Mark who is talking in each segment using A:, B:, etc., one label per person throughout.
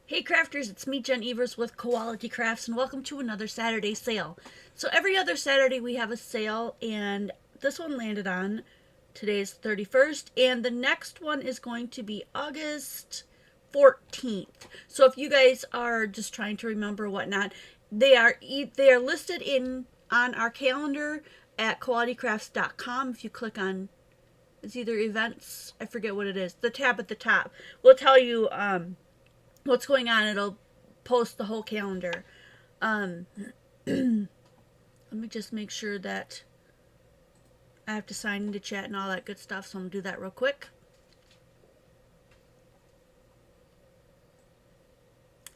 A: Hey crafters, it's me Jen Evers with Quality Crafts and welcome to another Saturday sale. So every other Saturday we have a sale and this one landed on today's 31st and the next one is going to be August 14th. So if you guys are just trying to remember whatnot, they are listed in on our calendar at qualitycrafts.com. If you click on, it's either events, I forget what it is, the tab at the top will tell you what's going on. It'll post the whole calendar. Let me just make sure that I have to sign into chat and all that good stuff, so I'm gonna do that real quick.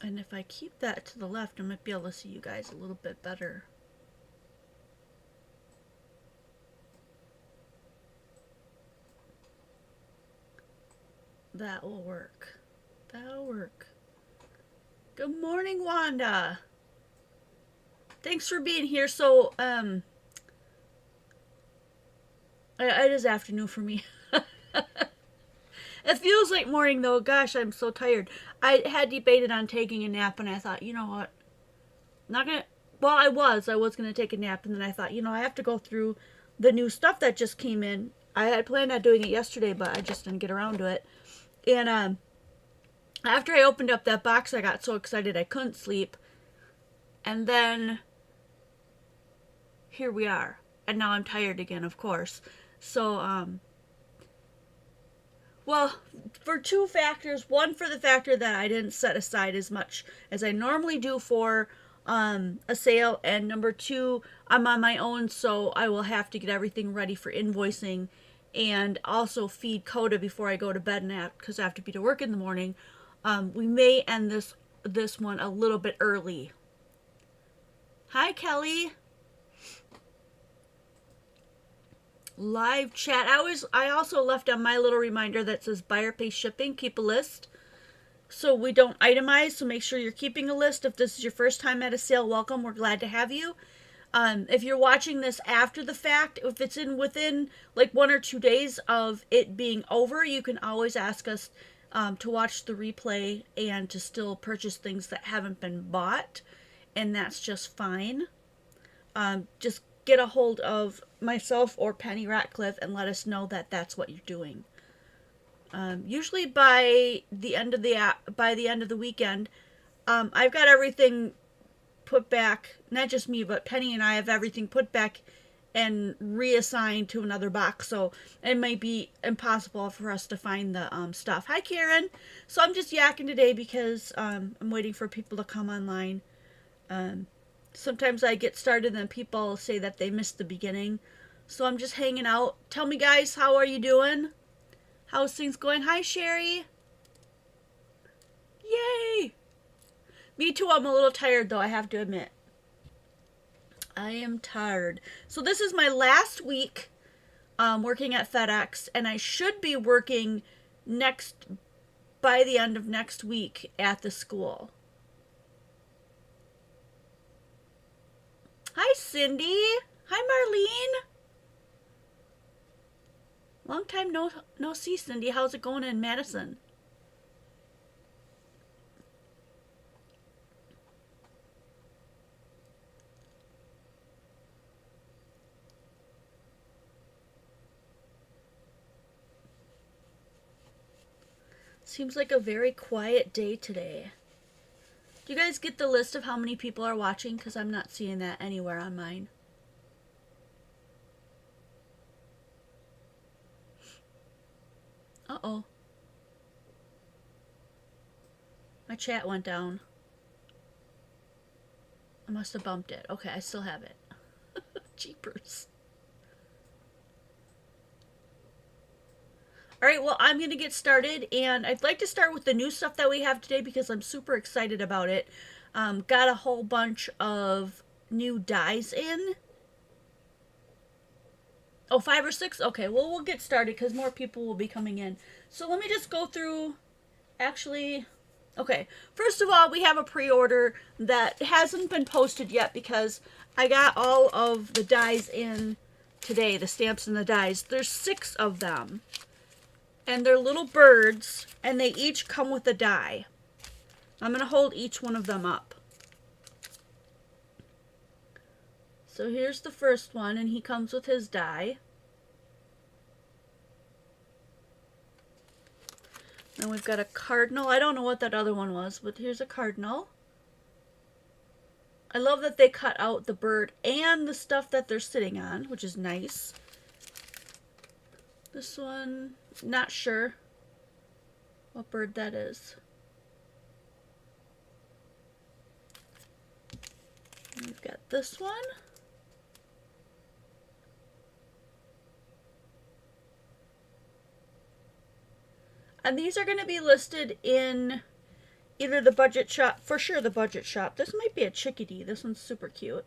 A: And if I keep that to the left, I might be able to see you guys a little bit better. That will work. That'll work. Good morning, Wanda. Thanks for being here. So, it is afternoon for me. It feels like morning though. Gosh, I'm so tired. I had debated on taking a nap and I thought, you know what? Not gonna, well, I was gonna take a nap and then I thought, you know, I have to go through the new stuff that just came in. I had planned on doing it yesterday, but I just didn't get around to it. And, after I opened up that box, I got so excited I couldn't sleep. And then here we are. And now I'm tired again, of course. So, well, for two factors. One, for the factor that I didn't set aside as much as I normally do for a sale. And number two, I'm on my own, so I will have to get everything ready for invoicing and also feed Coda before I go to bed because I have to be to work in the morning. We may end this one a little bit early. Hi, Kelly. Live chat. I also left on my little reminder that says buyer pay shipping. Keep a list so we don't itemize. So make sure you're keeping a list. If this is your first time at a sale, welcome. We're glad to have you. If you're watching this after the fact, if it's within like 1 or 2 days of it being over, you can always ask us to watch the replay and to still purchase things that haven't been bought, and that's just fine. Just get a hold of myself or Penny Ratcliffe and let us know that that's what you're doing. Usually by the end of the weekend, I've got everything put back. Not just me, but Penny and I have everything put back and reassigned to another box, so it might be impossible for us to find the stuff. Hi, Karen. So I'm just yakking today because I'm waiting for people to come online. Sometimes I get started and then people say that they missed the beginning, so I'm just hanging out. Tell me, guys, how are you doing? How's things going? Hi, Sherry. Yay! Me too. I'm a little tired though, I have to admit. I am tired. So this is my last week working at FedEx, and I should be working by the end of next week at the school. Hi, Cindy. Hi, Marlene. Long time no see, Cindy. How's it going in Madison? Seems like a very quiet day today. Do you guys get the list of how many people are watching? Because I'm not seeing that anywhere on mine. Uh-oh. My chat went down. I must have bumped it. Okay, I still have it. Jeepers. Alright, well, I'm going to get started, and I'd like to start with the new stuff that we have today because I'm super excited about it. Got a whole bunch of new dies in. Oh, 5 or 6? Okay, well, we'll get started because more people will be coming in. So let me just go through, actually, okay. First of all, we have a pre-order that hasn't been posted yet because I got all of the dies in today, the stamps and the dies. There's 6 of them. And they're little birds, and they each come with a die. I'm going to hold each one of them up. So here's the first one, and he comes with his die. Then we've got a cardinal. I don't know what that other one was, but here's a cardinal. I love that they cut out the bird and the stuff that they're sitting on, which is nice. This one, not sure what bird that is. And we've got this one. And these are going to be listed in either the budget shop, for sure the budget shop. This might be a chickadee. This one's super cute.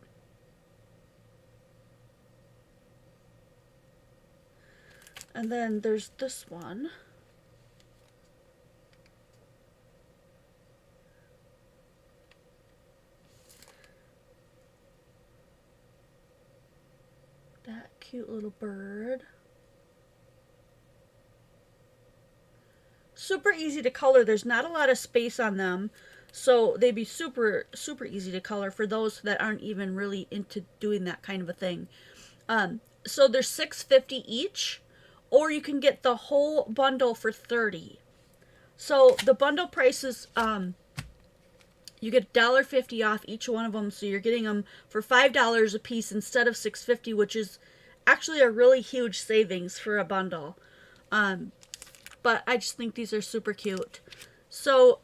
A: And then there's this one. That cute little bird. Super easy to color. There's not a lot of space on them, so they'd be super easy to color for those that aren't even really into doing that kind of a thing. So they're $6.50 each, or you can get the whole bundle for $30. So the bundle prices, you get $1.50 off each one of them, so you're getting them for $5 a piece instead of $6.50, which is actually a really huge savings for a bundle. But I just think these are super cute. So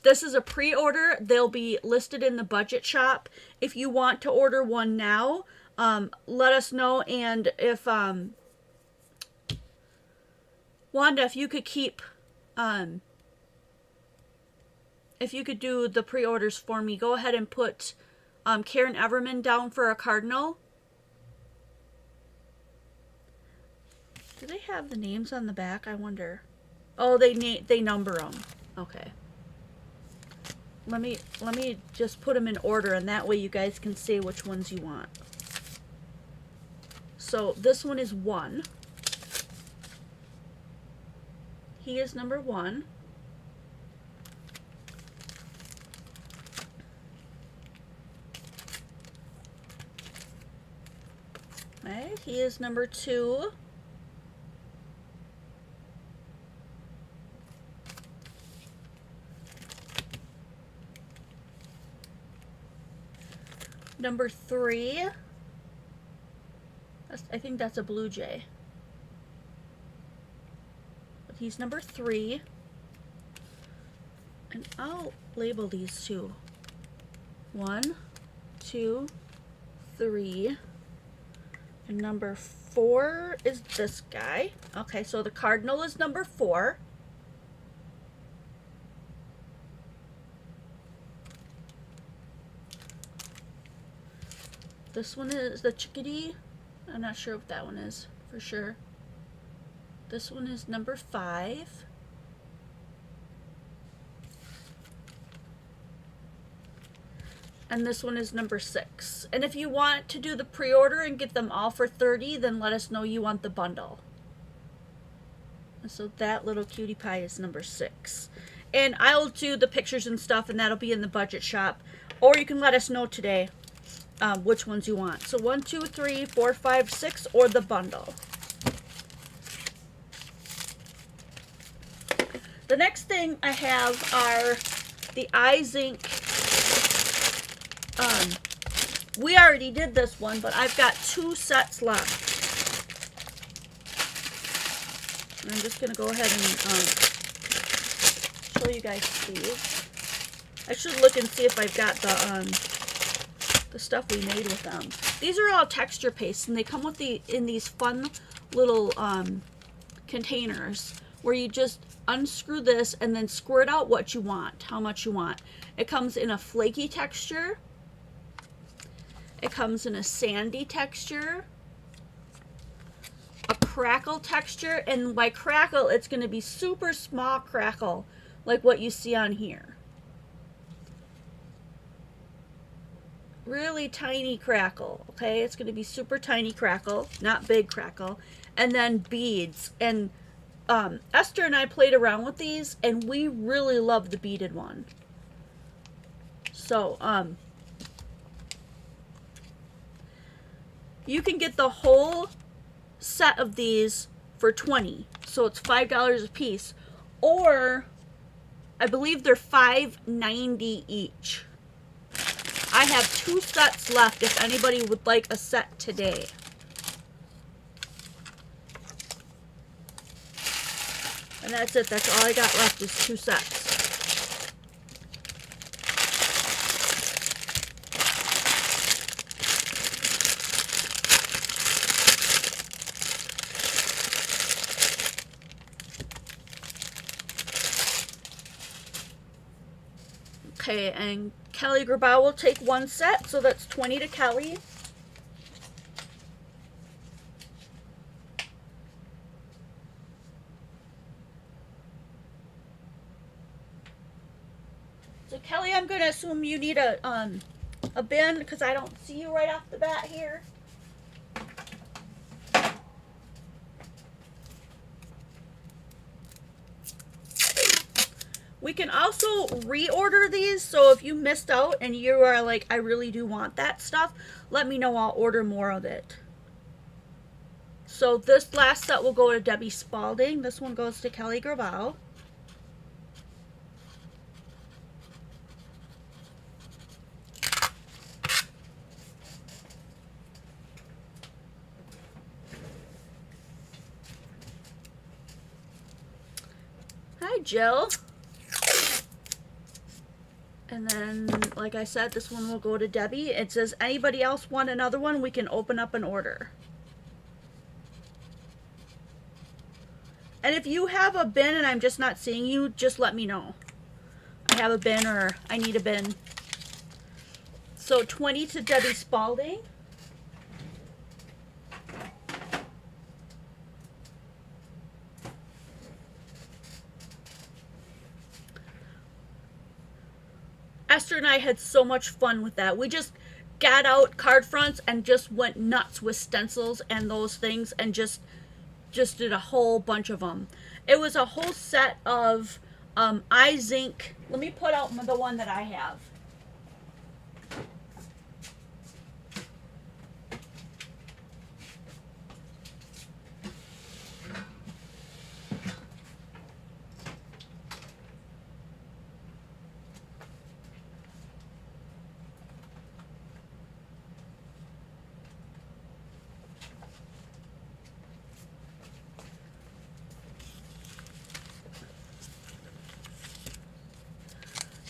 A: this is a pre-order. They'll be listed in the budget shop. If you want to order one now, let us know. And if Wanda, if you could keep if you could do the pre-orders for me, go ahead and put Karen Everman down for a cardinal. Do they have the names on the back? I wonder. Oh, they number them. Okay. Let me just put them in order, and that way you guys can see which ones you want. So this one is 1. He is number 1. Okay, he is number 2. Number 3, I think that's a blue jay. But he's number 3. And I'll label these two. 1, 2, 3. And number 4 is this guy. Okay, so the cardinal is number 4. This one is the chickadee. I'm not sure if that one is for sure. This one is number 5. And this one is number 6. And if you want to do the pre-order and get them all for $30, then let us know you want the bundle. And so that little cutie pie is number 6. And I'll do the pictures and stuff, and that'll be in the budget shop. Or you can let us know today which ones you want. So 1, 2, 3, 4, 5, 6, or the bundle. The next thing I have are the iZink. We already did this one, but I've got 2 sets left. And I'm just going to go ahead and show you guys these. I should look and see if I've got the stuff we made with them. These are all texture paste, and they come with in these fun little containers where you just unscrew this and then squirt out what you want, how much you want. It comes in a flaky texture. It comes in a sandy texture, a crackle texture, and by crackle, it's going to be super small crackle, like what you see on here. Really tiny crackle, okay? It's going to be super tiny crackle, not big crackle. And then beads. And Esther and I played around with these, and we really love the beaded one. So, you can get the whole set of these for $20. So it's $5 a piece. Or I believe they're $5.90 each. I have 2 sets left if anybody would like a set today. And that's it. That's all I got left is 2 sets. Okay, and Kelly Grabau will take 1 set, so that's $20 to Kelly. So Kelly, I'm going to assume you need a bin because I don't see you right off the bat here. We can also reorder these, so if you missed out and you are like, I really do want that stuff, let me know, I'll order more of it. So this last set will go to Debbie Spalding. This one goes to Kelly Grabau. Hi, Jill. And then, like I said, this one will go to Debbie. It says, anybody else want another one? We can open up an order. And if you have a bin and I'm just not seeing you, just let me know. I have a bin or I need a bin. So 20 to Debbie Spalding. Esther and I had so much fun with that. We just got out card fronts and just went nuts with stencils and those things and just did a whole bunch of them. It was a whole set of iZinc. Let me put out the one that I have.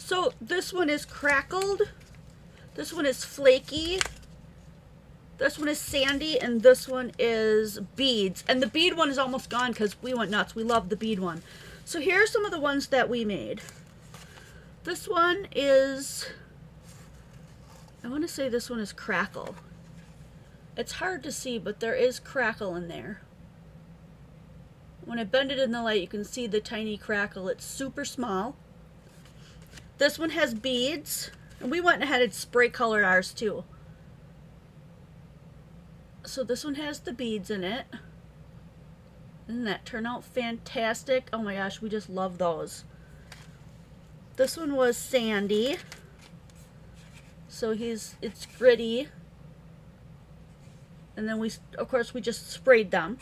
A: So this one is crackled, this one is flaky, this one is sandy, and this one is beads. And the bead one is almost gone because we went nuts. We love the bead one. So here are some of the ones that we made. This one is, I want to say this one is crackle. It's hard to see, but there is crackle in there. When I bend it in the light, you can see the tiny crackle. It's super small. This one has beads, and we went ahead and spray colored ours too. So this one has the beads in it. Didn't that turn out fantastic? Oh my gosh, we just love those. This one was sandy. So it's gritty. And then of course, we just sprayed them.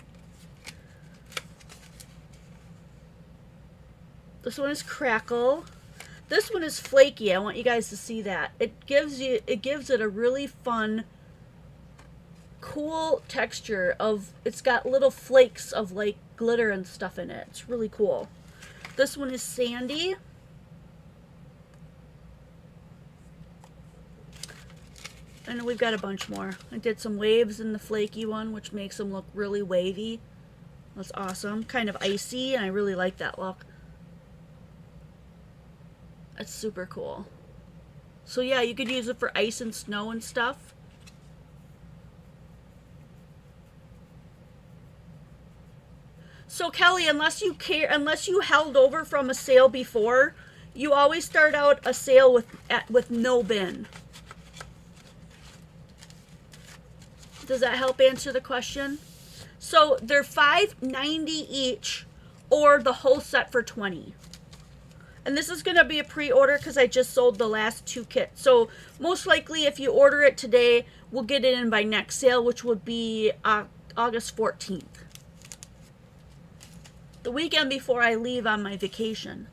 A: This one is crackle. This one is flaky. I want you guys to see that. It gives it a really fun, cool texture of, it's got little flakes of like glitter and stuff in it. It's really cool. This one is sandy. And we've got a bunch more. I did some waves in the flaky one, which makes them look really wavy. That's awesome. Kind of icy, and I really like that look. It's super cool. So yeah, you could use it for ice and snow and stuff. So Kelly, unless you held over from a sale before, you always start out a sale with no bin. Does that help answer the question? So they're $5.90 each, or the whole set for $20. And this is going to be a pre-order because I just sold the last 2 kits. So most likely if you order it today, we'll get it in by next sale, which would be August 14th. The weekend before I leave on my vacation.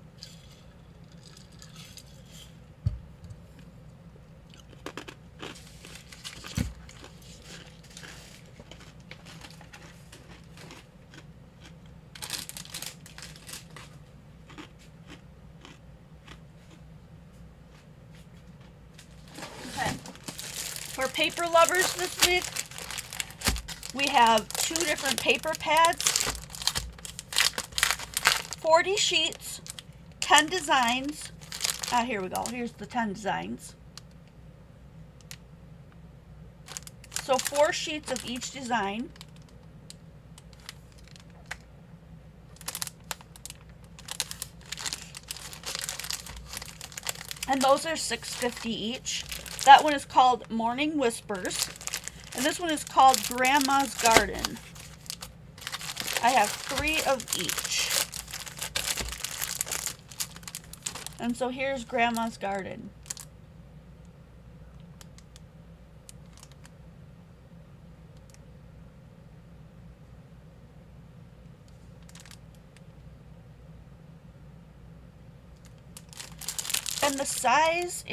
A: For paper lovers this week, we have 2 different paper pads, 40 sheets, 10 designs. Here we go. Here's the 10 designs. So 4 sheets of each design. And those are $6.50 each. That one is called Morning Whispers. And this one is called Grandma's Garden. I have 3 of each. And so here's Grandma's Garden. And the size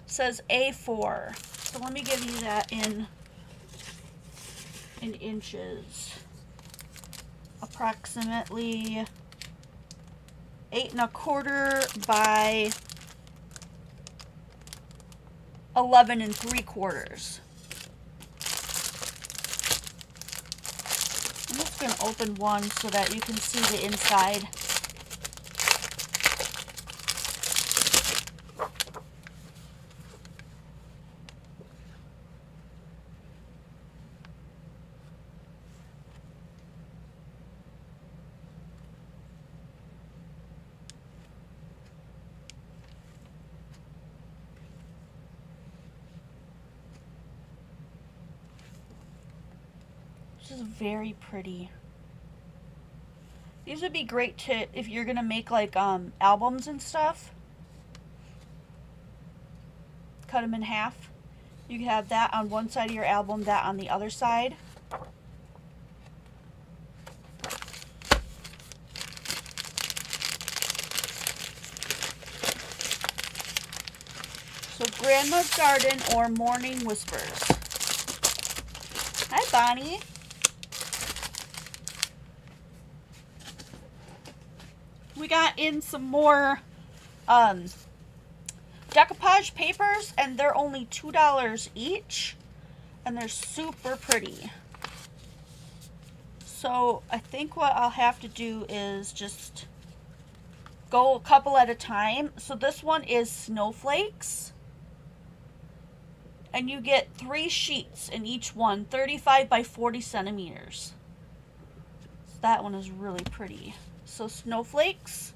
A: says A4. So let me give you that in inches. Approximately 8 1/4 by 11 3/4. I'm just going to open one so that you can see the inside. This is very pretty. These would be great to, if you're gonna make like albums and stuff. Cut them in half. You can have that on one side of your album, that on the other side. So Grandma's Garden or Morning Whispers. Hi, Bonnie. We got in some more decoupage papers, and they're only $2 each, and they're super pretty. So I think what I'll have to do is just go a couple at a time. So this one is snowflakes, and you get 3 sheets in each one, 35 by 40 centimeters. So that one is really pretty. So snowflakes.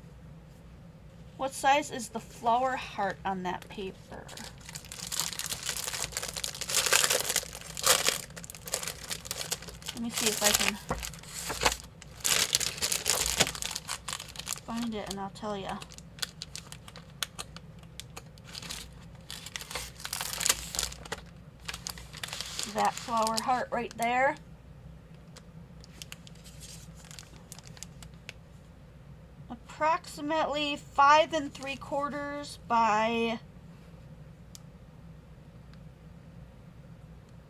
A: What size is the flower heart on that paper? Let me see if I can find it and I'll tell you. That flower heart right there. Approximately 5 3/4 by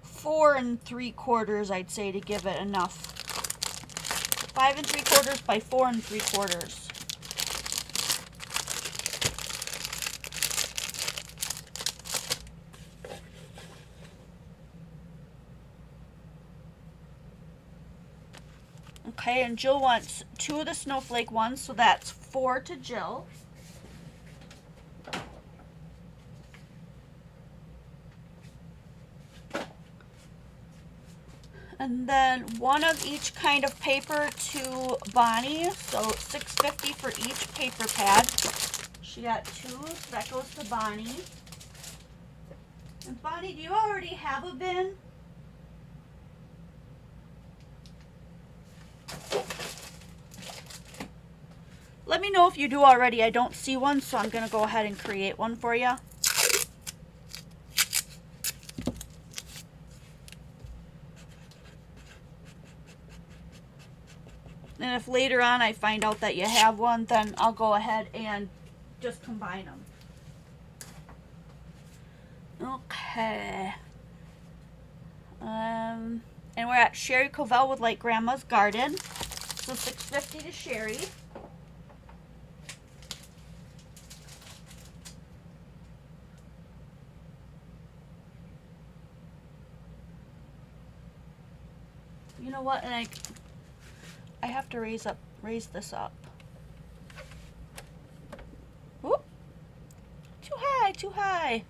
A: 4 3/4, I'd say, to give it enough. 5 3/4 by 4 3/4. Okay, and Jill wants 2 of the snowflake ones, so that's 4 to Jill. And then 1 of each kind of paper to Bonnie, so $6.50 for each paper pad. She got 2, so that goes to Bonnie. And Bonnie, do you already have a bin? Let me know if you do already. I don't see one, so I'm going to go ahead and create one for you. And if later on I find out that you have one, then I'll go ahead and just combine them. Okay. And we're at Sherry Covell with Like Grandma's Garden. So $6.50 to Sherry. You know what? And I have to raise this up. Whoop. Too high, too high.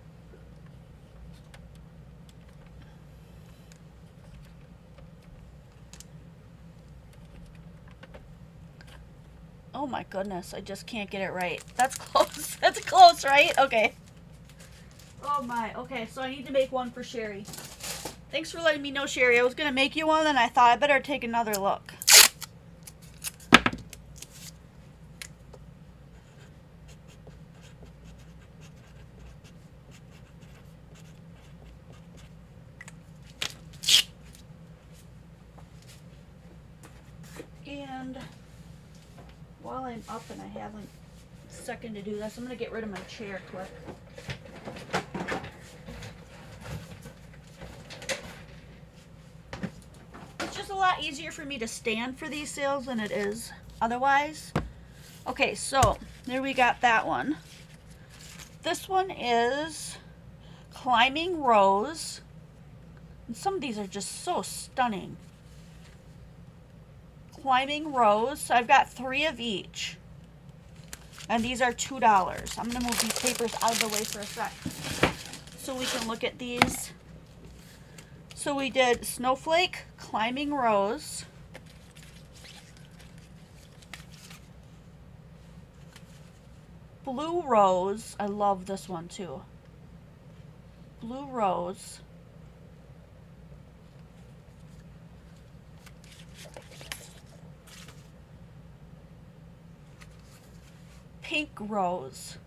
A: Oh my goodness, I just can't get it right. That's close. That's close, right? Okay. Oh my. Okay, so I need to make one for Sherry. Thanks for letting me know, Sherry. I was going to make you one, and I thought I better take another look. And while I'm up and I have like a second to do this, I'm going to get rid of my chair quick. It's just a lot easier for me to stand for these sales than it is otherwise. Okay, so there we got that one. This one is Climbing Rose. And some of these are just so stunning. Climbing Rose. So I've got 3 of each. And these are $2. I'm going to move these papers out of the way for a sec so we can look at these. So we did Snowflake, Climbing Rose, Blue Rose. I love this one too. Blue Rose. Pink Rose.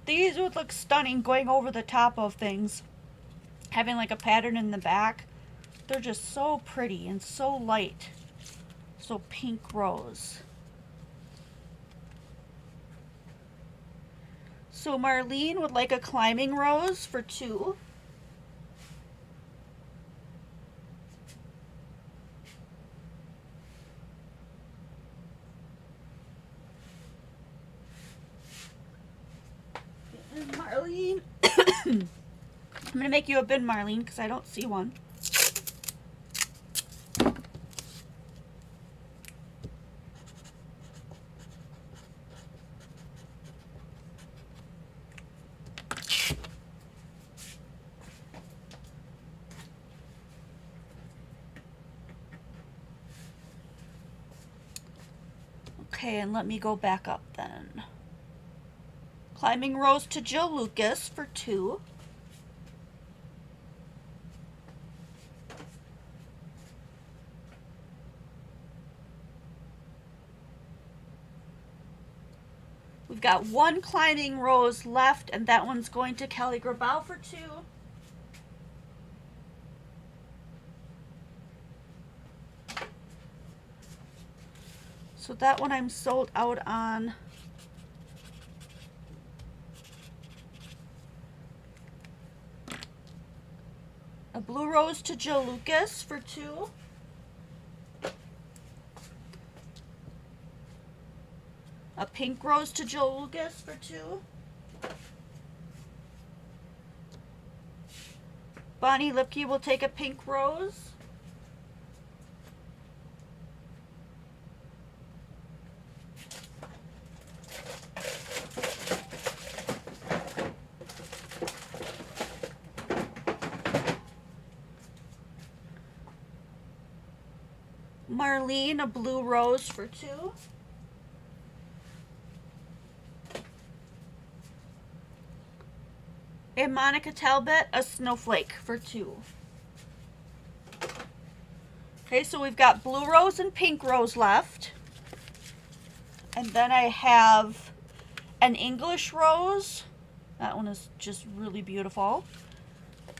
A: These would look stunning going over the top of things. Having like a pattern in the back. They're just so pretty and so light. So Pink Rose. So Marlene would like a Climbing Rose for $2. And Marlene, I'm going to make you a bin, Marlene, because I don't see one. Okay, and let me go back up then. Climbing Rose to Jill Lucas for $2. We've got 1 Climbing Rose left, and that one's going to Kelly Grabau for $2. So that one I'm sold out on. A Blue Rose to Jill Lucas for $2. A Pink Rose to Jill Lucas for $2. Bonnie Lipke will take a Pink Rose. Marlene, a Blue Rose for $2. And Monica Talbot, a Snowflake for $2. Okay, so we've got blue rose and pink rose left. And then I have an English rose. That one is just really beautiful.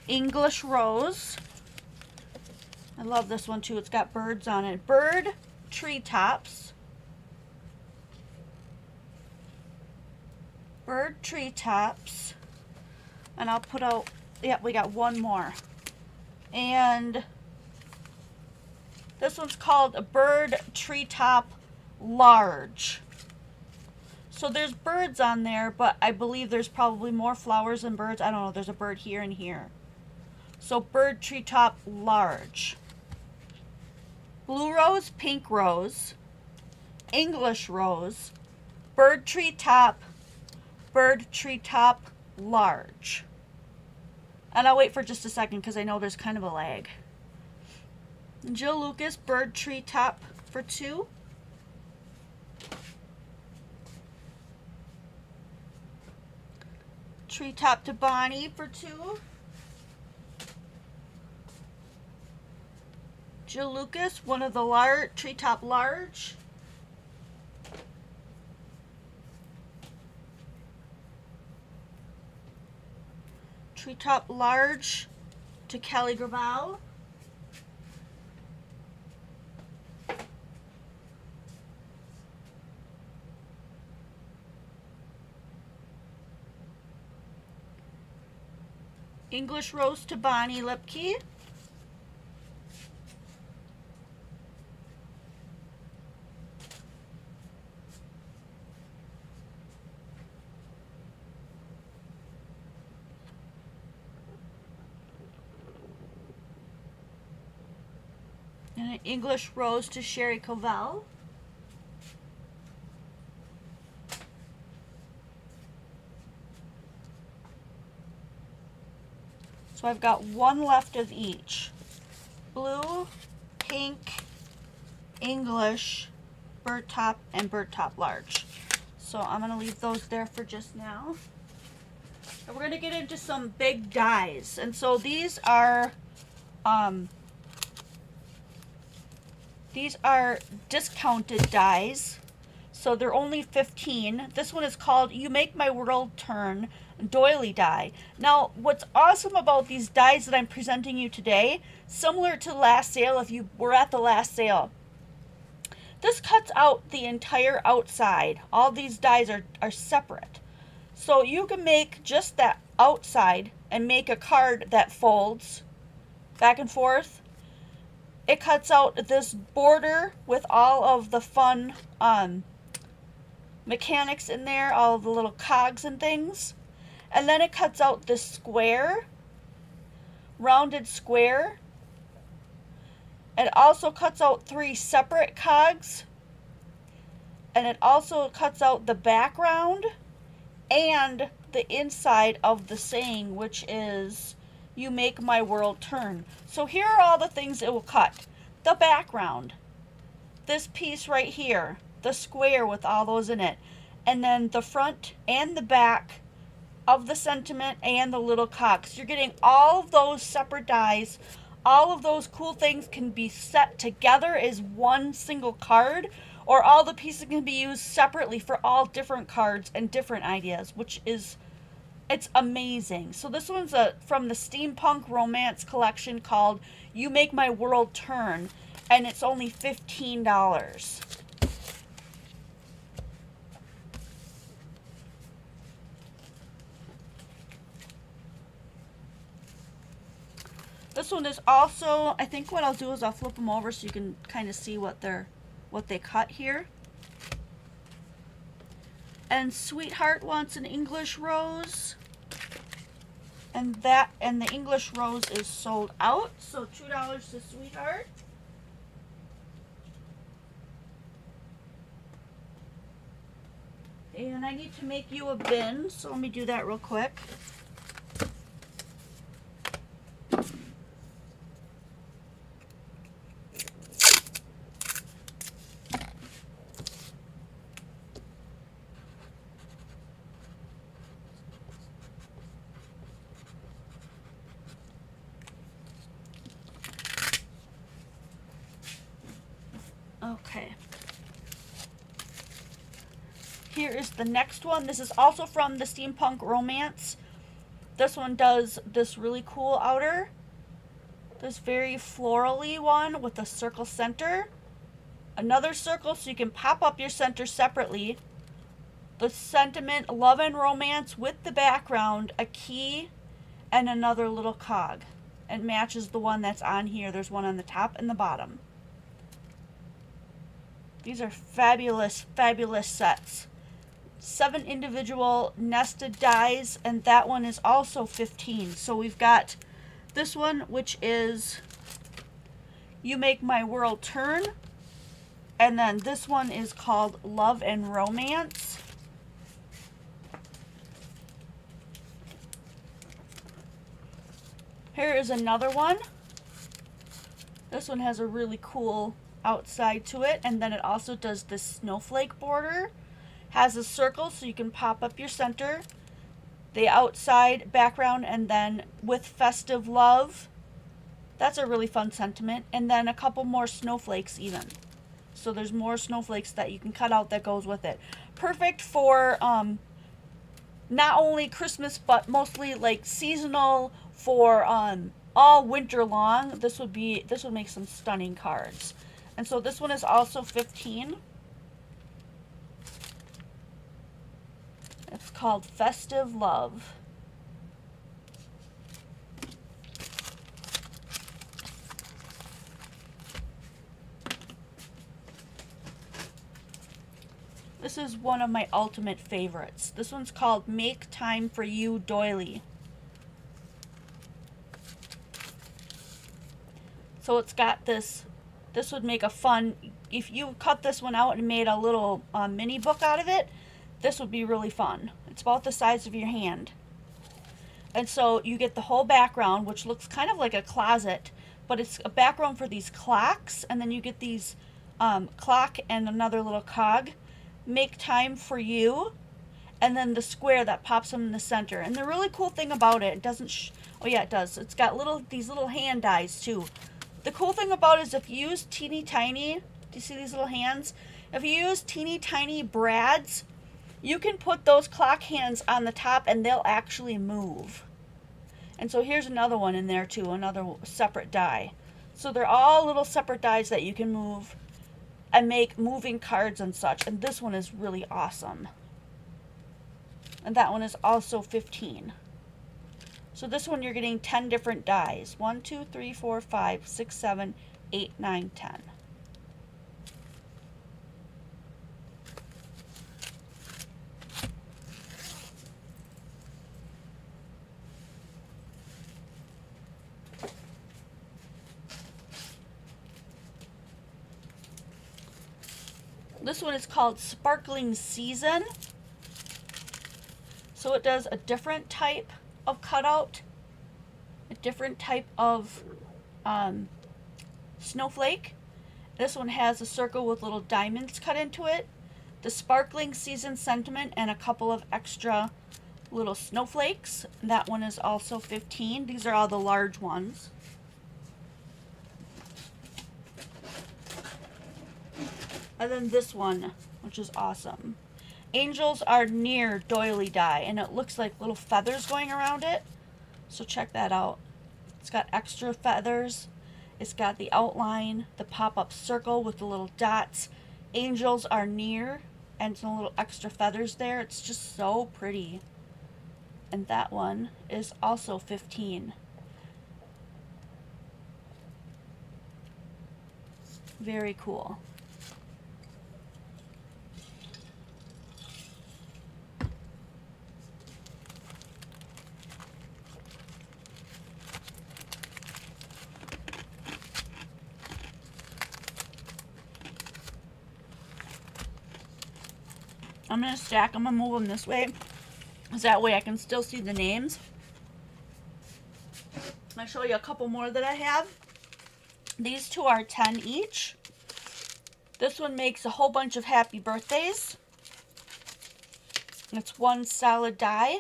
A: English rose. I love this one too. It's got birds on it. Bird treetops. Bird treetops. And I'll put out, yeah, we got one more. And this one's called a bird treetop large. So there's birds on there, but I believe there's probably more flowers than birds. I don't know, there's a bird here and here. So bird treetop large. Blue rose, pink rose, English rose, bird treetop large. And I'll wait for just a second because I know there's kind of a lag. Jill Lucas, bird treetop for 2. Treetop to Bonnie for 2. Jill Lucas, one of the treetop large. Treetop large to Kelly Grabau. English rose to Bonnie Lipke. And an English rose to Sherry Covell. So I've got one left of each. Blue, pink, English, bird top, and bird top large. So I'm going to leave those there for just now. And we're going to get into some big dies. And so these are discounted dies. So they're only $15. This one is called You Make My World Turn doily die. Now, what's awesome about these dies that I'm presenting you today, similar to last sale, if you were at the last sale, this cuts out the entire outside. All these dies are separate. So you can make just that outside and make a card that folds back and forth. It cuts out this border with all of the fun mechanics in there, all of the little cogs and things. And then it cuts out this square, rounded square. It also cuts out 3 separate cogs. And it also cuts out the background and the inside of the saying, which is, You Make My World Turn. So here are all the things it will cut. The background, this piece right here, the square with all those in it, and then the front and the back of the sentiment and the little cogs. You're getting all of those separate dies. All of those cool things can be set together as one single card, or all the pieces can be used separately for all different cards and different ideas, which is, it's amazing. So this one's from the Steampunk Romance collection called You Make My World Turn, and it's only $15. This one is also, I think what I'll do is I'll flip them over so you can kind of see what they cut here. And Sweetheart wants an English rose. And the English rose is sold out, so $2 to Sweetheart. And I need to make you a bin, so let me do that real quick. here is the next one. This is also from the Steampunk Romance. This one does this really cool outer. This very florally one with a circle center. Another circle so you can pop up your center separately. The sentiment, love and romance with the background, a key, and another little cog. It matches the one that's on here. There's one on the top and the bottom. These are fabulous, fabulous sets. 7 individual nested dies, and that one is also 15. So we've got this one, which is You Make My World Turn, and then this one is called Love and Romance. Here is another one. This one has a really cool outside to it, and then it also does this snowflake border. Has a circle so you can pop up your center, the outside background, and then with festive love. That's a really fun sentiment. And then a couple more snowflakes even. So there's more snowflakes that you can cut out that goes with it. Perfect for not only Christmas, but mostly like seasonal for all winter long. This would make some stunning cards. And so this one is also 15. It's called Festive Love. This is one of my ultimate favorites. This one's called Make Time for You, Doily. So it's got this would make a fun, if you cut this one out and made a little mini book out of it, this would be really fun. It's about the size of your hand. And so you get the whole background, which looks kind of like a closet, but it's a background for these clocks, and then you get these clock and another little cog. Make Time for You, and then the square that pops them in the center. And the really cool thing about it, it doesn't, oh yeah, it does. It's got these little hand dies too. The cool thing about it is if you use teeny tiny, do you see these little hands? If you use teeny tiny brads, you can put those clock hands on the top and they'll actually move. And so here's another one in there too, another separate die. So they're all little separate dies that you can move and make moving cards and such. And this one is really awesome. And that one is also 15. So this one you're getting 10 different dies. 1, 2, 3, 4, 5, 6, 7, 8, 9, 10. This one is called Sparkling Season. So it does a different type of cutout, a different type of snowflake. This one has a circle with little diamonds cut into it, the Sparkling Season sentiment, and a couple of extra little snowflakes. That one is also 15. These are all the large ones. And then this one, which is awesome. Angels Are Near Doily die, and it looks like little feathers going around it. So check that out. It's got extra feathers. It's got the outline, the pop-up circle with the little dots. Angels Are Near, and some little extra feathers there. It's just so pretty. And that one is also 15. Very cool. I'm going to stack them and move them this way, because that way I can still see the names. I'll show you a couple more that I have. These two are 10 each. This one makes a whole bunch of happy birthdays. It's one solid die.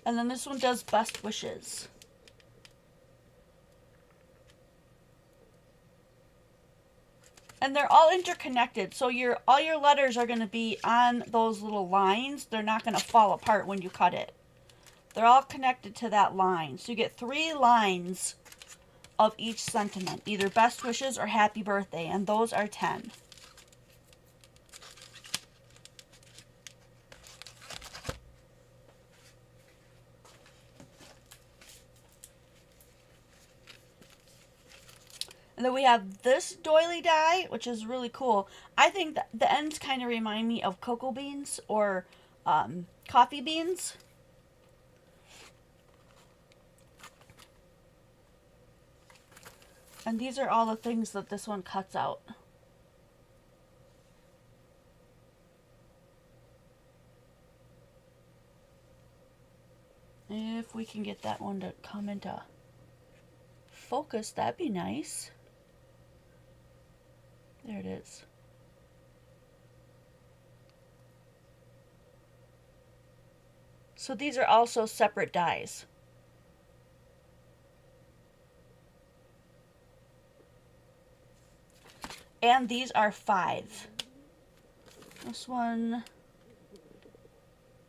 A: And then this one does best wishes. And they're all interconnected, so all your letters are going to be on those little lines. They're not going to fall apart when you cut it. They're all connected to that line. So you get 3 lines of each sentiment, either best wishes or happy birthday, and those are 10. And then we have this doily die, which is really cool. I think that the ends kind of remind me of cocoa beans or coffee beans. And these are all the things that this one cuts out. If we can get that one to come into focus, that'd be nice. There it is. So these are also separate dies. And these are 5. This one,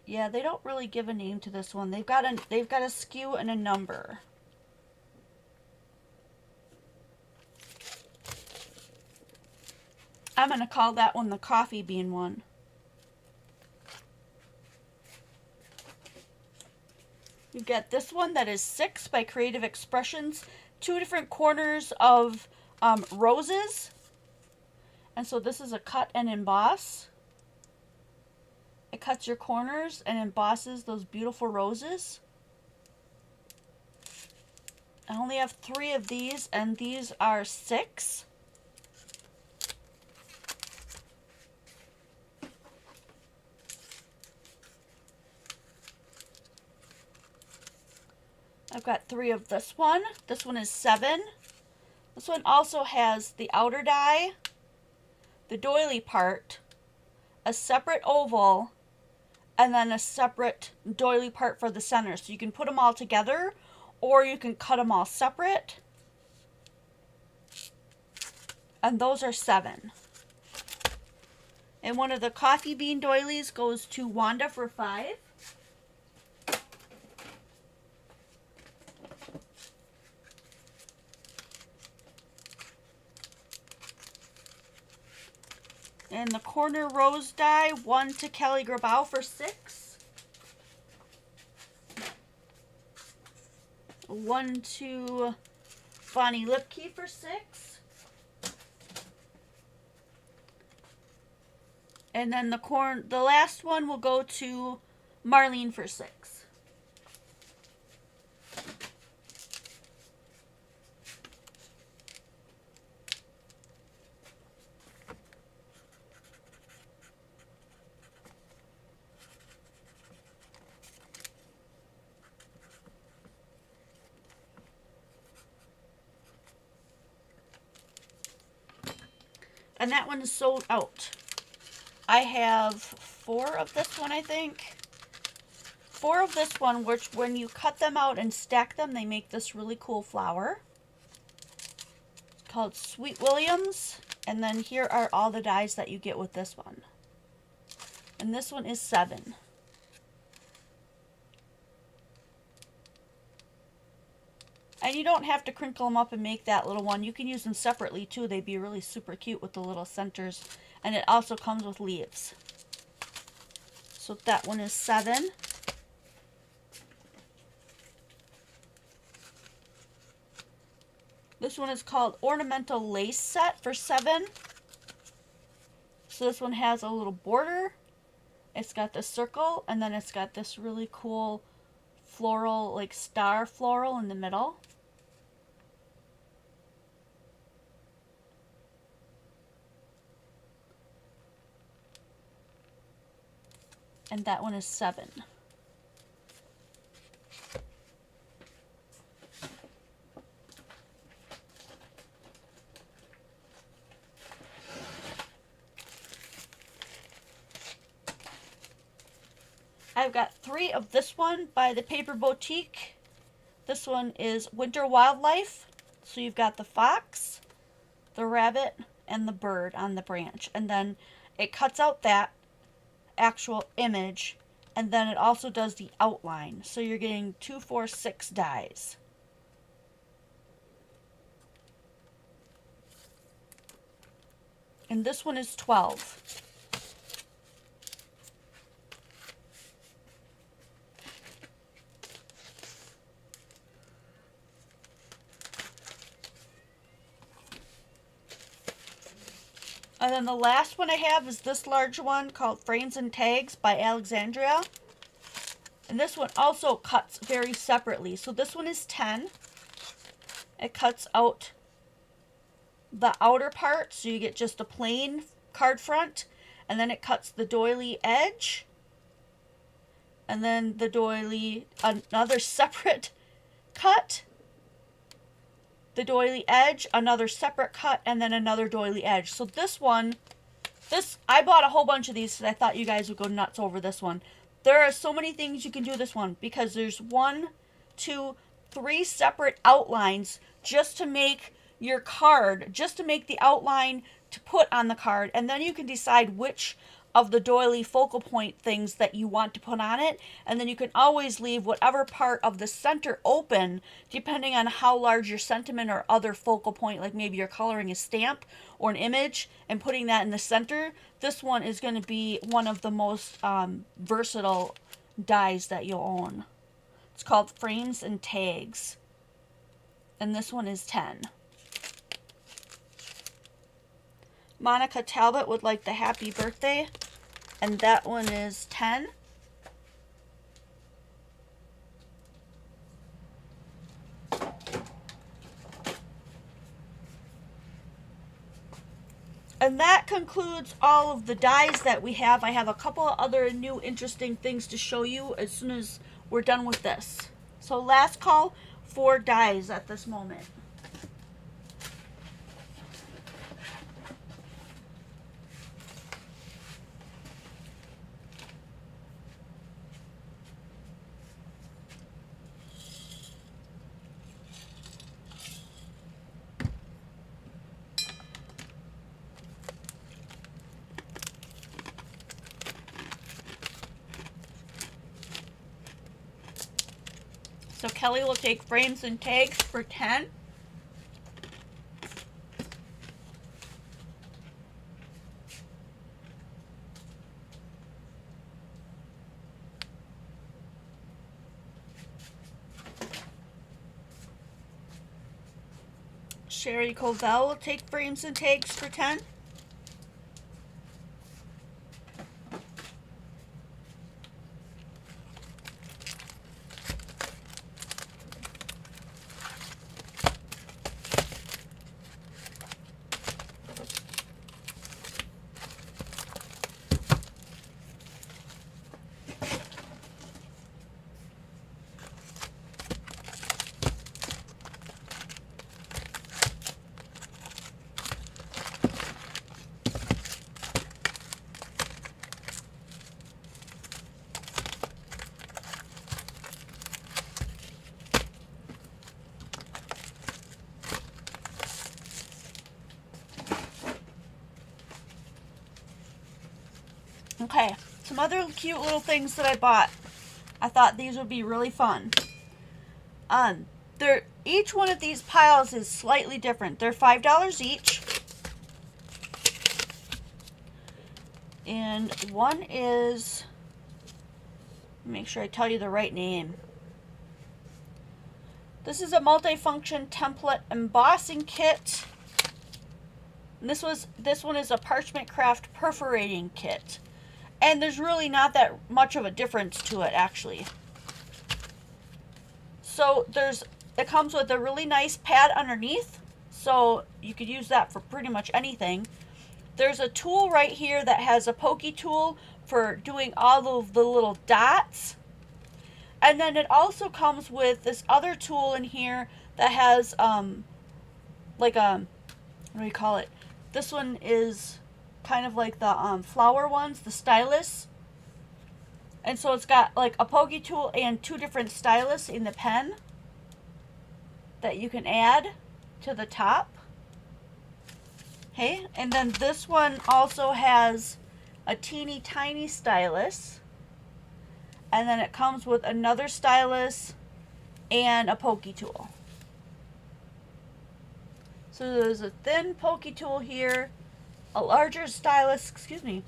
A: yeah, they don't really give a name to this one. They've got a skew and a number. I'm going to call that one the coffee bean one. You get this one that is 6 by Creative Expressions. 2 different corners of roses. And so this is a cut and emboss. It cuts your corners and embosses those beautiful roses. I only have 3 of these, and these are 6. I've got 3 of this one. This one is 7. This one also has the outer die, the doily part, a separate oval, and then a separate doily part for the center. So you can put them all together, or you can cut them all separate. And those are 7. And one of the coffee bean doilies goes to Wanda for 5. And the corner rose die, 1 to Kelly Grabau for 6. 1 to Bonnie Lipke for 6. And then the last one will go to Marlene for 6. And that one is sold out. I have 4 of this one, I think. 4 of this one, which when you cut them out and stack them, they make this really cool flower. It's called Sweet Williams. And then here are all the dies that you get with this one. And this one is 7. And you don't have to crinkle them up and make that little one. You can use them separately too. They'd be really super cute with the little centers. And it also comes with leaves. So that one is 7. This one is called Ornamental Lace Set for 7. So this one has a little border. It's got the circle, and then it's got this really cool floral, like star floral in the middle. And that one is 7. I've got 3 of this one by the Paper Boutique. This one is Winter Wildlife. So you've got the fox, the rabbit, and the bird on the branch. And then it cuts out that actual image, and then it also does the outline. So you're getting 2, 4, 6 dies. And this one is 12. And then the last one I have is this large one called Frames and Tags by Alexandria. And this one also cuts very separately. So this one is 10. It cuts out the outer part, so you get just a plain card front. And then it cuts the doily edge. And then the doily, another separate cut. The doily edge, another separate cut, and then another doily edge. So this one, I bought a whole bunch of these because I thought you guys would go nuts over this one. There are so many things you can do this one because there's 1, 2, 3 separate outlines just to make your card, just to make the outline to put on the card. And then you can decide which of the doily focal point things that you want to put on it, and then you can always leave whatever part of the center open depending on how large your sentiment or other focal point, like maybe you're coloring a stamp or an image and putting that in the center. This one is going to be one of the most versatile dies that you'll own. It's called Frames and Tags, and this one is 10. Monica Talbot would like the happy birthday, and that one is 10. And that concludes all of the dies that we have. I have a couple of other new interesting things to show you as soon as we're done with this. So last call for dies at this moment. So Kelly will take Frames and Tags for 10. Sherry Covell will take Frames and Tags for 10. Okay, some other cute little things that I bought. I thought these would be really fun. Each one of these piles is slightly different. They're $5 each. And one is, make sure I tell you the right name. This is a multifunction template embossing kit. And this one is a parchment craft perforating kit. And there's really not that much of a difference to it, actually. So it comes with a really nice pad underneath, so you could use that for pretty much anything. There's a tool right here that has a pokey tool for doing all of the little dots. And then it also comes with this other tool in here that has like a, what do you call it? This one is kind of like the flower ones, the stylus. And so it's got like a pokey tool and 2 different stylus in the pen that you can add to the top. Okay, and then this one also has a teeny tiny stylus. And then it comes with another stylus and a pokey tool. So there's a thin pokey tool here, a larger stylus, excuse me,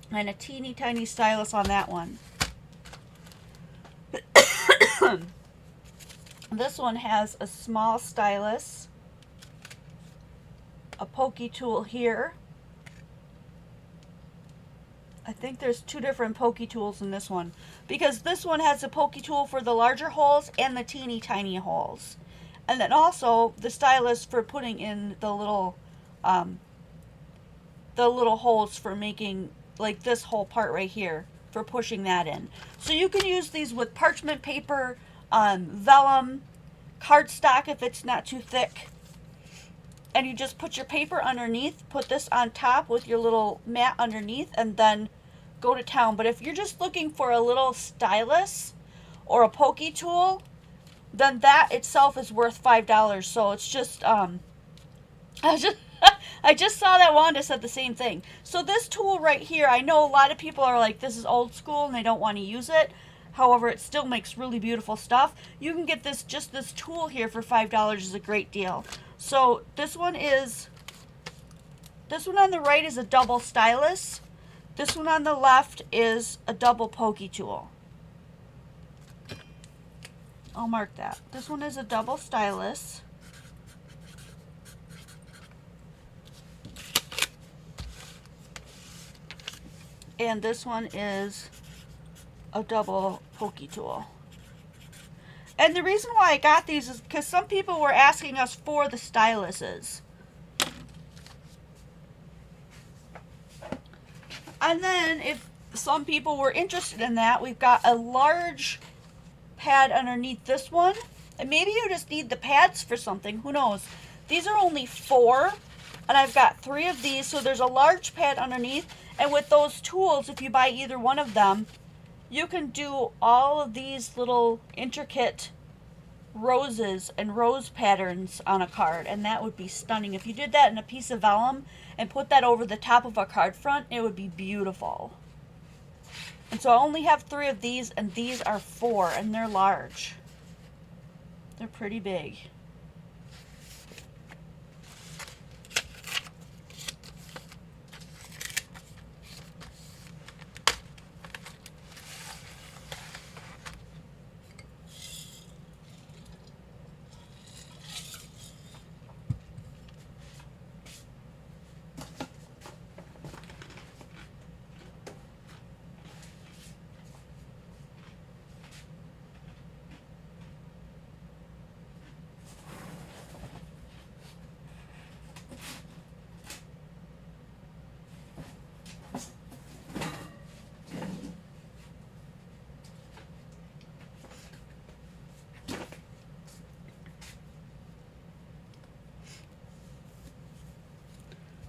A: and a teeny tiny stylus on that one. This one has a small stylus, a pokey tool here. I think there's two different pokey tools in this one, because this one has a pokey tool for the larger holes and the teeny tiny holes. And then also the stylus for putting in the little holes for making, like this whole part right here, for pushing that in. So you can use these with parchment paper, vellum, cardstock if it's not too thick. And you just put your paper underneath, put this on top with your little mat underneath, and then go to town. But if you're just looking for a little stylus or a pokey tool, then that itself is worth $5. So it's just, I just saw that Wanda said the same thing. So this tool right here, I know a lot of people are like, this is old school and they don't want to use it. However, it still makes really beautiful stuff. You can get this, just this tool here for $5 is a great deal. So this one on the right is a double stylus. This one on the left is a double pokey tool. I'll mark that. This one is a double stylus. And this one is a double pokey tool. And the reason why I got these is because some people were asking us for the styluses. And then if some people were interested in that, we've got a large pad underneath this one. And maybe you just need the pads for something, who knows. These are only 4, and I've got 3 of these, so there's a large pad underneath. And with those tools, if you buy either one of them, you can do all of these little intricate roses and rose patterns on a card, and that would be stunning. If you did that in a piece of vellum and put that over the top of a card front, it would be beautiful. And so I only have 3 of these, and these are 4, and they're large. They're pretty big.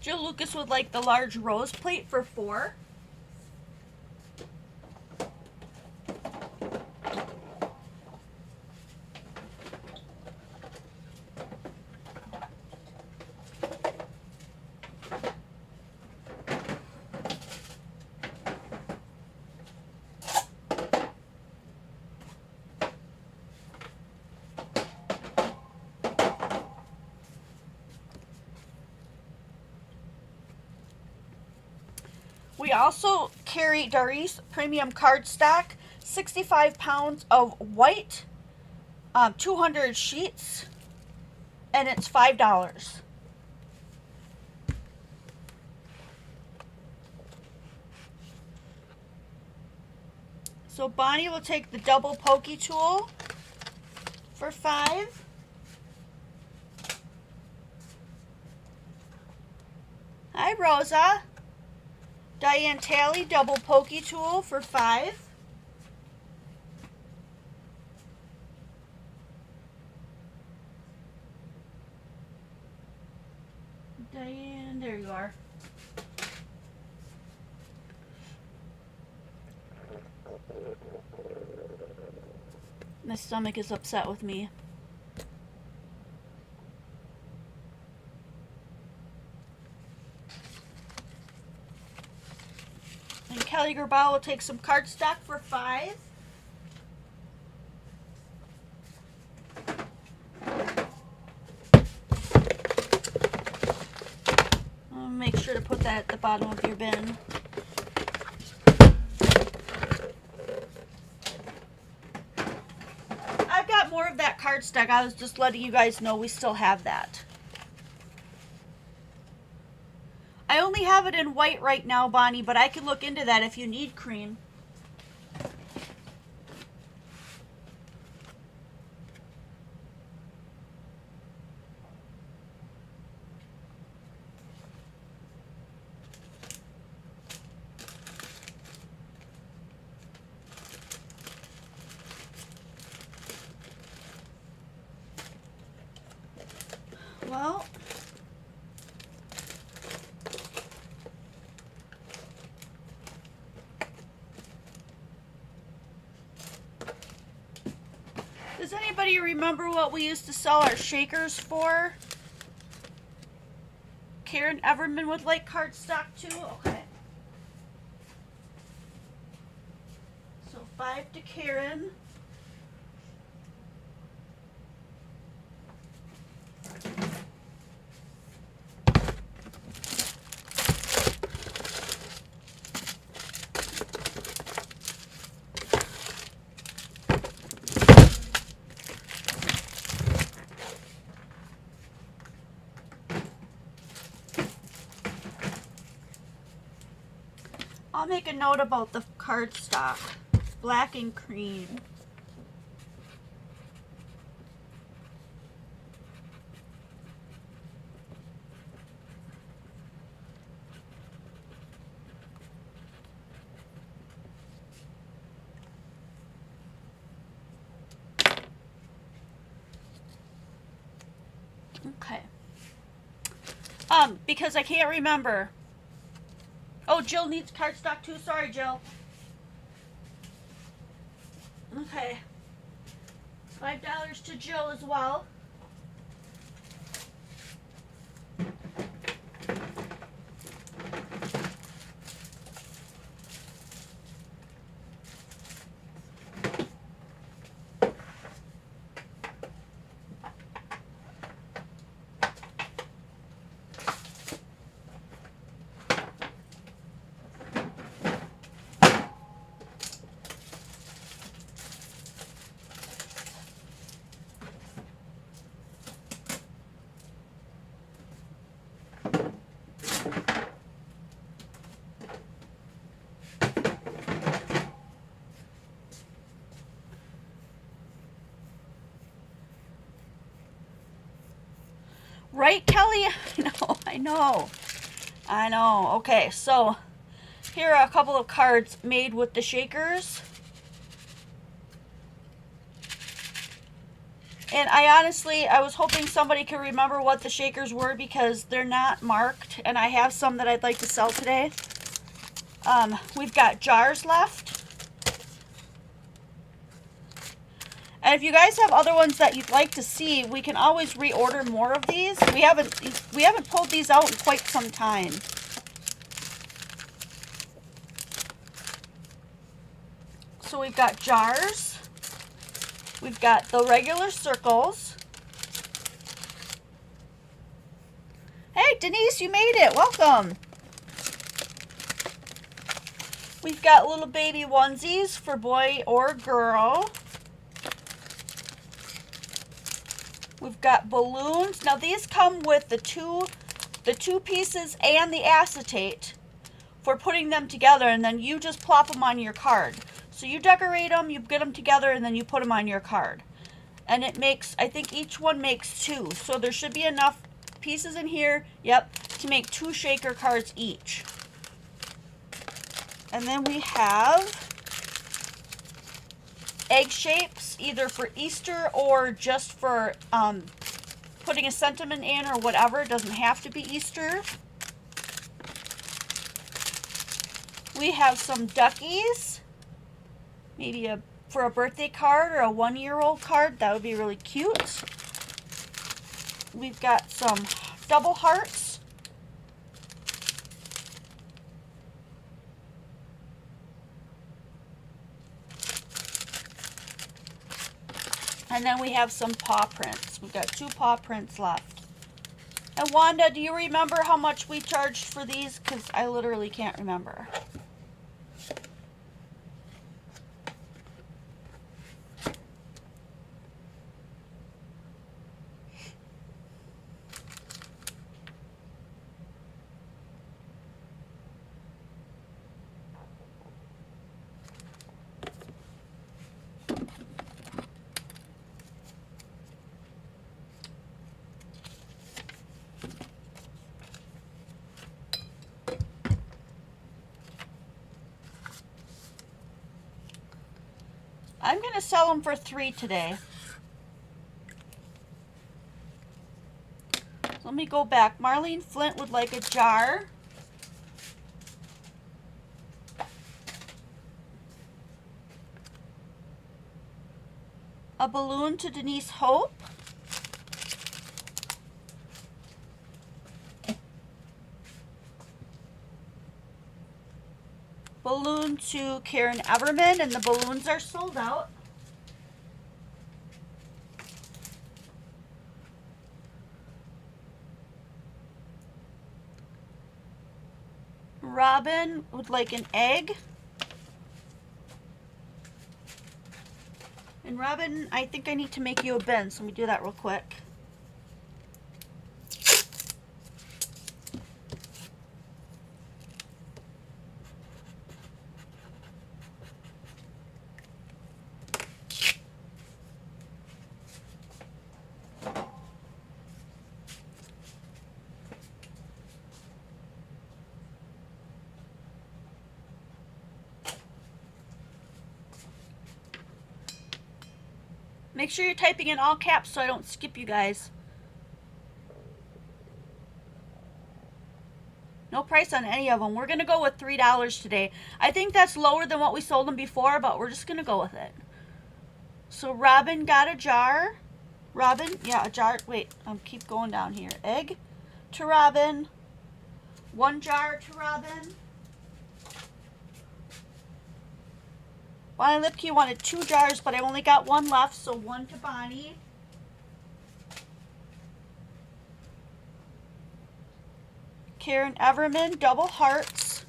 A: Jill Lucas would like the large rose plate for 4. We also carry Doris Premium Cardstock, 65 pounds of white, 200 sheets, and it's $5. So Bonnie will take the double pokey tool for $5. Hi, Rosa. Diane Talley double pokey tool for $5. Diane, there you are. My stomach is upset with me. And Kelly Gerbau will take some cardstock for $5. Make sure to put that at the bottom of your bin. I've got more of that cardstock. I was just letting you guys know we still have that. I only have it in white right now, Bonnie, but I can look into that if you need cream. Well, does anybody remember what we used to sell our shakers for? Karen Everman would like cardstock too? Okay. So 5 to Karen. I'll make a note about the cardstock, black and cream. Okay. Because I can't remember. Oh, Jill needs cardstock too. Sorry, Jill. Okay. $5 to Jill as well. Right, Kelly? I know. Okay, so here are a couple of cards made with the shakers. And I was hoping somebody could remember what the shakers were because they're not marked. And I have some that I'd like to sell today. We've got jars left. And if you guys have other ones that you'd like to see, we can always reorder more of these. We haven't pulled these out in quite some time. So we've got jars. We've got the regular circles. Hey, Denise, you made it. Welcome. We've got little baby onesies for boy or girl. We've got balloons. Now these come with the two pieces and the acetate for putting them together, and then you just plop them on your card. So you decorate them, you get them together, and then you put them on your card. And it makes, I think each one makes 2. So there should be enough pieces in here, yep, to make 2 shaker cards each. And then we have egg shapes, either for Easter or just for putting a sentiment in or whatever. It doesn't have to be Easter. We have some duckies, maybe for a birthday card or a 1-year-old card. That would be really cute. We've got some double hearts. And then we have some paw prints. We've got 2 paw prints left. And Wanda, do you remember how much we charged for these? Because I literally can't remember. I'm going to sell them for $3 today. So let me go back. Marlene Flint would like a jar. A balloon to Denise Hope. Balloon to Karen Everman, and the balloons are sold out. Robin would like an egg. And Robin, I think I need to make you a bin, so let me do that real quick. Make sure you're typing in all caps so I don't skip you guys. No price on any of them. We're going to go with $3 today. I think that's lower than what we sold them before, but we're just going to go with it. So Robin got a jar. Robin, yeah, a jar. Wait, keep going down here. Egg to Robin. 1 jar to Robin. Bonnie Lipke wanted 2 jars, but I only got 1 left, so 1 to Bonnie. Karen Everman, double hearts.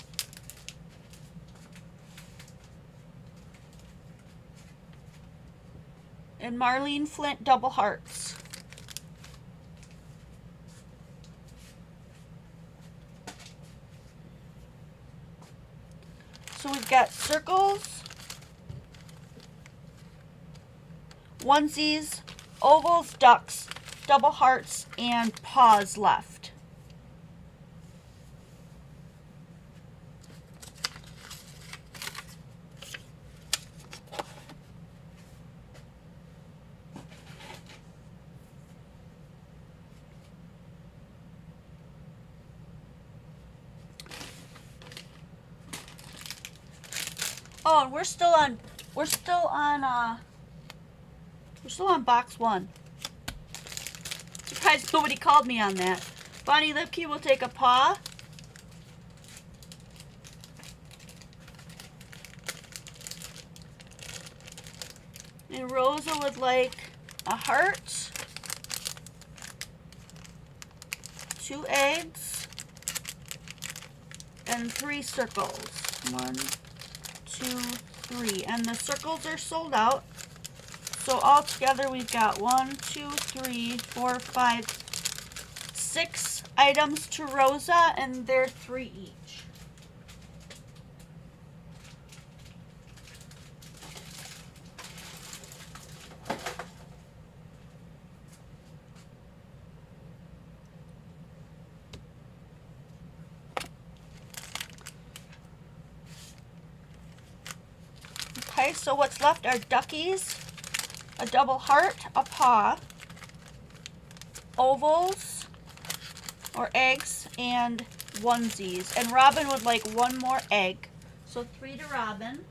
A: And Marlene Flint, double hearts. So we've got circles, onesies, ovals, ducks, double hearts, and paws left. Oh, and we're still on box 1. Surprised nobody called me on that. Bonnie Lipke will take a paw. And Rosa would like a heart. 2 eggs. And 3 circles. 1, 2, 3. And the circles are sold out. So all together we've got 1, 2, 3, 4, 5, 6 items to Rosa, and they're 3 each. Okay, so what's left are duckies, a double heart, a paw, ovals or eggs, and onesies. And Robin would like 1 more egg. So 3 to Robin.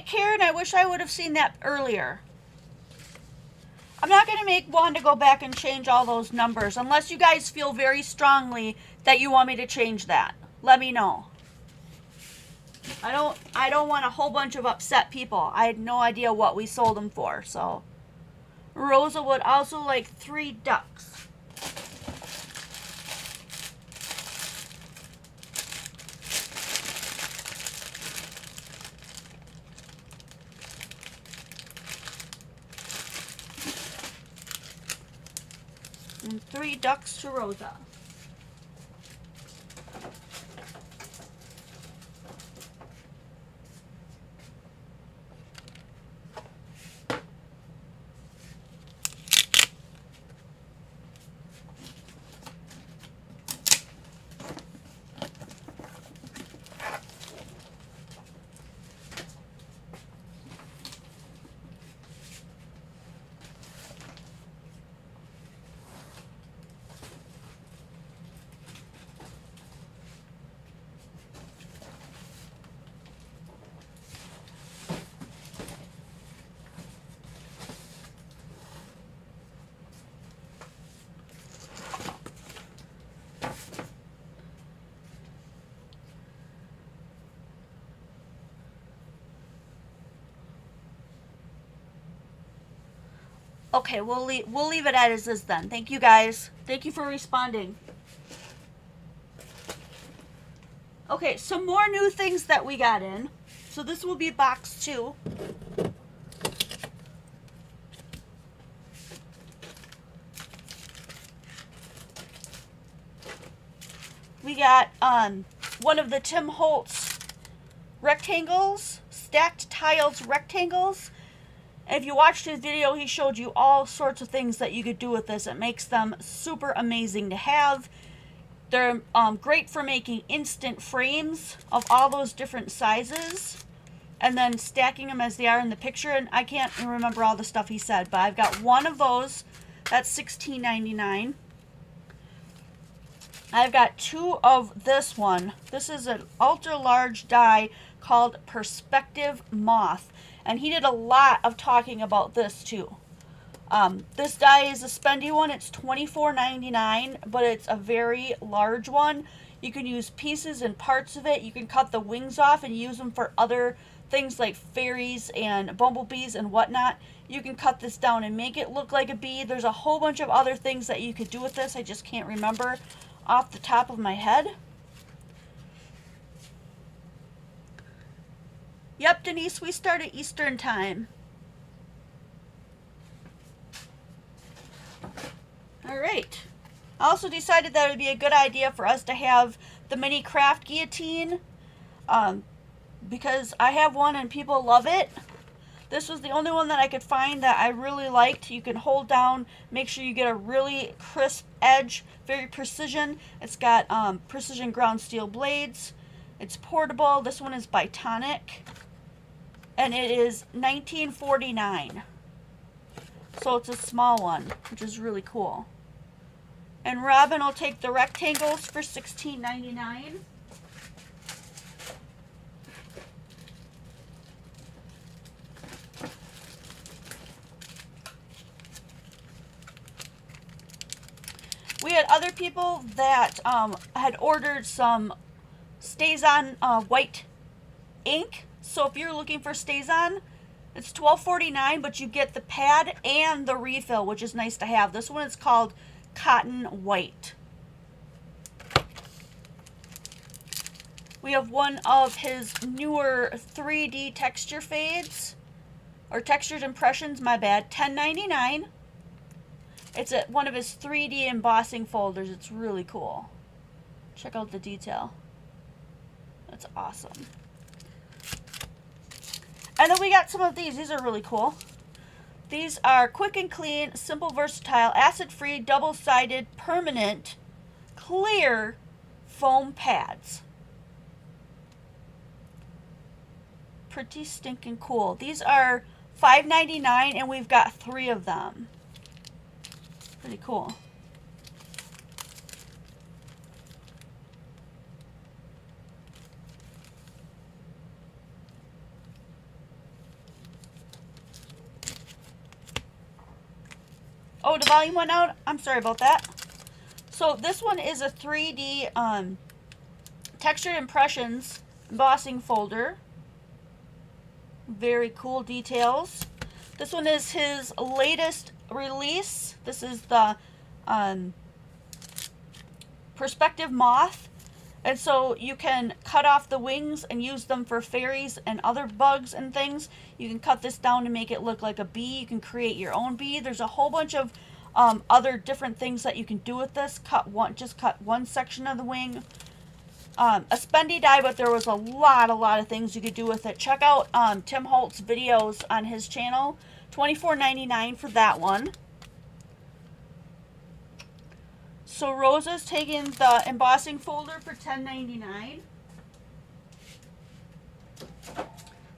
A: it, Karen. I wish I would have seen that earlier. I'm not going to make Wanda go back and change all those numbers unless you guys feel very strongly that you want me to change that. Let me know. I don't want a whole bunch of upset people. I had no idea what we sold them for, so. Rosa would also like 3 ducks. And 3 ducks to Rosa. Okay, we'll leave it as is then. Thank you guys. Thank you for responding. Okay, some more new things that we got in. So this will be box 2. We got one of the Tim Holtz rectangles, stacked tiles rectangles. If you watched his video, he showed you all sorts of things that you could do with this. It makes them super amazing to have. They're great for making instant frames of all those different sizes and then stacking them as they are in the picture. And I can't remember all the stuff he said, but I've got one of those. That's $16.99. I've got 2 of this one. This is an ultra large die called Perspective Moth. And he did a lot of talking about this too. This die is a spendy one. It's $24.99, but it's a very large one. You can use pieces and parts of it. You can cut the wings off and use them for other things like fairies and bumblebees and whatnot. You can cut this down and make it look like a bee. There's a whole bunch of other things that you could do with this. I just can't remember off the top of my head. Yep, Denise, we start at Eastern time. All right. I also decided that it would be a good idea for us to have the mini craft guillotine because I have one and people love it. This was the only one that I could find that I really liked. You can hold down, make sure you get a really crisp edge, very precision. It's got precision ground steel blades. It's portable. This one is by Tonic. And it is $19.49. So it's a small one, which is really cool. And Robin will take the rectangles for $16.99. We had other people that had ordered some Stays On white ink. So if you're looking for Stays On, it's $12.49, but you get the pad and the refill, which is nice to have. This one is called Cotton White. We have one of his newer 3D texture fades, or textured impressions, my bad, $10.99. It's one of his 3D embossing folders. It's really cool. Check out the detail. That's awesome. And then we got some of these. These are really cool. These are quick and clean, simple, versatile, acid-free, double-sided, permanent, clear foam pads. Pretty stinking cool. These are $5.99 and we've got 3 of them. Pretty cool. Oh, the volume went out? I'm sorry about that. So this one is a 3D textured impressions embossing folder. Very cool details. This one is his latest release. This is the Perspective Moth. And so you can cut off the wings and use them for fairies and other bugs and things. You can cut this down to make it look like a bee. You can create your own bee. There's a whole bunch of other different things that you can do with this. Just cut one section of the wing. A spendy die, but there was a lot of things you could do with it. Check out Tim Holtz videos on his channel. $24.99 for that one. So Rosa's taking the embossing folder for $10.99.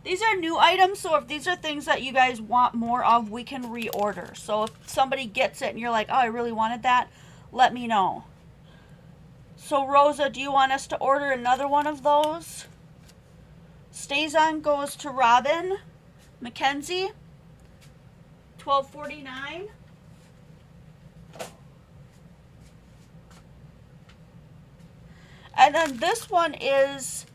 A: These are new items, so if these are things that you guys want more of, we can reorder. So if somebody gets it and you're like, oh, I really wanted that, let me know. So Rosa, do you want us to order another one of those? Stays On goes to Robin Mackenzie, $12.49. And then this one is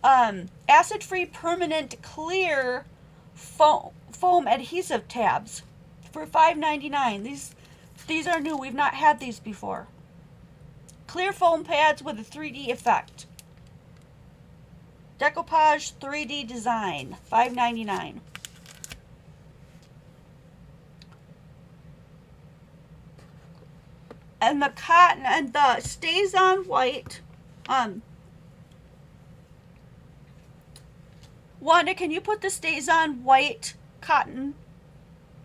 A: acid-free permanent clear foam adhesive tabs for $5.99. These are new. We've not had these before. Clear foam pads with a 3D effect. Decoupage 3D design, $5.99. And the cotton and the Stays On white. Wanda, can you put the Stays On white cotton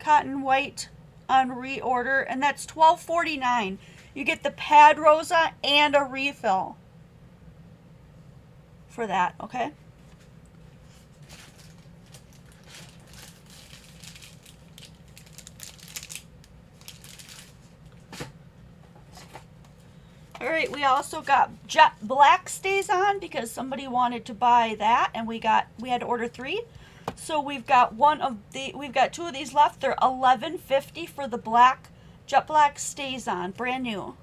A: white on reorder? And that's $12.49. You get the pad, Rosa, and a refill for that, okay? All right, we also got jet black Stays On because somebody wanted to buy that, and we had to order 3. So we've got two of these left. They're $11.50 for the black jet black Stays On, brand new.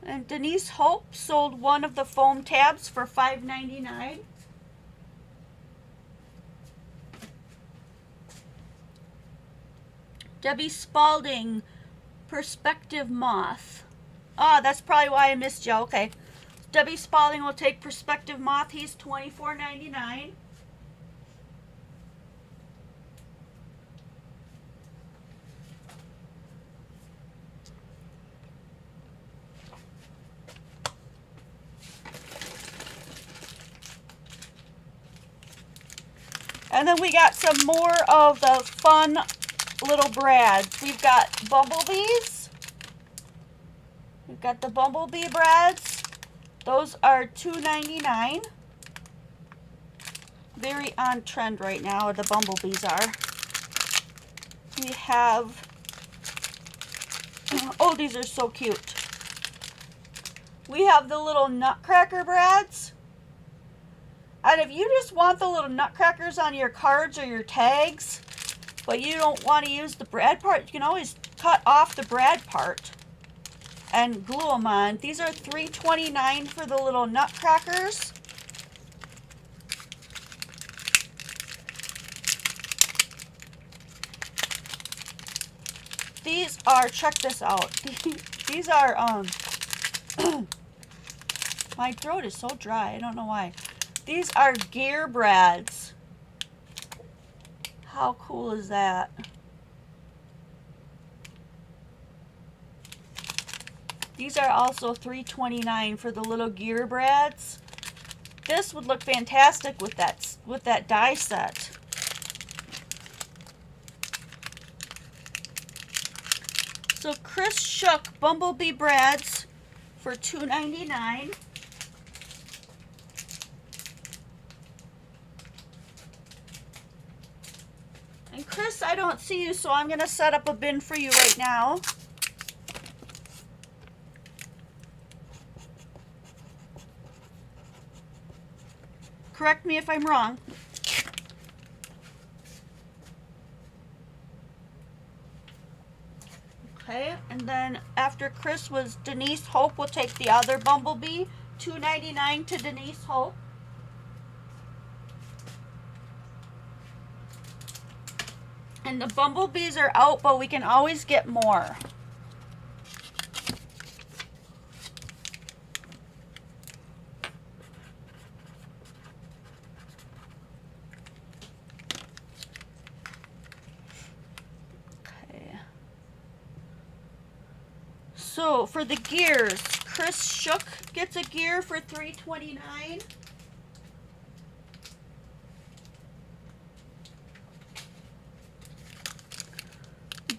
A: And Denise Hope sold one of the foam tabs for $5.99. Debbie Spalding, Perspective Moth. Oh, that's probably why I missed you. Okay. Debbie Spalding will take Perspective Moth. He's $24.99. And then we got some more of the fun little brads. We've got bumblebees. We've got the bumblebee brads. Those are $2.99. Very on trend right now, the bumblebees are. We have, oh, these are so cute. We have the little nutcracker brads. And if you just want the little nutcrackers on your cards or your tags, but you don't want to use the brad part, you can always cut off the brad part and glue them on. These are $3.29 for the little nutcrackers. These are, check this out. These are, my throat is so dry, I don't know why. These are gear brads. How cool is that? These are also $3.29 for the little gear brads. This would look fantastic with that die set. So Chris Shook Bumblebee brads for $2.99. And Chris, I don't see you, so I'm going to set up a bin for you right now. Correct me if I'm wrong. Okay, and then after Chris was Denise Hope. We'll take the other bumblebee. $2.99 to Denise Hope. And the bumblebees are out, but we can always get more. So for the gears, Chris Shook gets a gear for $3.29.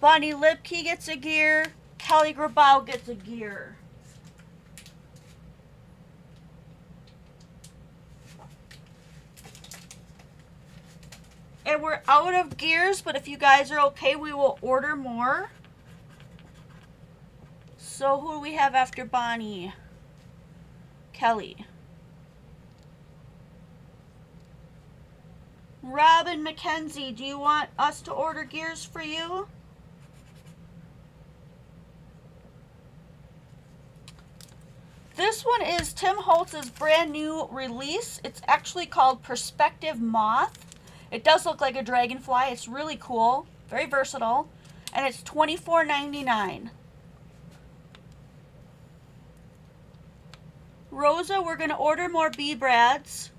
A: Bonnie Lipke gets a gear. Kelly Grabau gets a gear. And we're out of gears, but if you guys are okay, we will order more. So who do we have after Bonnie? Kelly. Robin McKenzie, do you want us to order gears for you? This one is Tim Holtz's brand new release. It's actually called Perspective Moth. It does look like a dragonfly. It's really cool, very versatile, and it's $24.99. Rosa, we're going to order more bee brads.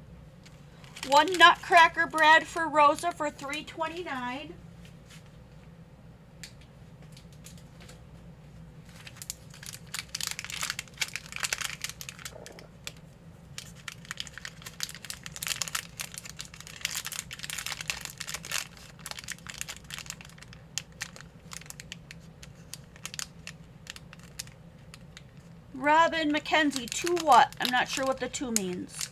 A: One nutcracker brad for Rosa for $3.29. Robin McKenzie, 2 what? I'm not sure what the 2 means.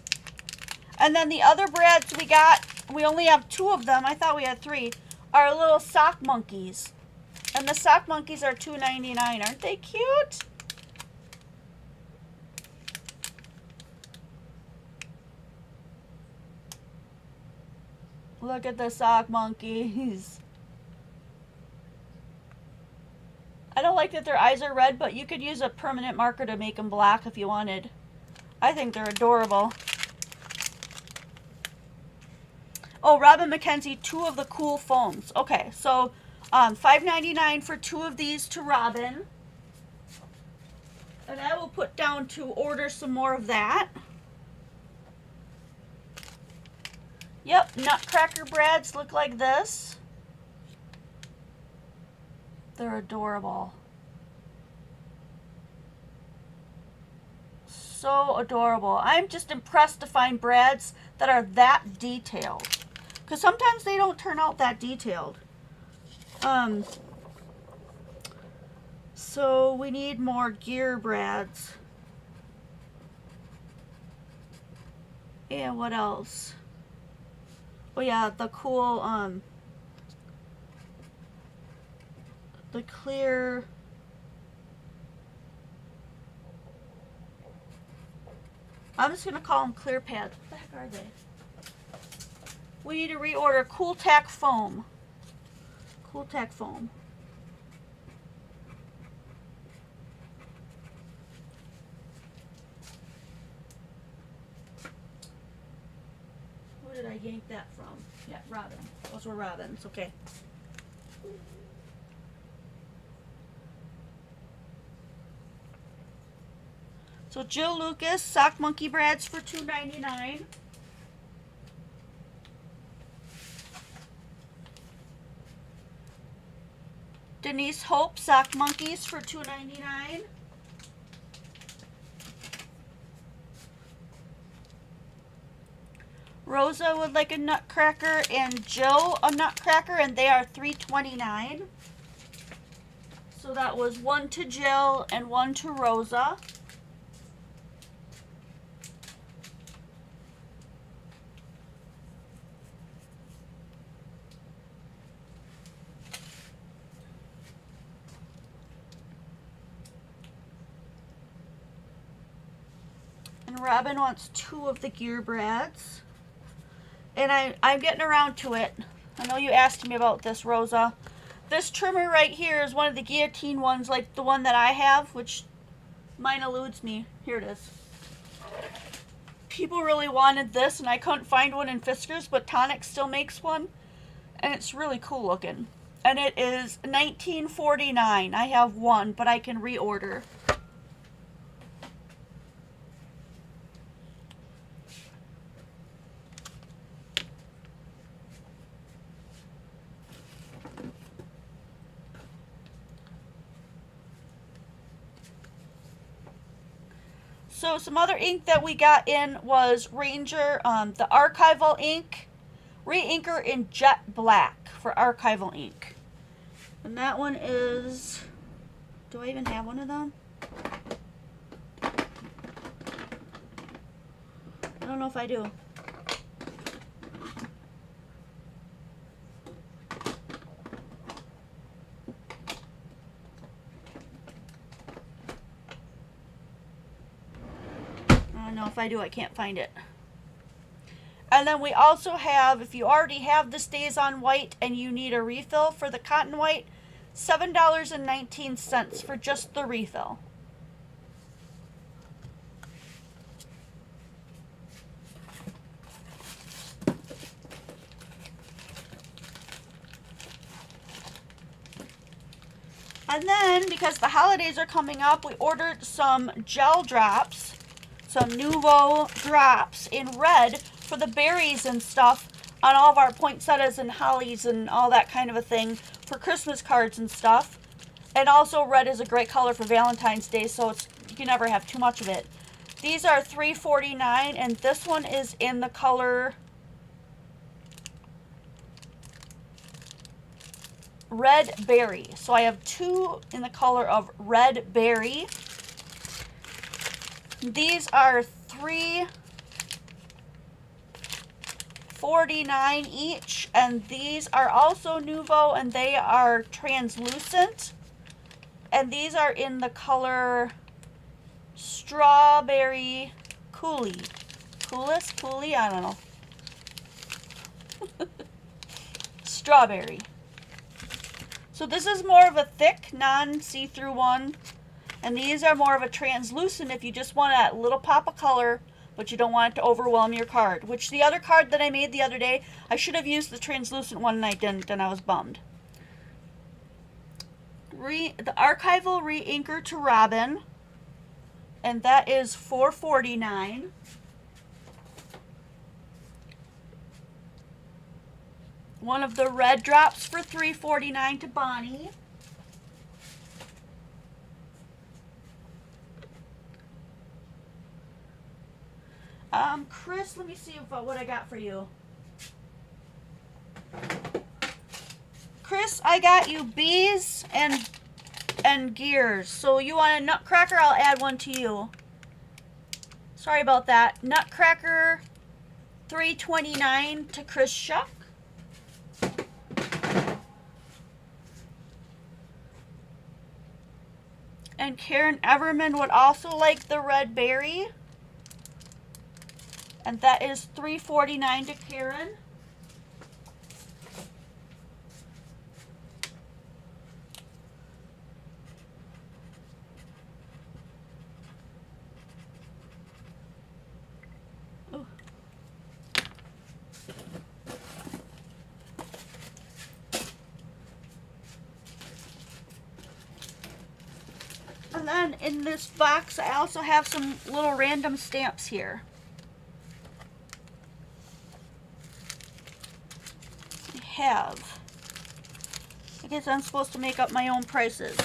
A: And then the other brads we got, we only have 2 of them. I thought we had 3. Are little sock monkeys. And the sock monkeys are $2.99. Aren't they cute? Look at the sock monkeys. I don't like that their eyes are red, but you could use a permanent marker to make them black if you wanted. I think they're adorable. Oh, Robin McKenzie, 2 of the cool foams. Okay, so $5.99 for 2 of these to Robin. And I will put down to order some more of that. Yep, nutcracker brads look like this. They're adorable. So adorable. I'm just impressed to find brads that are that detailed. Because sometimes they don't turn out that detailed. So we need more gear brads. And what else? Oh yeah, the cool, the clear, I'm just going to call them clear pads. What the heck are they? We need to reorder Cool Tack foam. Cool Tack foam. Where did I yank that from? Yeah, Robin. Those were Robins. Okay. So Jill Lucas, sock monkey brads for $2.99. Denise Hope, sock monkeys for $2.99. Rosa would like a nutcracker, and Jill a nutcracker, and they are $3.29. So that was 1 to Jill and 1 to Rosa. And Robin wants 2 of the gear brads. And I'm getting around to it. I know you asked me about this, Rosa. This trimmer right here is one of the guillotine ones, like the one that I have, which mine eludes me. Here it is. People really wanted this, and I couldn't find one in Fiskars, but Tonic still makes one, and it's really cool looking. And it is $19.49. I have one, but I can reorder. So some other ink that we got in was Ranger, the archival ink, re-inker in jet black for archival ink. And that one is, do I even have one of them? I don't know if I do. I don't know if I do, I can't find it. And then we also have, if you already have the Stays on White and you need a refill for the cotton white, $7.19 for just the refill. And then, because the holidays are coming up, we ordered some gel drops, some Nouveau drops in red for the berries and stuff on all of our poinsettias and hollies and all that kind of a thing for Christmas cards and stuff. And also red is a great color for Valentine's Day, so it's, you can never have too much of it. These are $3.49, and this one is in the color red berry. So I have two in the color of red berry. These are $3.49 each, and these are also Nouveau, and they are translucent, and these are in the color strawberry coulis, I don't know. Strawberry. So this is more of a thick, non-see-through one, and these are more of a translucent if you just want that little pop of color, but you don't want it to overwhelm your card. Which the other card that I made the other day, I should have used the translucent one and I didn't, and I was bummed. The archival re-inker to Robin, and that is $4.49. One of the red drops for $3.49 to Bonnie. Chris, let me see what I got for you. Chris, I got you bees and gears. So you want a nutcracker? I'll add one to you. Sorry about that. Nutcracker, $3.29 to Chris Shuck. And Karen Everman would also like the red berry. And that is $3.49 to Karen. Ooh. And then in this box, I also have some little random stamps here. I guess I'm supposed to make up my own prices.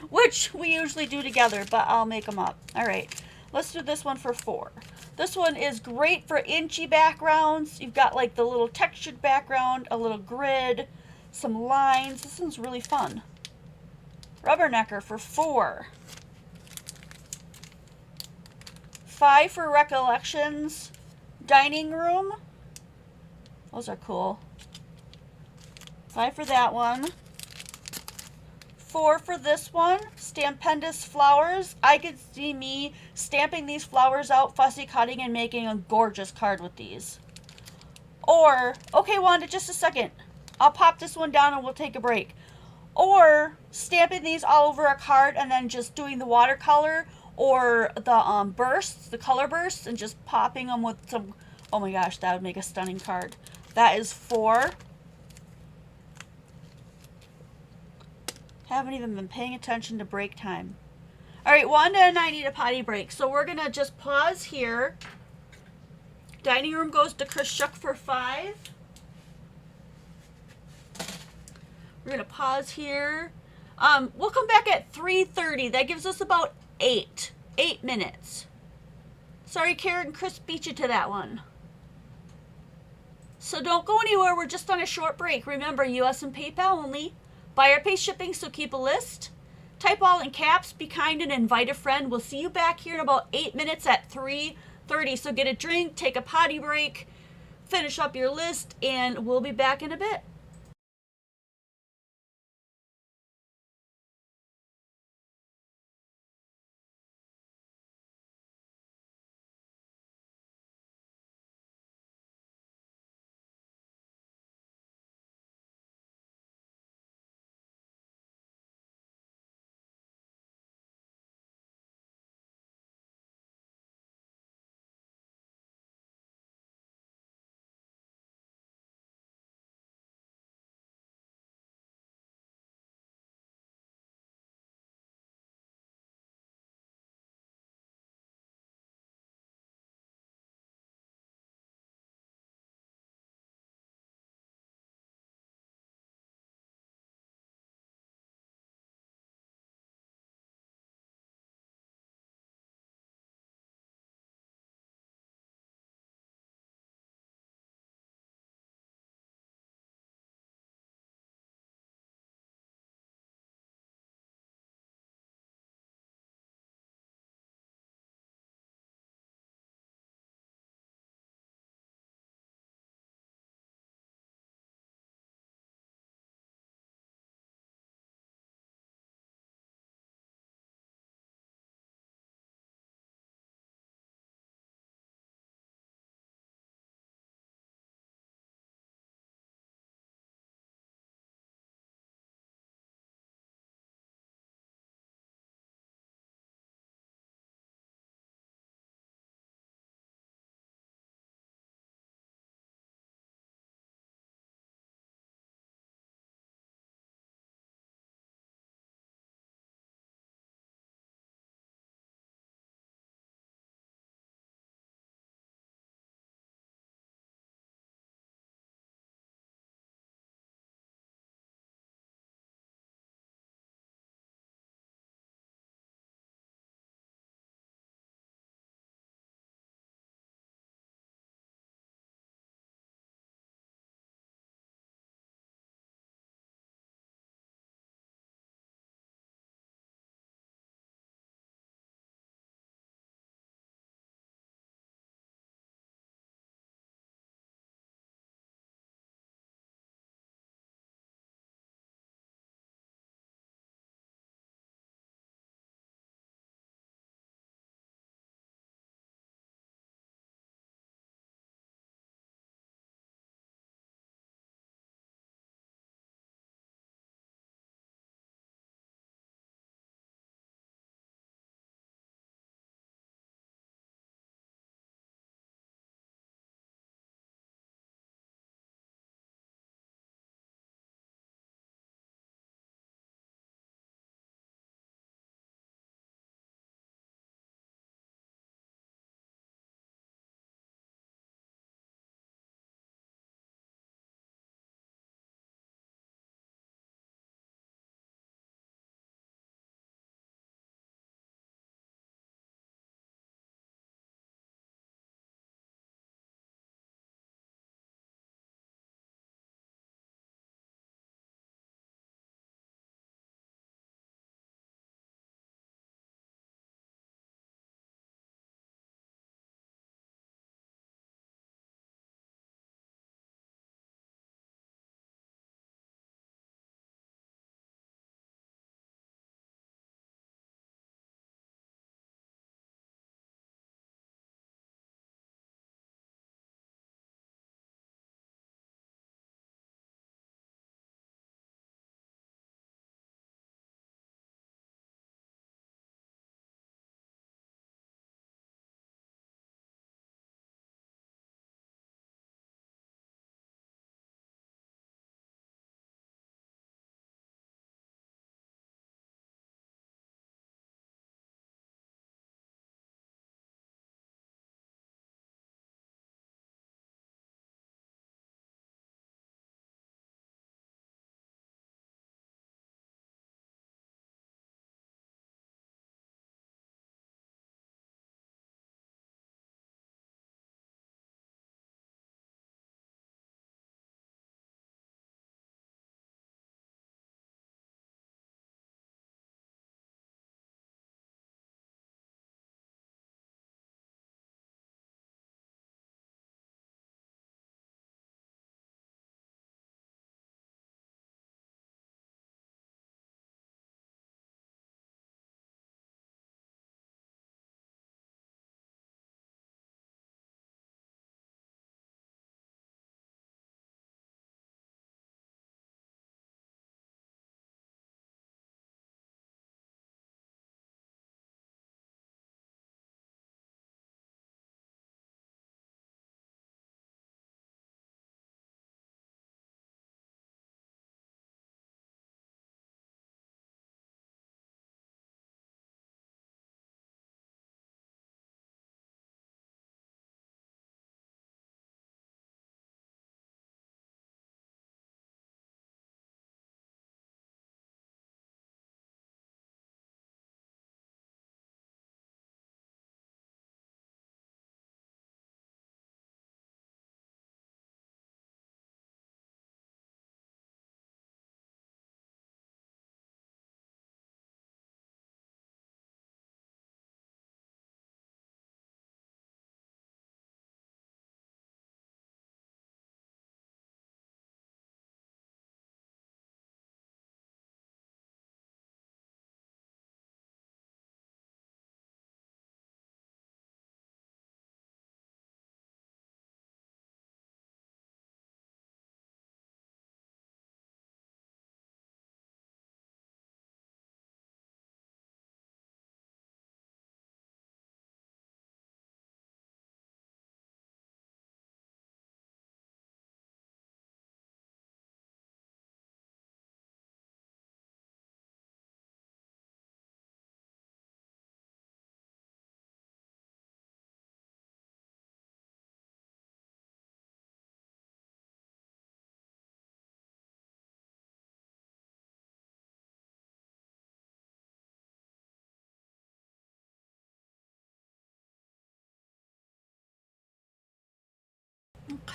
A: Which we usually do together, but I'll make them up. Alright, let's do this one for $4. This one is great for inchy backgrounds. You've got like the little textured background, a little grid, some lines. This one's really fun. Rubbernecker for $4. $5 for Recollections Dining Room. Those are cool. $5 for that one. $4 for this one. Stampendous Flowers. I could see me stamping these flowers out, fussy cutting, and making a gorgeous card with these. Or, okay, Wanda, just a second. I'll pop this one down and we'll take a break. Or stamping these all over a card and then just doing the watercolor or the bursts, the color bursts, and just popping them with some, oh my gosh, that would make a stunning card. That is 4. Haven't even been paying attention to break time. All right, Wanda and I need a potty break, so we're gonna just pause here. Dining room goes to Chris Shuck for 5. We're gonna pause here. We'll come back at 3:30. That gives us about 8 minutes. Sorry, Karen, Chris beat you to that one. So don't go anywhere. We're just on a short break. Remember, US and PayPal only. Buyer pays shipping, so keep a list. Type all in caps, be kind, and invite a friend. We'll see you back here in about 8 minutes at 3:30. So get a drink, take a potty break, finish up your list, and we'll be back in a bit.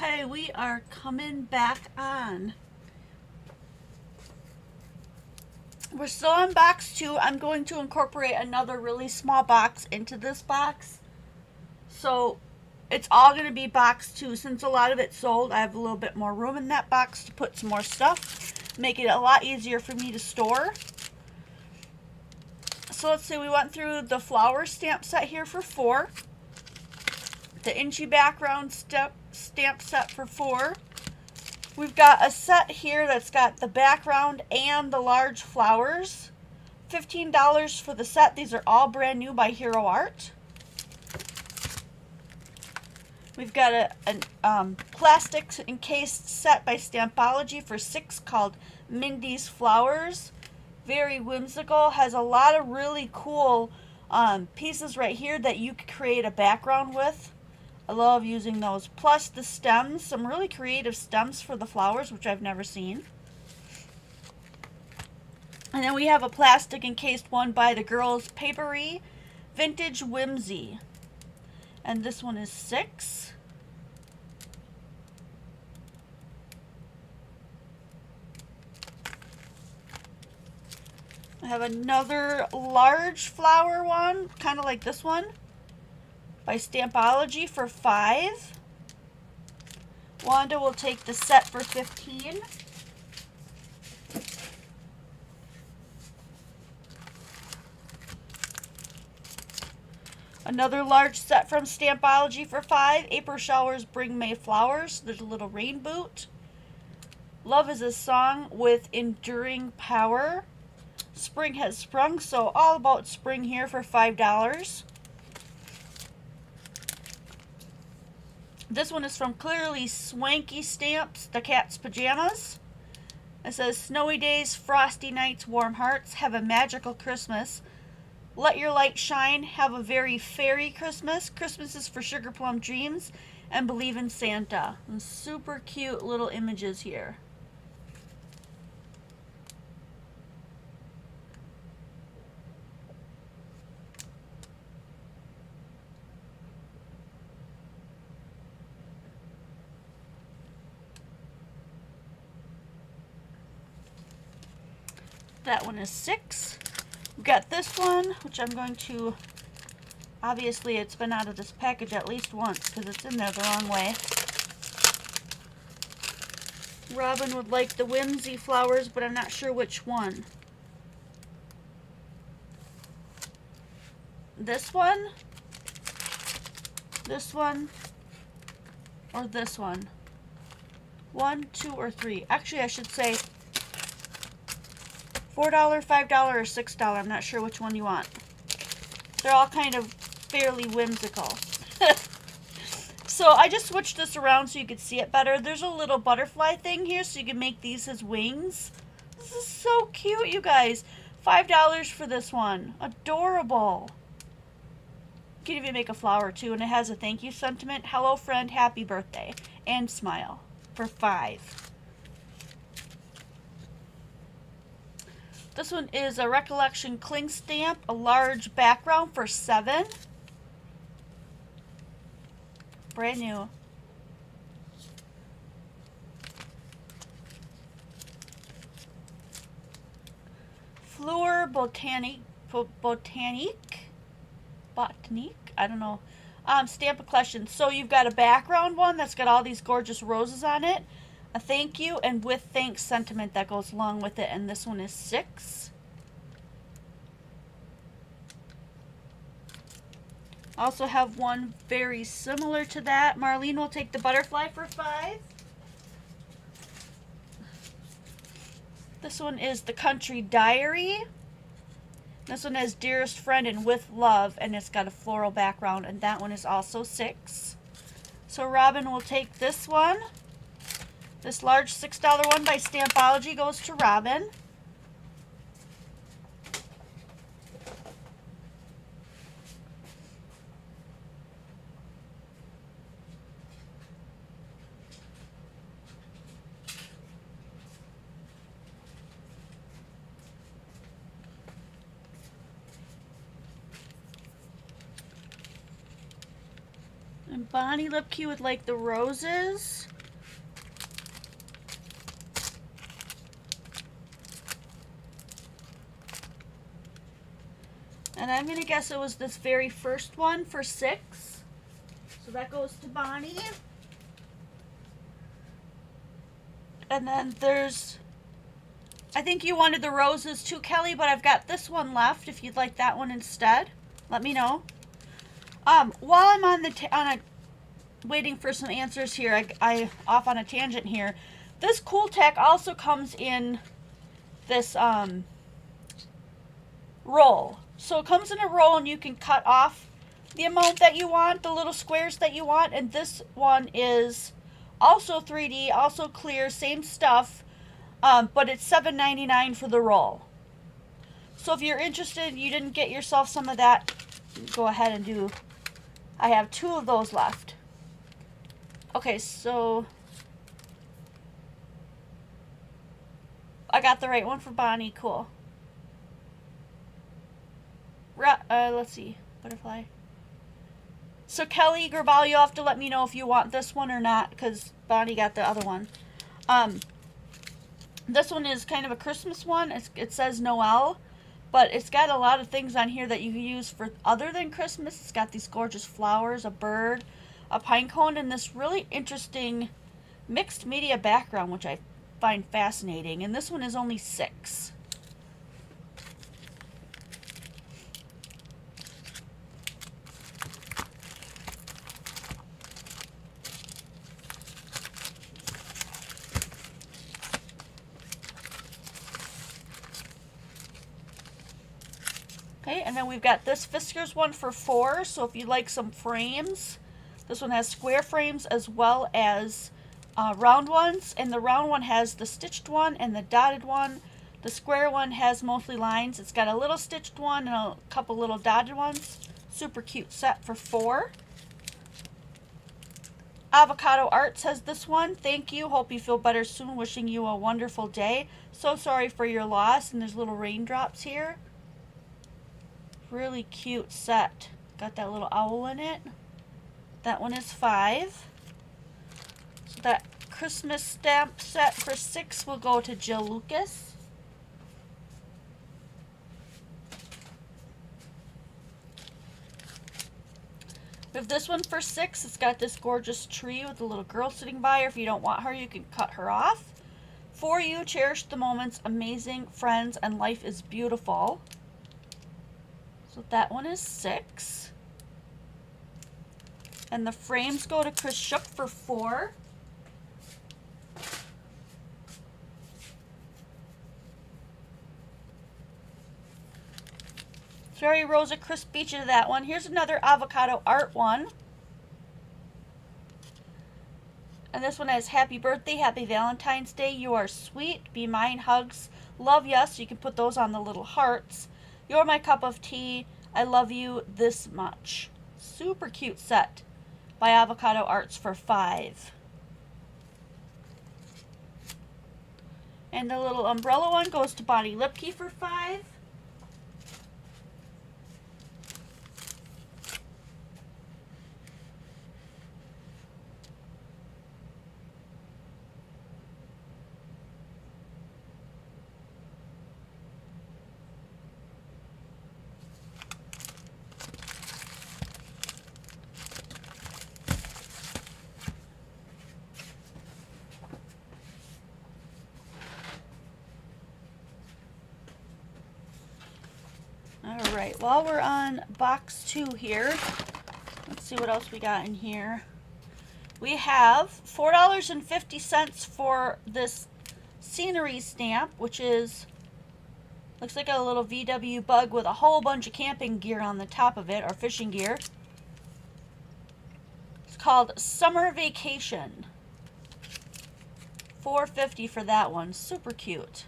A: Okay, we are coming back on. We're still on box 2. I'm going to incorporate another really small box into this box. So it's all going to be box 2. Since a lot of it's sold, I have a little bit more room in that box to put some more stuff. Make it a lot easier for me to store. So let's see, we went through the flower stamp set here for 4. The inchy background stamp set for 4. We've got a set here that's got the background and the large flowers. $15 for the set. These are all brand new by Hero Art. We've got a plastic encased set by Stampology for 6 called Mindy's Flowers. Very whimsical. Has a lot of really cool pieces right here that you could create a background with. I love using those. Plus the stems, some really creative stems for the flowers, which I've never seen. And then we have a plastic encased one by the Girls Papery, Vintage Whimsy. And this one is 6. I have another large flower one, kind of like this one, by Stampology for 5. Wanda will take the set for 15. Another large set from Stampology for 5. April showers bring May flowers. There's a little rain boot. Love is a song with enduring power. Spring has sprung, so all about spring here for $5. This one is from Clearly Swanky Stamps, The Cat's Pajamas. It says, snowy days, frosty nights, warm hearts, have a magical Christmas. Let your light shine, have a very fairy Christmas. Christmas is for sugar plum dreams, and believe in Santa. And super cute little images here. That one is 6. We've got this one, which I'm going to, obviously it's been out of this package at least once because it's in there the wrong way. Robin would like the whimsy flowers, but I'm not sure which one. This one, or this one. 1, 2, or 3. Actually, I should say $4, $5, or $6. I'm not sure which one you want. They're all kind of fairly whimsical. So I just switched this around so you could see it better. There's a little butterfly thing here so you can make these as wings. This is so cute, you guys. $5 for this one. Adorable. You can even make a flower too, and it has a thank you sentiment. Hello friend, happy birthday. And smile for 5. This one is a Recollection Cling Stamp, a large background for 7. Brand new. Fleur Botanique, I don't know. Stamp a question. So you've got a background one that's got all these gorgeous roses on it. A thank you and with thanks sentiment that goes along with it, and this one is 6. Also have one very similar to that. Marlene will take the butterfly for 5. This one is the Country Diary. This one has Dearest Friend and With Love, and it's got a floral background, and that one is also 6. So Robin will take this one. This large $6 one by Stampology goes to Robin. And Bonnie Lipke would like the roses. And I'm going to guess it was this very first one for 6. So that goes to Bonnie. And then there's, I think you wanted the roses too, Kelly, but I've got this one left if you'd like that one instead. Let me know. While I'm on waiting for some answers here, I off on a tangent here. This Cool Tack also comes in this roll. So it comes in a roll and you can cut off the amount that you want, the little squares that you want, and this one is also 3D, also clear, same stuff, but it's $7.99 for the roll. So if you're interested, you didn't get yourself some of that, go ahead and do. I have 2 of those left. Okay, so I got the right one for Bonnie. Cool. Let's see. Butterfly. So Kelly Gerbal, you'll have to let me know if you want this one or not, because Bonnie got the other one. This one is kind of a Christmas one. It says Noel, but it's got a lot of things on here that you can use for other than Christmas. It's got these gorgeous flowers, a bird, a pine cone, and this really interesting mixed media background, which I find fascinating. And this one is only 6. Okay, and then we've got this Fiskars one for 4. So if you like some frames, this one has square frames as well as round ones. And the round one has the stitched one and the dotted one. The square one has mostly lines. It's got a little stitched one and a couple little dotted ones. Super cute set for 4. Avocado Arts has this one. Thank you. Hope you feel better soon. Wishing you a wonderful day. So sorry for your loss. And there's little raindrops here. Really cute set. Got that little owl in it. That one is 5. So that Christmas stamp set for 6 will go to Jill Lucas. We have this one for 6. It's got this gorgeous tree with a little girl sitting by her. If you don't want her, you can cut her off. For you, cherish the moments, amazing friends, and life is beautiful. So that one is 6. And the frames go to Chris Shook for 4. Cherry Rosa Crisp Beach into that one. Here's another Avocado Art one. And this one has Happy Birthday, Happy Valentine's Day, You Are Sweet, Be Mine, Hugs, Love Ya, so you can put those on the little hearts. You're My Cup of Tea, I Love You This Much. Super cute set by Avocado Arts for 5. And the little umbrella one goes to Bonnie Lipke for 5. Alright, while we're on box 2 here, let's see what else we got in here. We have $4.50 for this scenery stamp, which is, looks like a little VW bug with a whole bunch of camping gear on the top of it, or fishing gear. It's called Summer Vacation. $4.50 for that one. Super cute.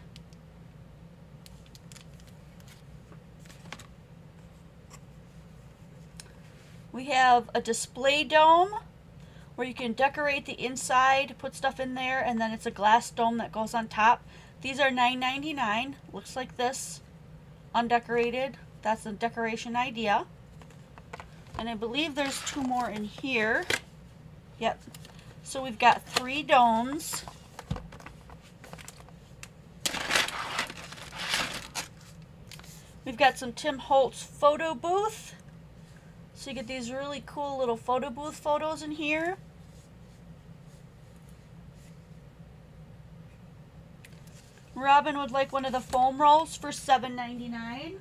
A: We have a display dome where you can decorate the inside, put stuff in there, and then it's a glass dome that goes on top. These are $9.99. Looks like this, undecorated. That's a decoration idea. And I believe there's 2 more in here. Yep. So we've got 3 domes. We've got some Tim Holtz photo booth. So you get these really cool little photo booth photos in here. Robin would like one of the foam rolls for $7.99.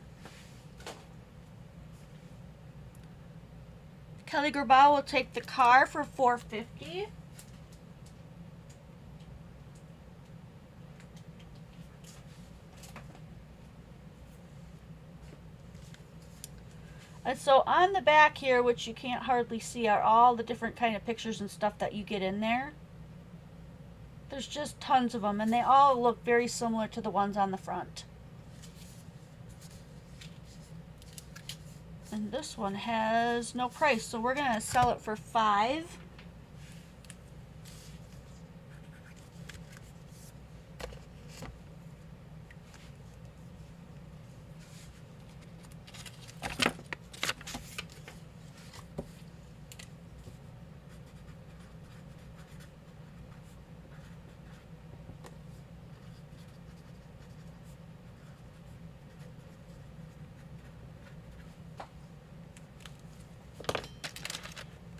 A: Kelly Gerbau will take the car for $4.50. And so on the back here, which you can't hardly see, are all the different kind of pictures and stuff that you get in there. There's just tons of them, and they all look very similar to the ones on the front. And this one has no price, so we're going to sell it for $5.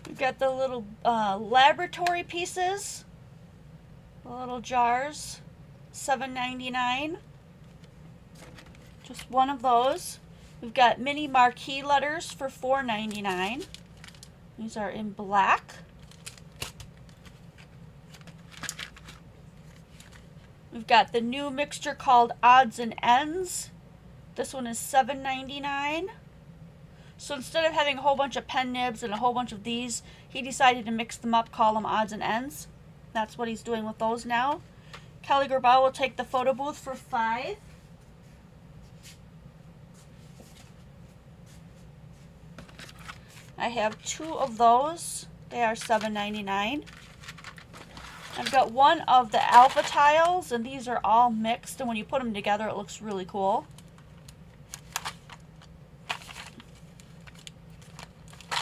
A: We've got the little laboratory pieces, the little jars, $7.99. Just one of those. We've got mini marquee letters for $4.99. These are in black. We've got the new mixture called Odds and Ends. This one is $7.99. So instead of having a whole bunch of pen nibs and a whole bunch of these, he decided to mix them up, call them Odds and Ends. That's what he's doing with those now. Kelly Gerbau will take the photo booth for $5. I have 2 of those. They are $7.99. I've got one of the alpha tiles, and these are all mixed, and when you put them together it looks really cool.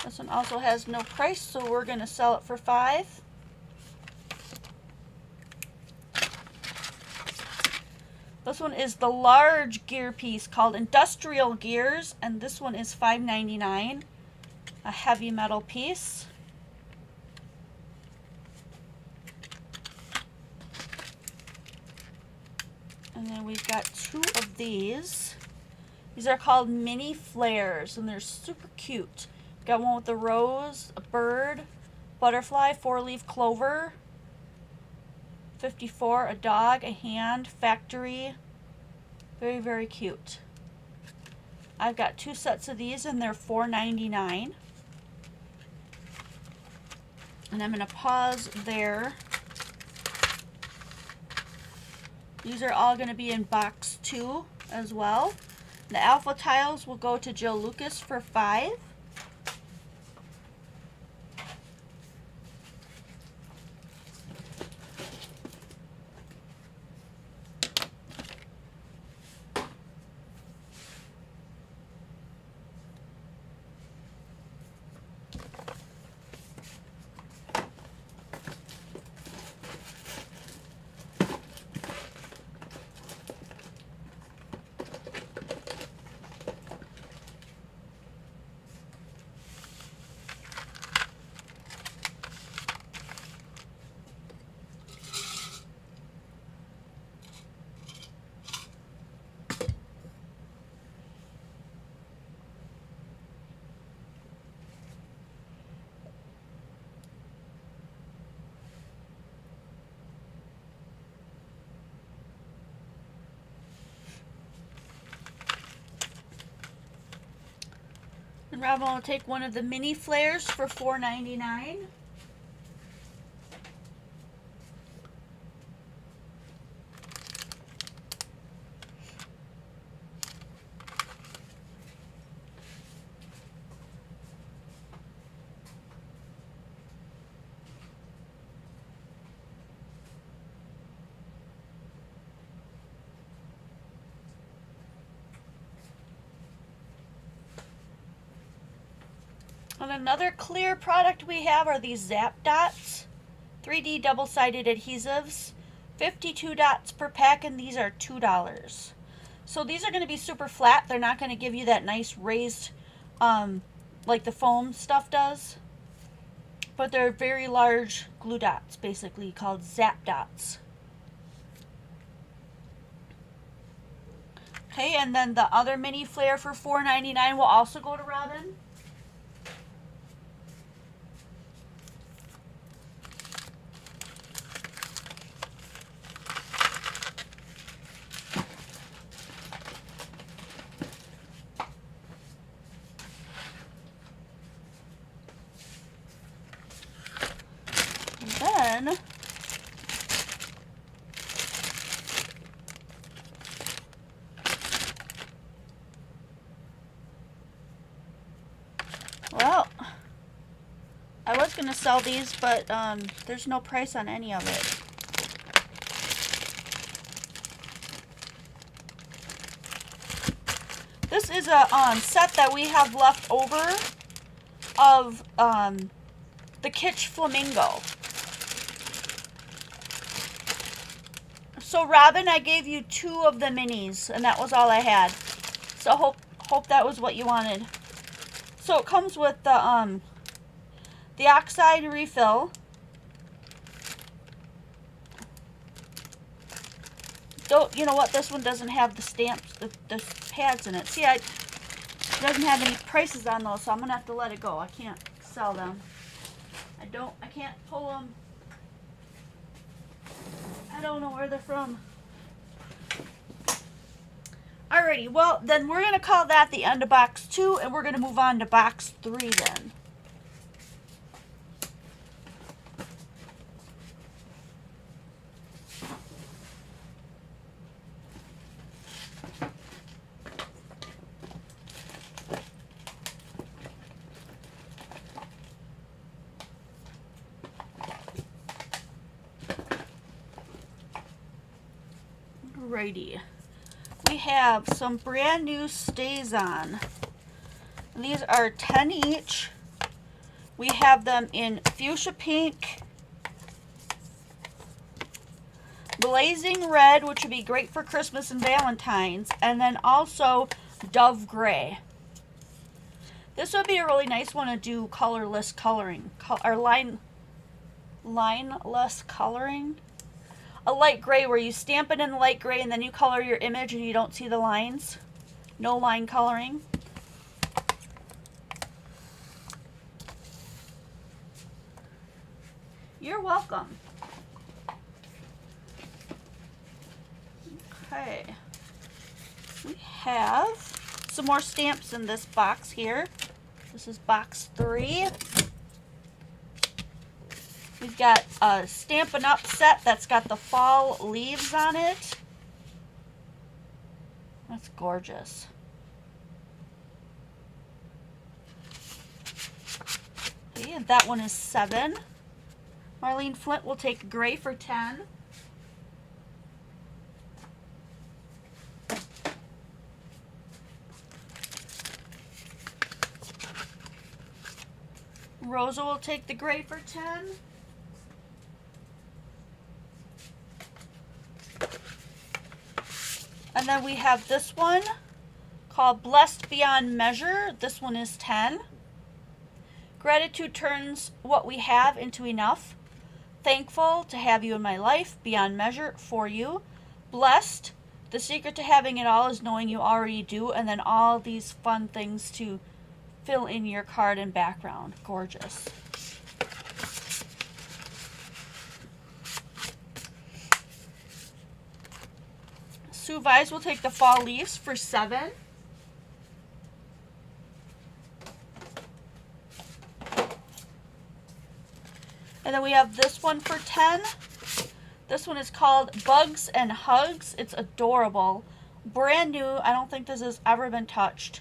A: This one also has no price, so we're going to sell it for $5. This one is the large gear piece called Industrial Gears, and this one is $5.99. A heavy metal piece. And then we've got 2 of these. These are called mini flares, and they're super cute. Got one with a rose, a bird, butterfly, 4-leaf clover, 54, a dog, a hand, factory. Very, very cute. I've got 2 sets of these, and they're $4.99. And I'm going to pause there. These are all going to be in box 2 as well. The alpha tiles will go to Jill Lucas for $5. And Robin will take one of the mini flares for $4.99. And another clear product we have are these Zap Dots, 3D double-sided adhesives, 52 dots per pack, and these are $2. So these are going to be super flat. They're not going to give you that nice raised, like the foam stuff does. But they're very large glue dots, basically, called Zap Dots. Okay, and then the other mini flare for $4.99 will also go to Robin. And then well, I was going to sell these, but there's no price on any of it. This is a set that we have left over of the Kitsch Flamingo. So Robin, I gave you 2 of the minis, and that was all I had. So hope that was what you wanted. So it comes with the oxide refill. You know what? This one doesn't have the stamps, the pads in it. See, it doesn't have any prices on those, so I'm gonna have to let it go. I can't sell them. I can't pull them. I don't know where they're from. Alrighty, well, then we're going to call that the end of box 2, and we're going to move on to box 3 then. Alrighty. We have some brand new Stays On. These are 10 each. We have them in fuchsia pink, blazing red, which would be great for Christmas and Valentine's, and then also dove gray. This would be a really nice one to do colorless coloring, or lineless coloring. A light gray where you stamp it in the light gray and then you color your image and you don't see the lines. No line coloring. You're welcome. Okay. We have some more stamps in this box here. This is box 3. We've got a Stampin' Up set that's got the fall leaves on it. That's gorgeous. Okay, and that one is 7. Marlene Flint will take gray for 10. Rosa will take the gray for 10. And then we have this one called Blessed Beyond Measure. This one is 10. Gratitude turns what we have into enough. Thankful to have you in my life, beyond measure for you. Blessed, the secret to having it all is knowing you already do. And then all these fun things to fill in your card and background. Gorgeous. Sue Vise will take the fall leaves for 7. And then we have this one for 10. This one is called Bugs and Hugs. It's adorable. Brand new. I don't think this has ever been touched.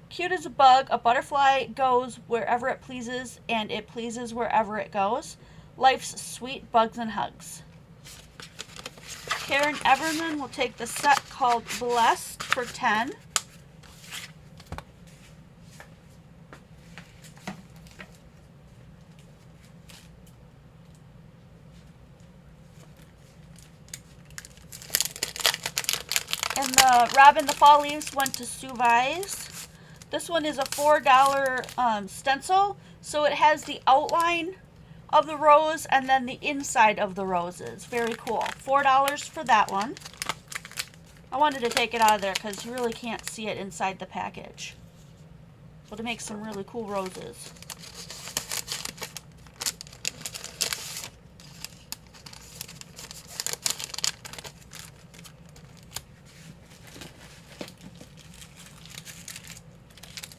A: Cute as a bug. A butterfly goes wherever it pleases, and it pleases wherever it goes. Life's sweet bugs and hugs. Karen Everman will take the set called Blessed for 10. And the Robin the Fall Leaves went to Sue Vise. This one is a $4 stencil, so it has the outline of the rose and then the inside of the roses. Very cool. $4 for that one. I wanted to take it out of there because you really can't see it inside the package. But it makes some really cool roses.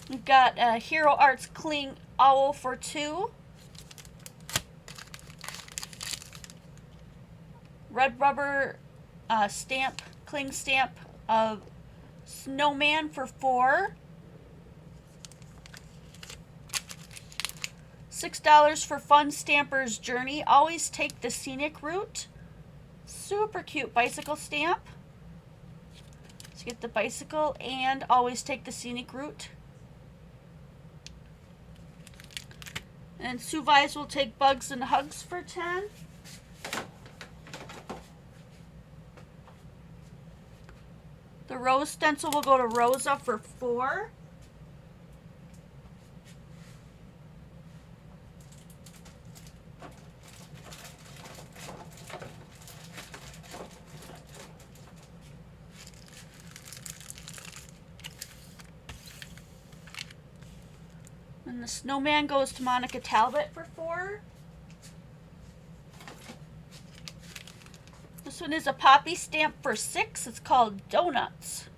A: We've got a Hero Arts Cling Owl for $2. Red rubber stamp, cling stamp of Snowman for $4. $6 for Fun Stamper's Journey. Always take the scenic route. Super cute bicycle stamp. Let's get the bicycle and always take the scenic route. And Sue Vise will take Bugs and Hugs for $10. The rose stencil will go to Rosa for $4. And the snowman goes to Monica Talbot for $4. This one is a poppy stamp for $6. It's called Donuts.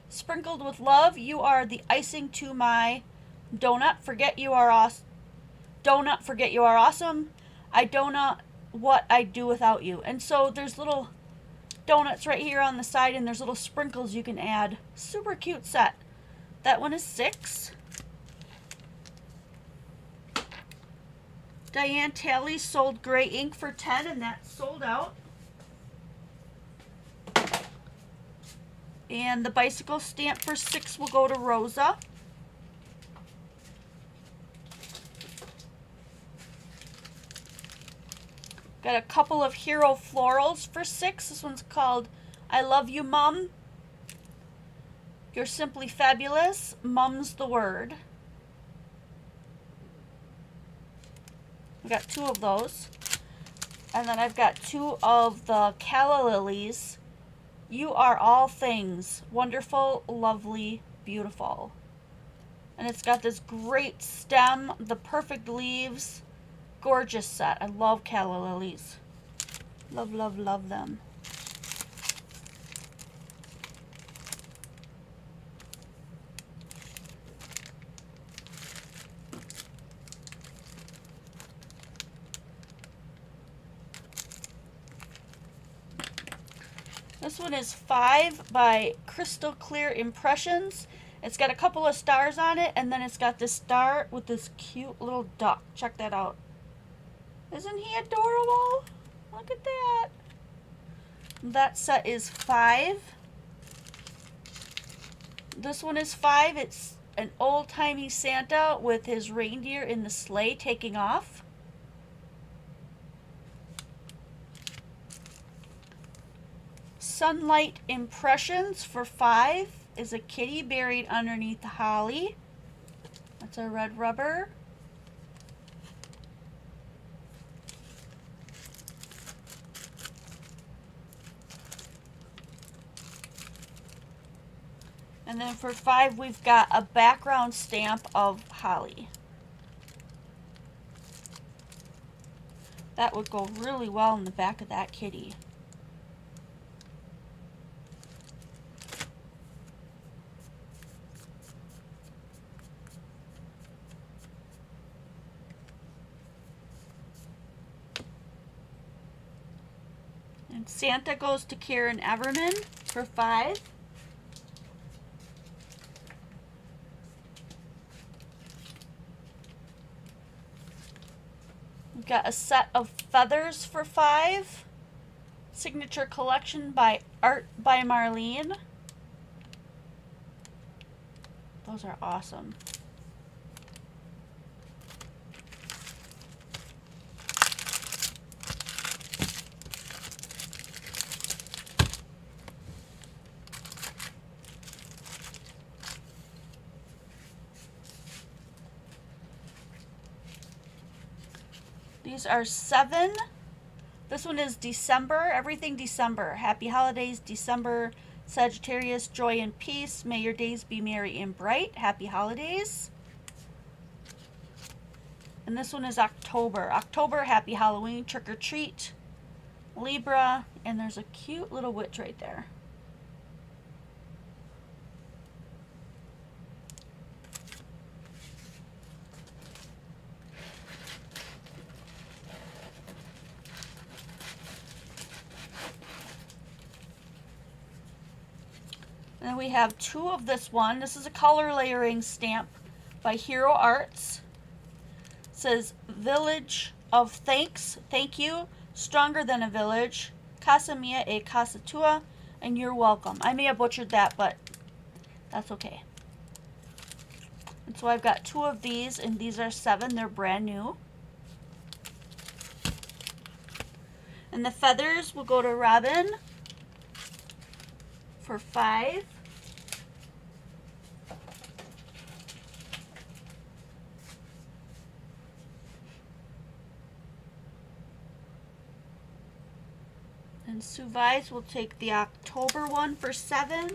A: Sprinkled with love, you are the icing to my donut. Forget you are awesome. Donut, forget you are awesome. I don't know what I'd do without you. And so there's little donuts right here on the side, and there's little sprinkles you can add. Super cute set. That one is $6. Diane Talley sold gray ink for $10, and that's sold out. And the bicycle stamp for $6 will go to Rosa. Got a couple of Hero Florals for $6. This one's called I Love You, Mum. You're simply fabulous. Mum's the word. I've got 2 of those. And then I've got 2 of the Calla Lilies. You are all things. Wonderful, lovely, beautiful. And it's got this great stem, the perfect leaves. Gorgeous set. I love Calla Lilies. Love, love, love them. This one is 5 by Crystal Clear Impressions. It's got a couple of stars on it, and then it's got this star with this cute little duck. Check that out. Isn't he adorable? Look at that. That set is 5. This one is 5. It's an old-timey Santa with his reindeer in the sleigh taking off. Sunlight Impressions for 5 is a kitty buried underneath the holly. That's a red rubber. And then for 5, we've got a background stamp of holly. That would go really well in the back of that kitty. And Santa goes to Karen Everman for 5. We've got a set of feathers for 5. Signature collection by Art by Marlene. Those are awesome. These are 7. This one is December, everything December. Happy holidays, December, Sagittarius, joy and peace. May your days be merry and bright. Happy holidays. And this one is October. October, happy Halloween, trick or treat. Libra, and there's a cute little witch right there. And then we have 2 of this one. This is a color layering stamp by Hero Arts. It says Village of Thanks, thank you, stronger than a village, casa mia e casa tua, and you're welcome. I may have butchered that, but that's okay. And so I've got 2 of these, and these are 7. They're brand new. And the feathers will go to Robin for 5. And Suvise will take the October one for 7.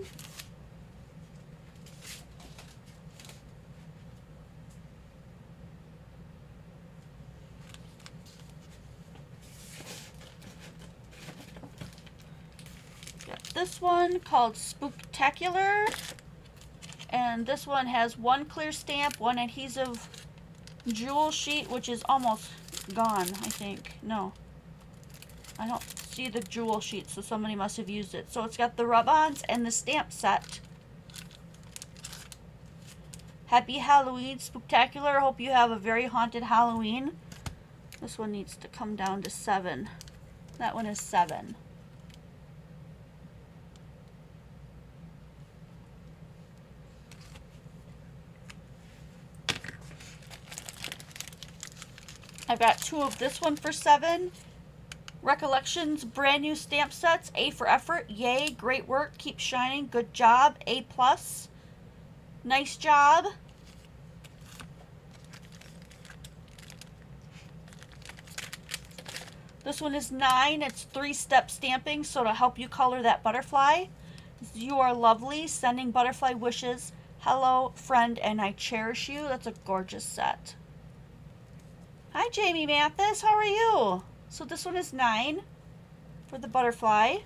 A: Got this one called Spooktacular. And this one has 1 clear stamp, 1 adhesive jewel sheet, which is almost gone, I think. No. I don't see the jewel sheet, so somebody must have used it. So it's got the rub-ons and the stamp set. Happy Halloween, Spooktacular. Hope you have a very haunted Halloween. This one needs to come down to 7. That one is 7. I've got 2 of this one for 7. Recollections, brand new stamp sets. A for effort. Yay. Great work. Keep shining. Good job. A+. Nice job. This one is 9. It's 3-step stamping, so to help you color that butterfly. You are lovely. Sending butterfly wishes. Hello, friend, and I cherish you. That's a gorgeous set. Hi, Jamie Mathis. How are you? So this one is 9 for the butterfly.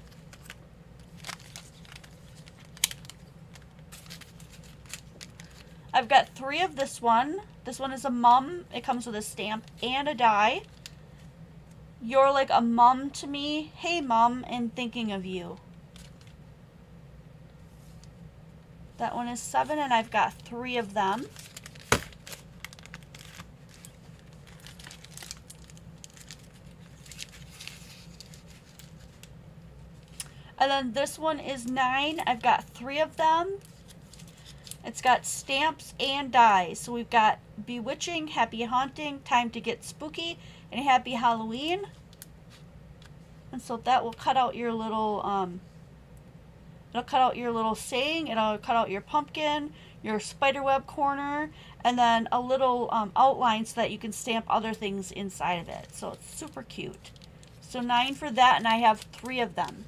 A: I've got 3 of this one. This one is a mum. It comes with a stamp and a die. You're like a mum to me. Hey, mum, and thinking of you. That one is 7, and I've got 3 of them. And then this one is 9. I've got 3 of them. It's got stamps and dies. So we've got Bewitching, Happy Haunting, Time to Get Spooky, and Happy Halloween. And so that will cut out your little, it'll cut out your little saying. It'll cut out your pumpkin, your spiderweb corner, and then a little outline so that you can stamp other things inside of it. So it's super cute. So 9 for that, and I have 3 of them.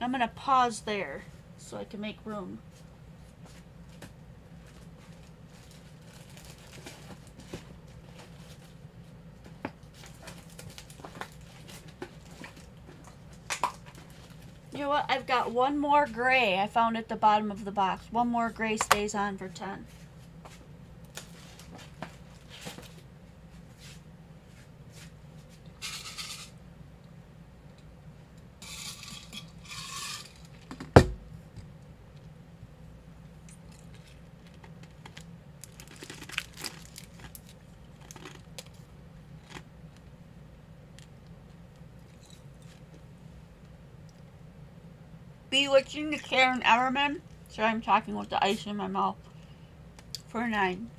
A: I'm going to pause there so I can make room. You know what? I've got 1 more gray I found at the bottom of the box. 1 more gray stays on for 10. Bewitching the Karen Everman. Sorry, I'm talking with the ice in my mouth. For 9.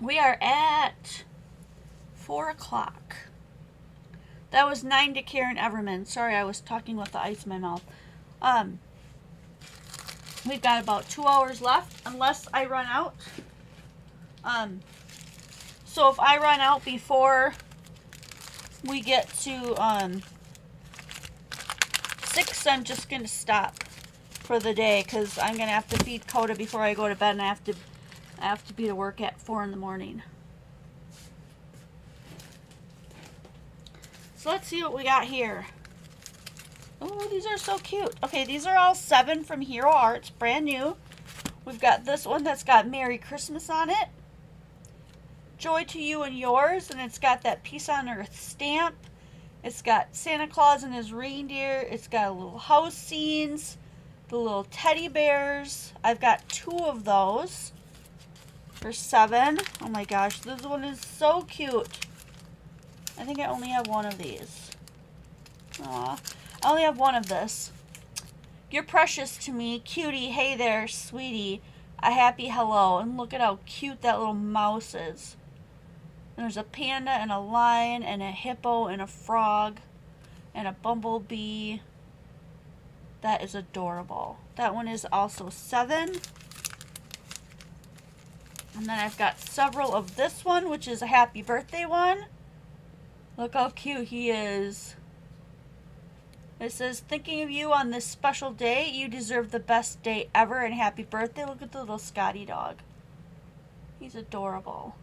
A: We are at 4 o'clock. That was 9 to Karen Everman. Sorry, I was talking with the ice in my mouth. We've got about 2 hours left unless I run out. So if I run out before we get to 6, I'm just going to stop for the day because I'm going to have to feed Coda before I go to bed, and I have to be to work at 4 in the morning. So let's see what we got here. Oh, these are so cute. Okay, these are all 7 from Hero Arts, brand new. We've got this one that's got Merry Christmas on it. Joy to you and yours, and it's got that Peace on Earth stamp. It's got Santa Claus and his reindeer. It's got a little house scenes, the little teddy bears. I've got 2 of those for 7. Oh my gosh, this one is so cute. I think I only have 1 of these. Aw, I only have 1 of this. You're precious to me, cutie. Hey there, sweetie. A happy hello. And look at how cute that little mouse is. And there's a panda and a lion and a hippo and a frog and a bumblebee. That is adorable. That one is also 7. And then I've got several of this one, which is a happy birthday one. Look how cute he is. It says, thinking of you on this special day. You deserve the best day ever and happy birthday. Look at the little Scotty dog. He's adorable.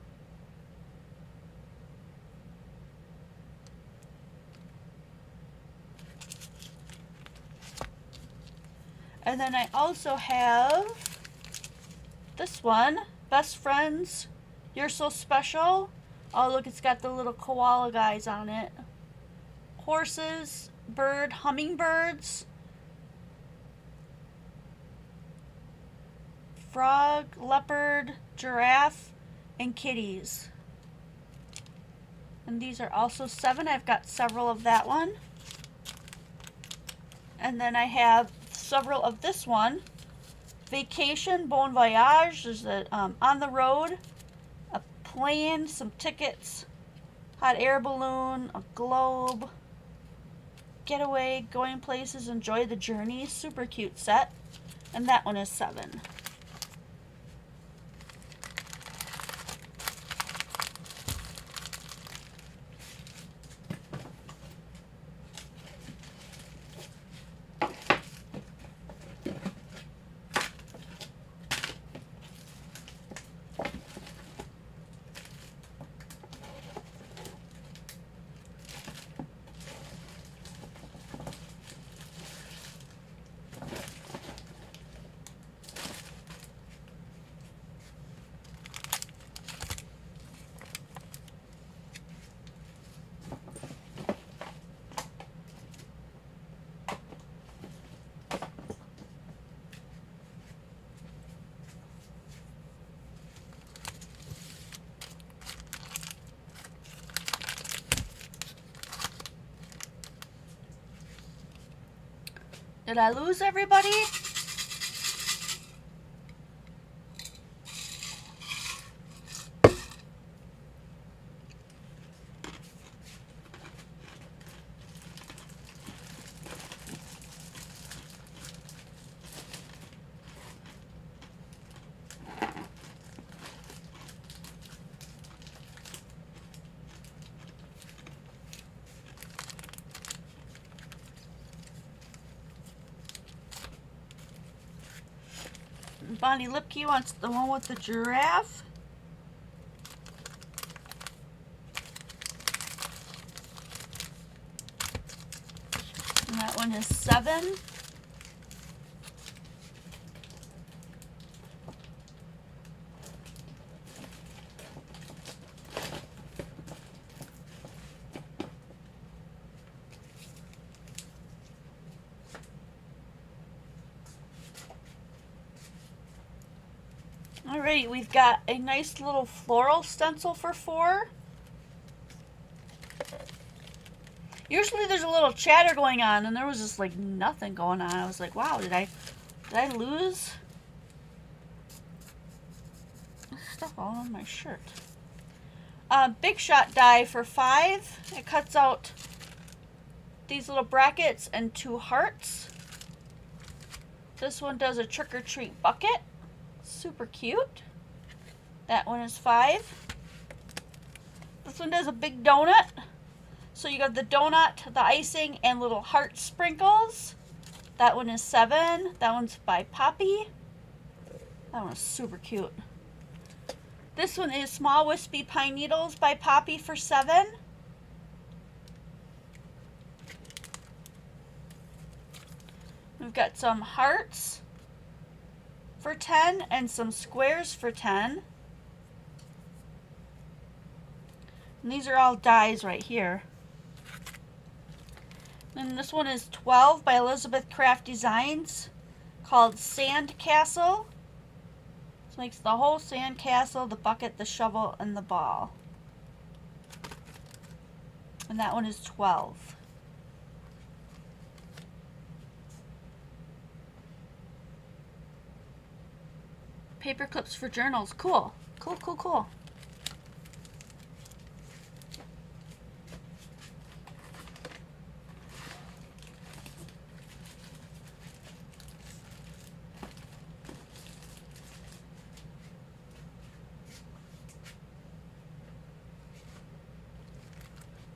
A: And then I also have this one, Best Friends, You're So Special. Oh, look, it's got the little koala guys on it. Horses, bird, hummingbirds, frog, leopard, giraffe, and kitties. And these are also 7. I've got several of that one. And then I have several of this one. Vacation, Bon Voyage. There's a on the road, a plane, some tickets, hot air balloon, a globe, getaway, going places, enjoy the journey. Super cute set. And that one is 7. Did I lose everybody? Bonnie Lipke wants the one with the giraffe. And that one is 7. Alrighty, we've got a nice little floral stencil for 4. Usually there's a little chatter going on, and there was just like nothing going on. I was like, wow, did I lose stuff all on my shirt? Big Shot die for 5. It cuts out these little brackets and 2 hearts. This one does a trick-or-treat bucket. Super cute. That one is 5. This one does a big donut. So you got the donut, the icing, and little heart sprinkles. That one is 7. That one's by Poppy. That one is super cute. This one is Small Wispy Pine Needles by Poppy for 7. We've got some hearts for 10 and some squares for 10. And these are all dies right here. And this one is 12 by Elizabeth Craft Designs, called Sand Castle. This makes the whole sand castle, the bucket, the shovel, and the ball. And that one is 12. Paper clips for journals. Cool. Cool, cool, cool.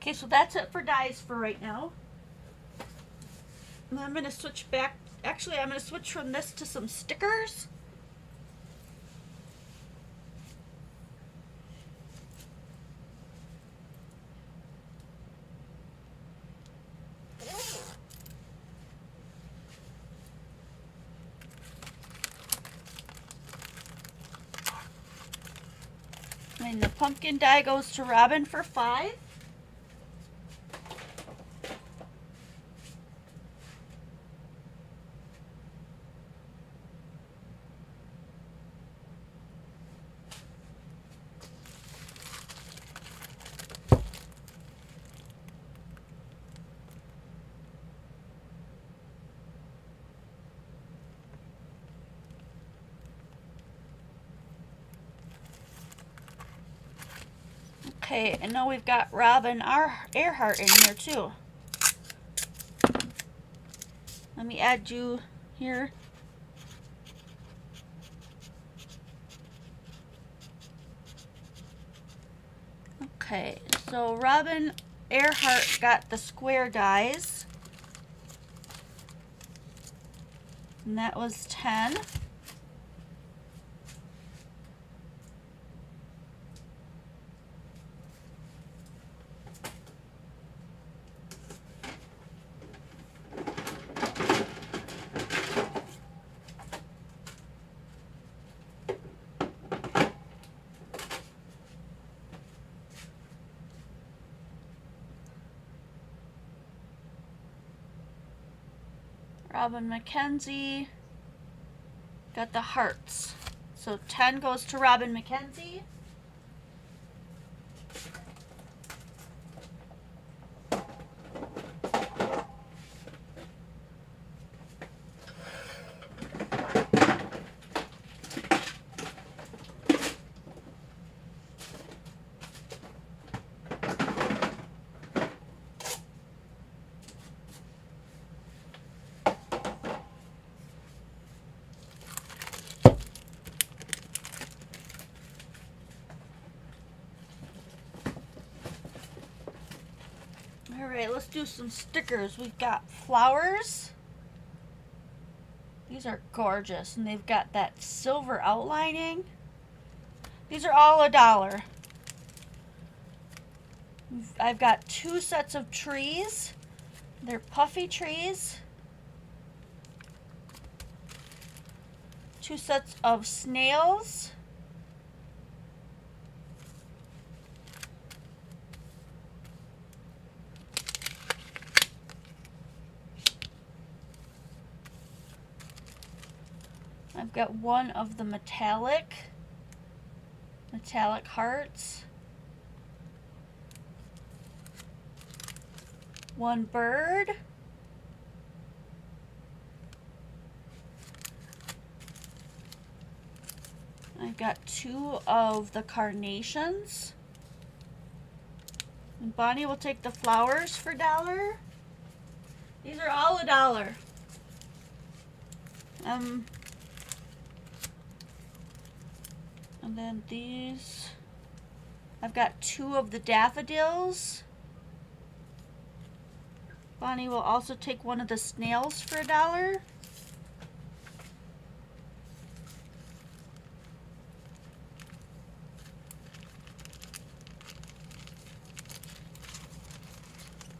A: Okay, so that's it for dies for right now. And I'm going to switch back. Actually, I'm going to switch from this to some stickers. And the pumpkin die goes to Robin for 5. Okay, and now we've got Robin Earhart in here too. Let me add you here. Okay, so Robin Earhart got the square dies. And that was 10. Robin Mackenzie got the hearts. So 10 goes to Robin Mackenzie. Alright, let's do some stickers. We've got flowers. These are gorgeous, and they've got that silver outlining. These are all $1. I've got 2 sets of trees. They're puffy trees. 2 sets of snails. I've got 1 of the metallic hearts. 1 bird. I've got 2 of the carnations. And Bonnie will take the flowers for $1. These are all $1. And then these, I've got 2 of the daffodils. Bonnie will also take one of the snails for $1.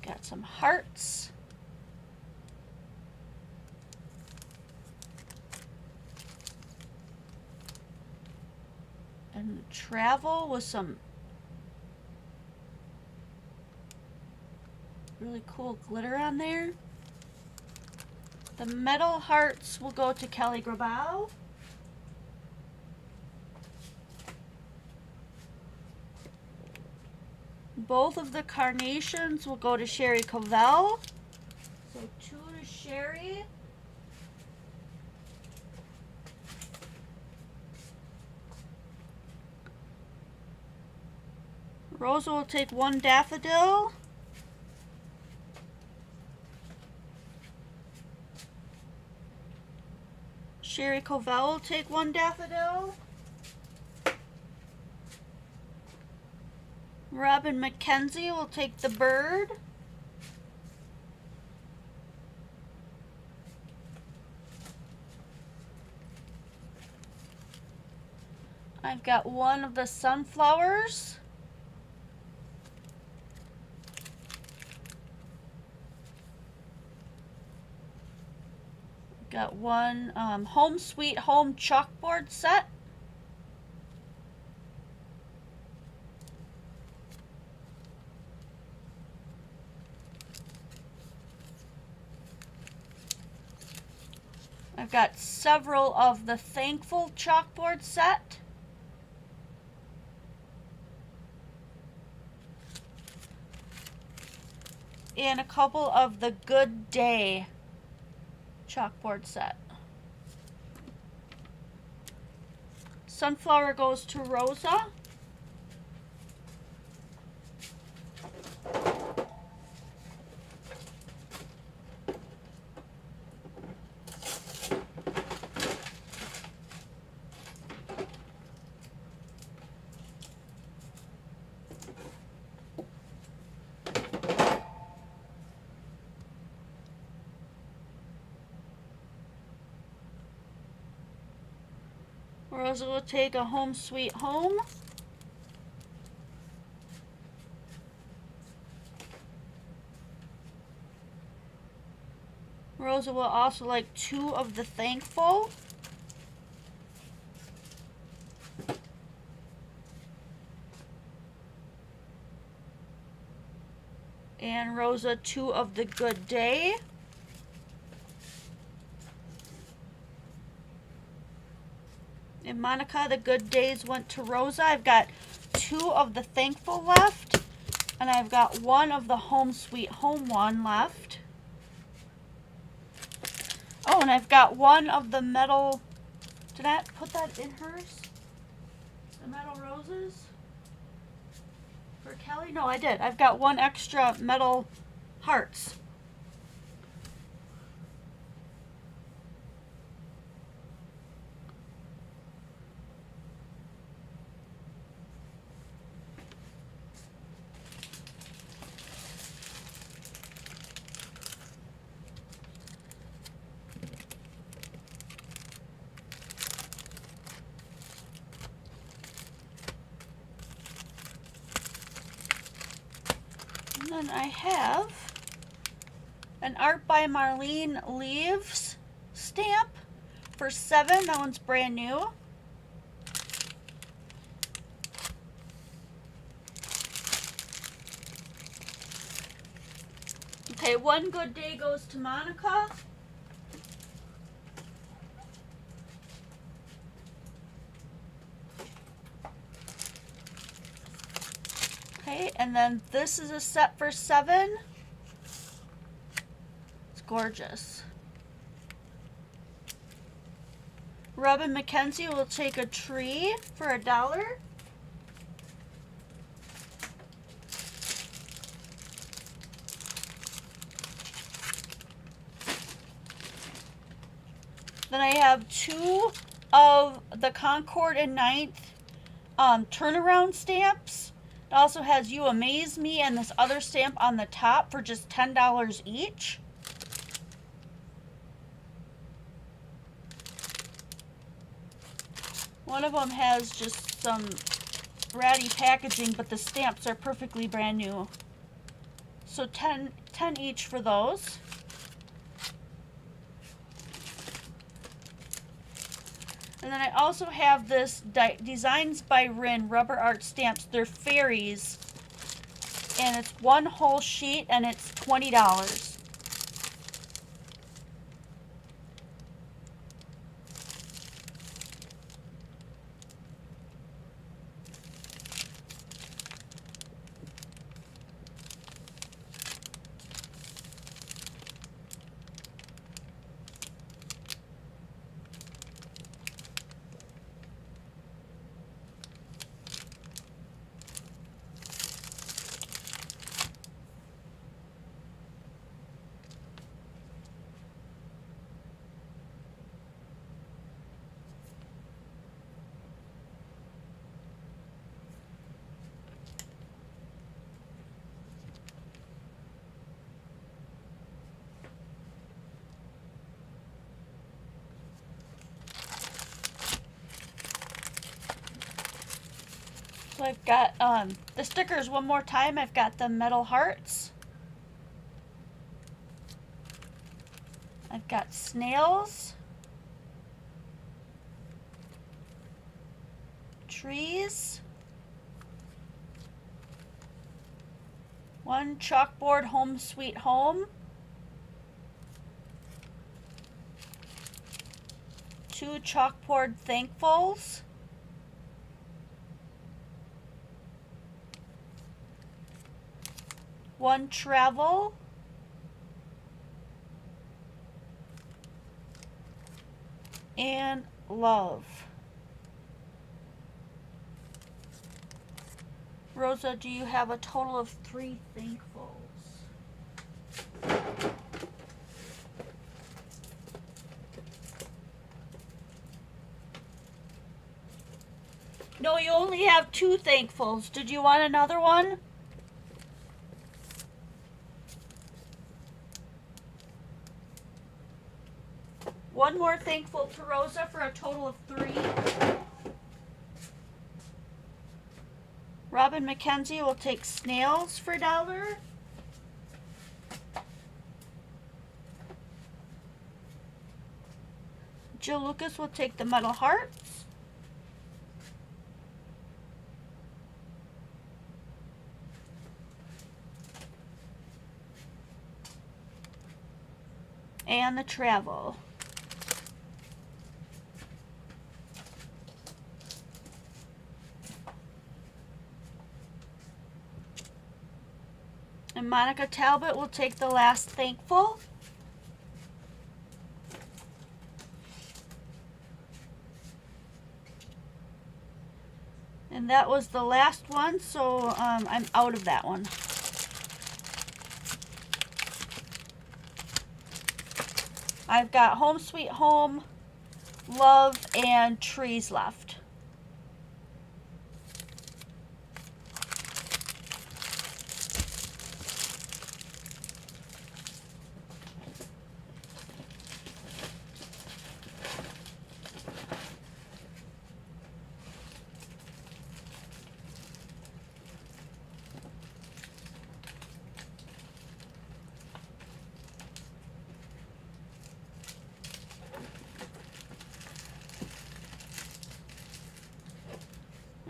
A: Got some hearts. And travel with some really cool glitter on there. The metal hearts will go to Kelly Grabau. Both of the carnations will go to Sherry Covell. So 2 to Sherry. Rosa will take 1 daffodil. Sherry Covell will take 1 daffodil. Robin McKenzie will take the bird. I've got 1 of the sunflowers. Got 1 Home Sweet Home chalkboard set. I've got several of the Thankful chalkboard set. And a couple of the Good Day chalkboard set. Sunflower goes to Rosa. Rosa will take a Home Sweet Home. Rosa will also like 2 of the Thankful. And Rosa 2 of the Good Day. And Monica, the Good Days went to Rosa. I've got 2 of the Thankful left. And I've got 1 of the Home Sweet Home one left. Oh, and I've got 1 of the metal. Did I put that in hers? The metal roses? For Kelly? No, I did. I've got 1 extra metal hearts. And then I have an Art by Marlene Leaves stamp for $7. That one's brand new. Okay, 1 Good Day goes to Monica. Okay, and then this is a set for $7. It's gorgeous. Robin McKenzie will take a tree for $1. Then I have 2 of the Concord and Ninth turnaround stamps. It also has You Amaze Me and this other stamp on the top for just $10 each. One of them has just some ratty packaging, but the stamps are perfectly brand new. So 10 each for those. And then I also have this Designs by Rin rubber art stamps. They're fairies. And it's 1 whole sheet and it's $20. So I've got the stickers one more time. I've got the metal hearts. I've got snails. Trees. 1 chalkboard Home Sweet Home. 2 chalkboard Thankfuls. 1 travel. And love. Rosa, do you have a total of 3 Thankfuls? No, you only have 2 Thankfuls. Did you want another one? One more Thankful to Rosa for a total of 3. Robin McKenzie will take snails for $1. Jill Lucas will take the metal hearts. And the travel. And Monica Talbot will take the last Thankful. And that was the last one, so I'm out of that one. I've got Home Sweet Home, Love, and Trees left.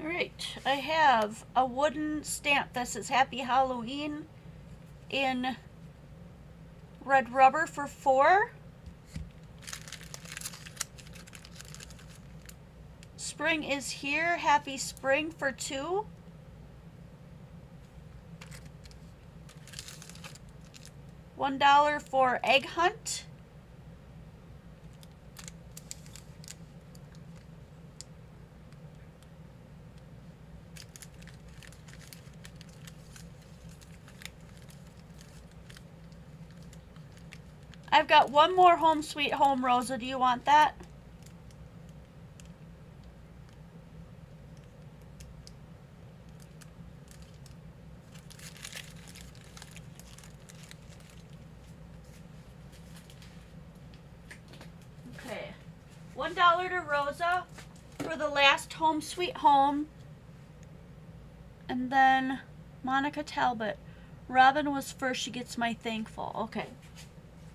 A: Alright, I have a wooden stamp that says Happy Halloween in red rubber for $4. Spring is Here, Happy Spring for $2. $1 for Egg Hunt. I've got one more Home Sweet Home, Rosa. Do you want that? Okay. $1 to Rosa for the last Home Sweet Home. And then Monica Talbot. Robin was first. She gets my thankful. Okay.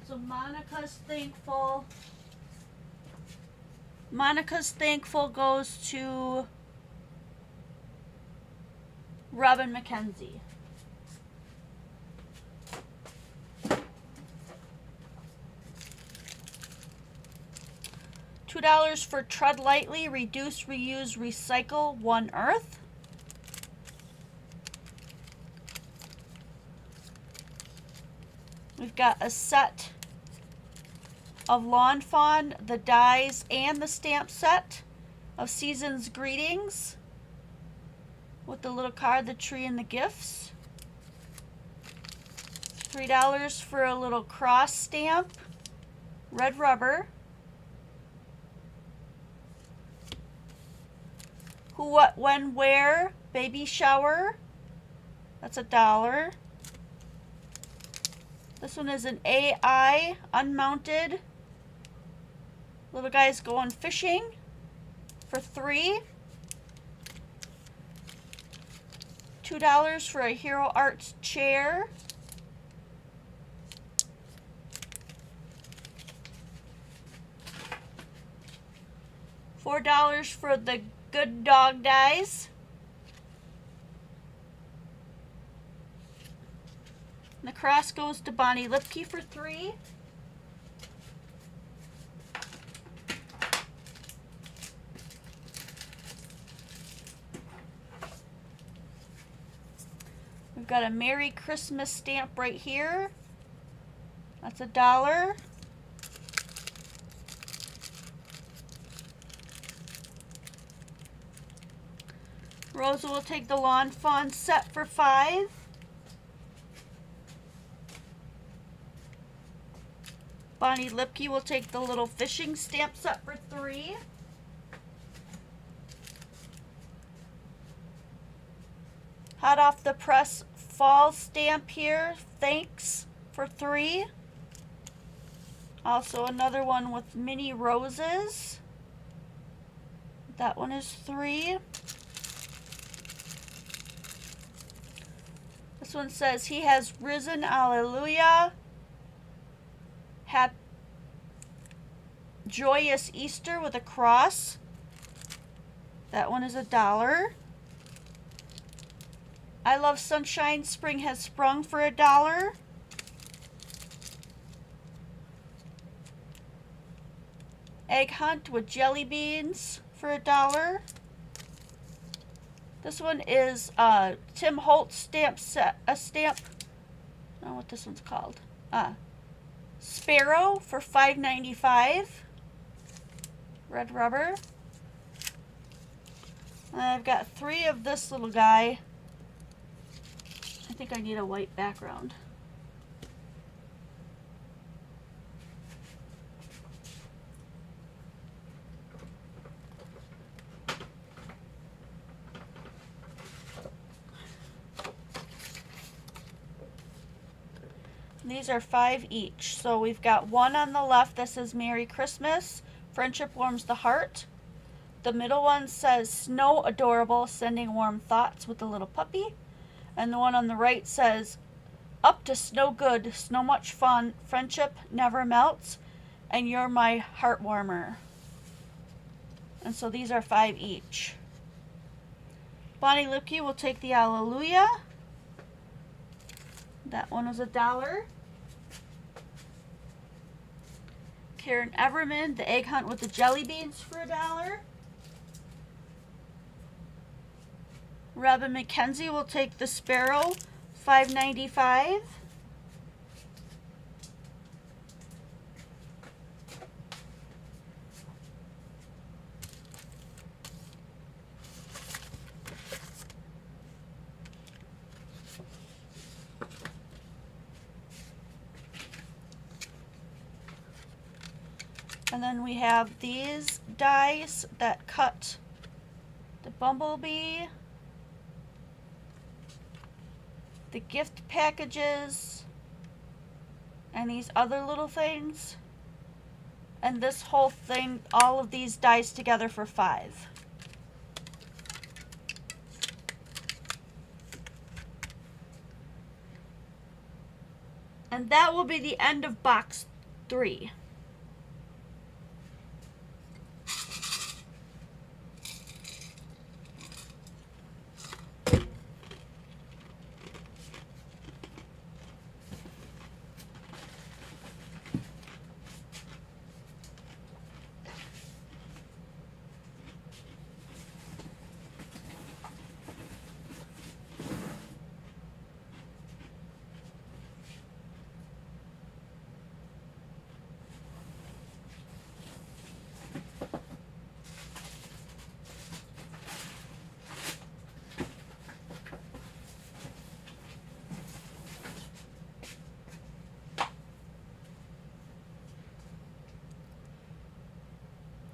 A: So Monica's thankful. Monica's thankful goes to Robin McKenzie. $2 for Tread Lightly, Reduce, Reuse, Recycle, One Earth. We've got a set of Lawn Fawn, the dies, and the stamp set of Season's Greetings with the little card, the tree, and the gifts. $3 for a little cross stamp, red rubber. Who, What, When, Where, baby shower. That's $1. This one is an AI unmounted. Little guy's going fishing for $3. $2 for a Hero Arts chair. $4 for the Good Dog Dies. And the cross goes to Bonnie Lipke for $3. We've got a Merry Christmas stamp right here. That's $1. Rosa will take the Lawn Fawn set for $5. Bonnie Lipke will take the little fishing stamp set for $3. Hot off the press fall stamp here, thanks, for $3. Also another one with mini roses. That one is $3. This one says, He has risen, alleluia. Joyous Easter with a cross. That one is $1. I Love Sunshine, Spring Has Sprung for $1. Egg Hunt with jelly beans for $1. This one is Tim Holtz stamp set, a stamp, I don't know what this one's called. Sparrow for $5.95. Red rubber. And I've got 3 of this little guy. I think I need a white background. These are $5 each. So we've got one on the left that says Merry Christmas, Friendship Warms the Heart. The middle one says Snow Adorable, Sending Warm Thoughts with the little puppy. And the one on the right says Up to Snow Good, Snow Much Fun, Friendship Never Melts, and You're My Heart Warmer. And so these are $5 each. Bonnie Lipke will take the Alleluia. That one was $1. Karen Everman, the Egg Hunt with the jelly beans for $1. Robin McKenzie will take the Sparrow, $5.95. And then we have these dies that cut the bumblebee, the gift packages, and these other little things. And this whole thing, all of these dies together for $5. And that will be the end of box 3.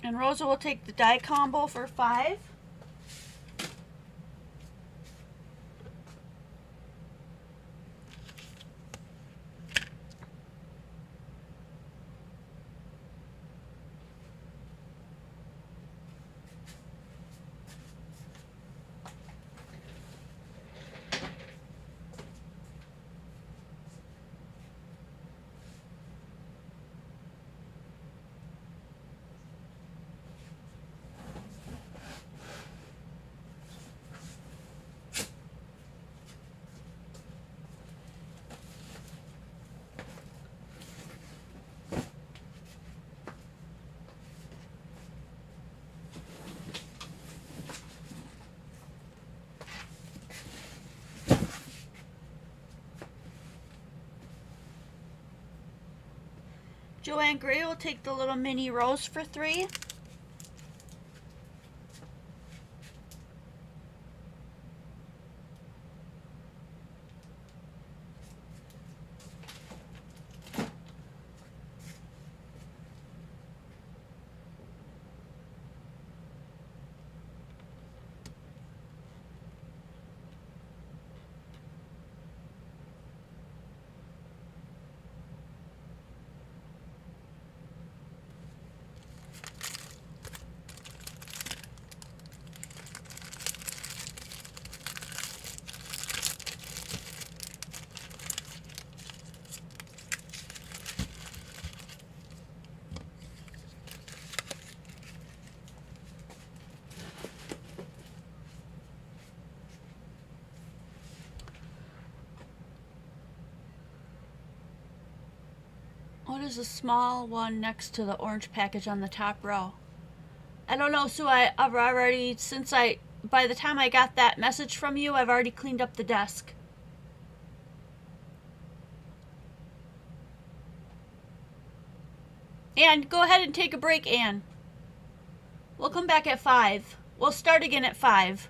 A: And Rosa will take the die combo for $5. Joanne Gray will take the little mini rose for $3. What is the small one next to the orange package on the top row? I don't know, Sue. I've already, by the time I got that message from you, I've already cleaned up the desk. Ann, go ahead and take a break, Ann. We'll come back at 5. We'll start again at 5.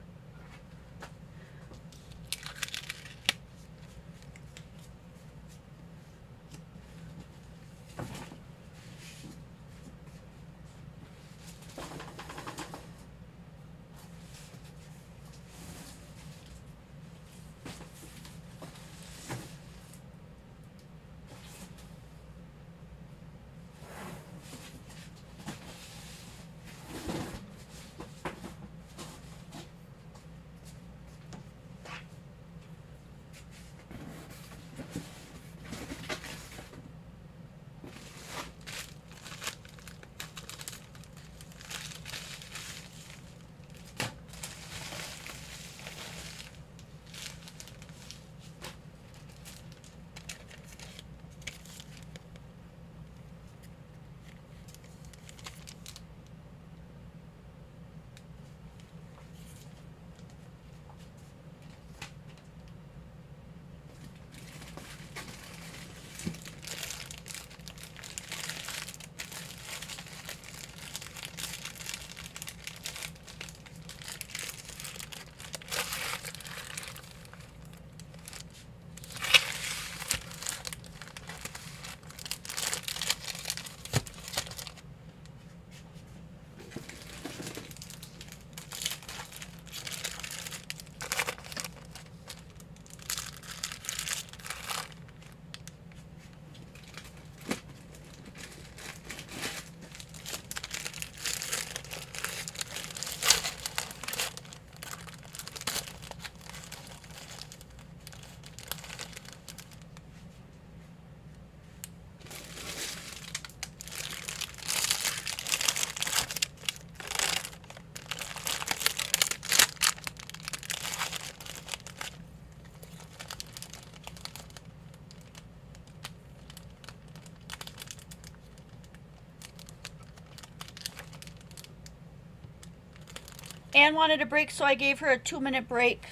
A: Anne wanted a break, so I gave her a 2-minute break.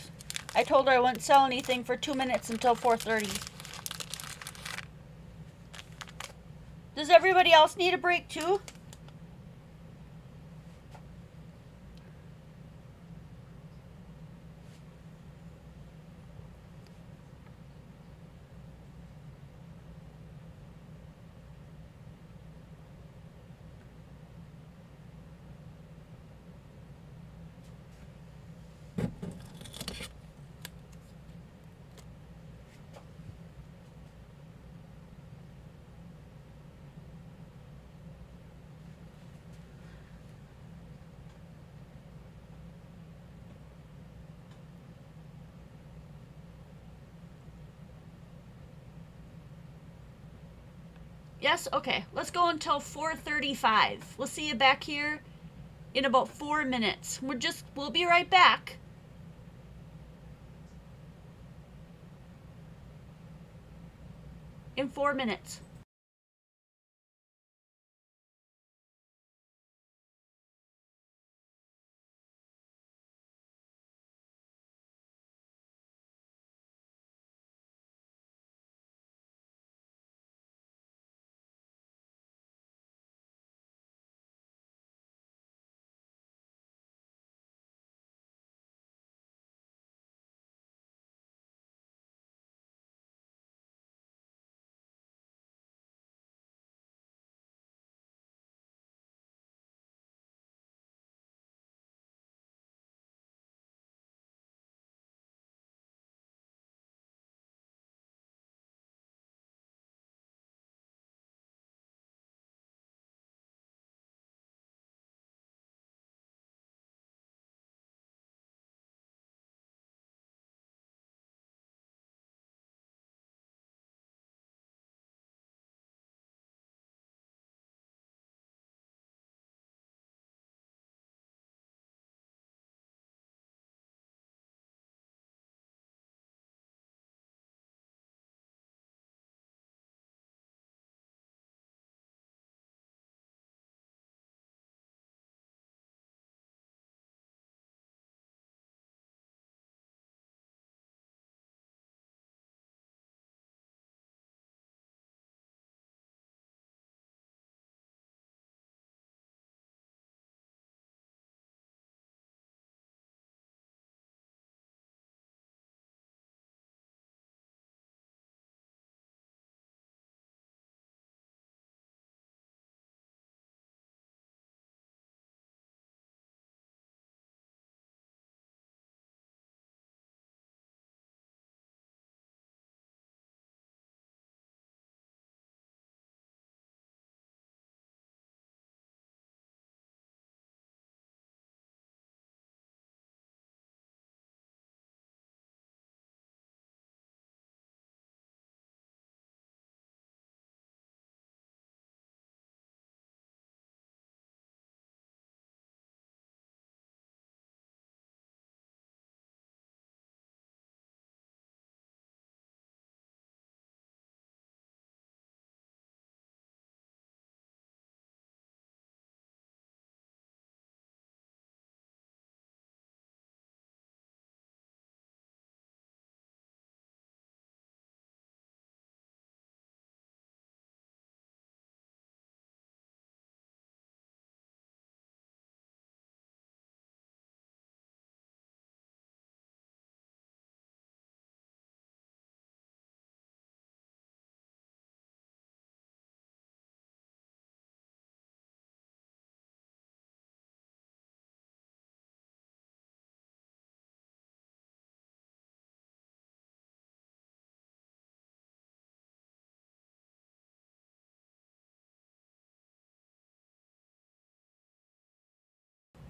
A: I told her I wouldn't sell anything for 2 minutes until 4:30. Does everybody else need a break too? Yes? Okay. Let's go until 4:35. We'll see you back here in about 4 minutes. We'll be right back. In 4 minutes.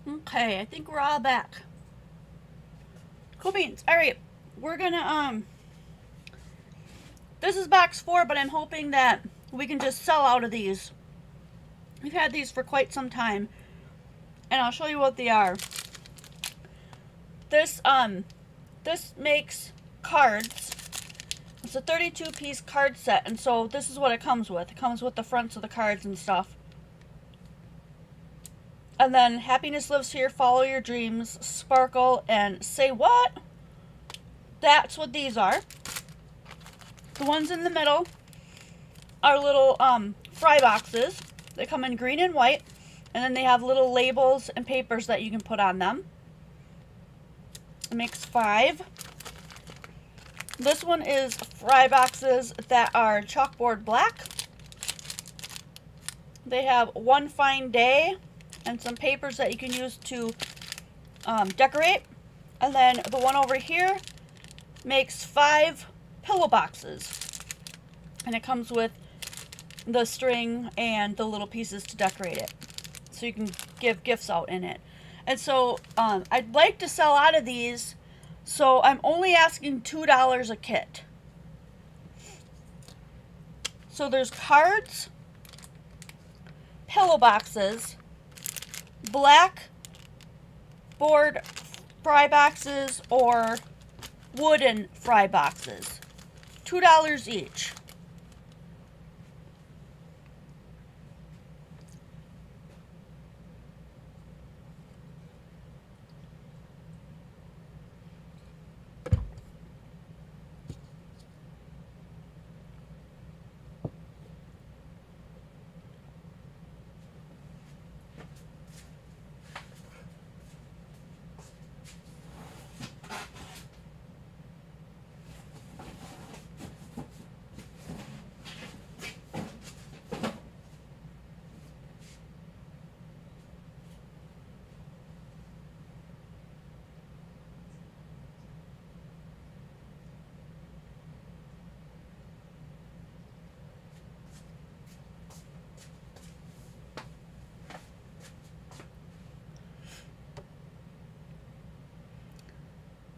A: Okay, I think we're all back. Cool beans. Alright, we're gonna, this is box 4, but I'm hoping that we can just sell out of these. We've had these for quite some time, and I'll show you what they are. This makes cards. It's a 32-piece card set, and so this is what it comes with. It comes with the fronts of the cards and stuff. And then happiness lives here, follow your dreams, sparkle, and say what? That's what these are. The ones in the middle are little fry boxes. They come in green and white, and then they have little labels and papers that you can put on them. It makes 5. This one is fry boxes that are chalkboard black. They have One Fine Day and some papers that you can use to decorate. And then the one over here makes 5 pillow boxes. And it comes with the string and the little pieces to decorate it. So you can give gifts out in it. And so I'd like to sell out of these. So I'm only asking $2 a kit. So there's cards, pillow boxes, black board fry boxes, or wooden fry boxes. $2 each.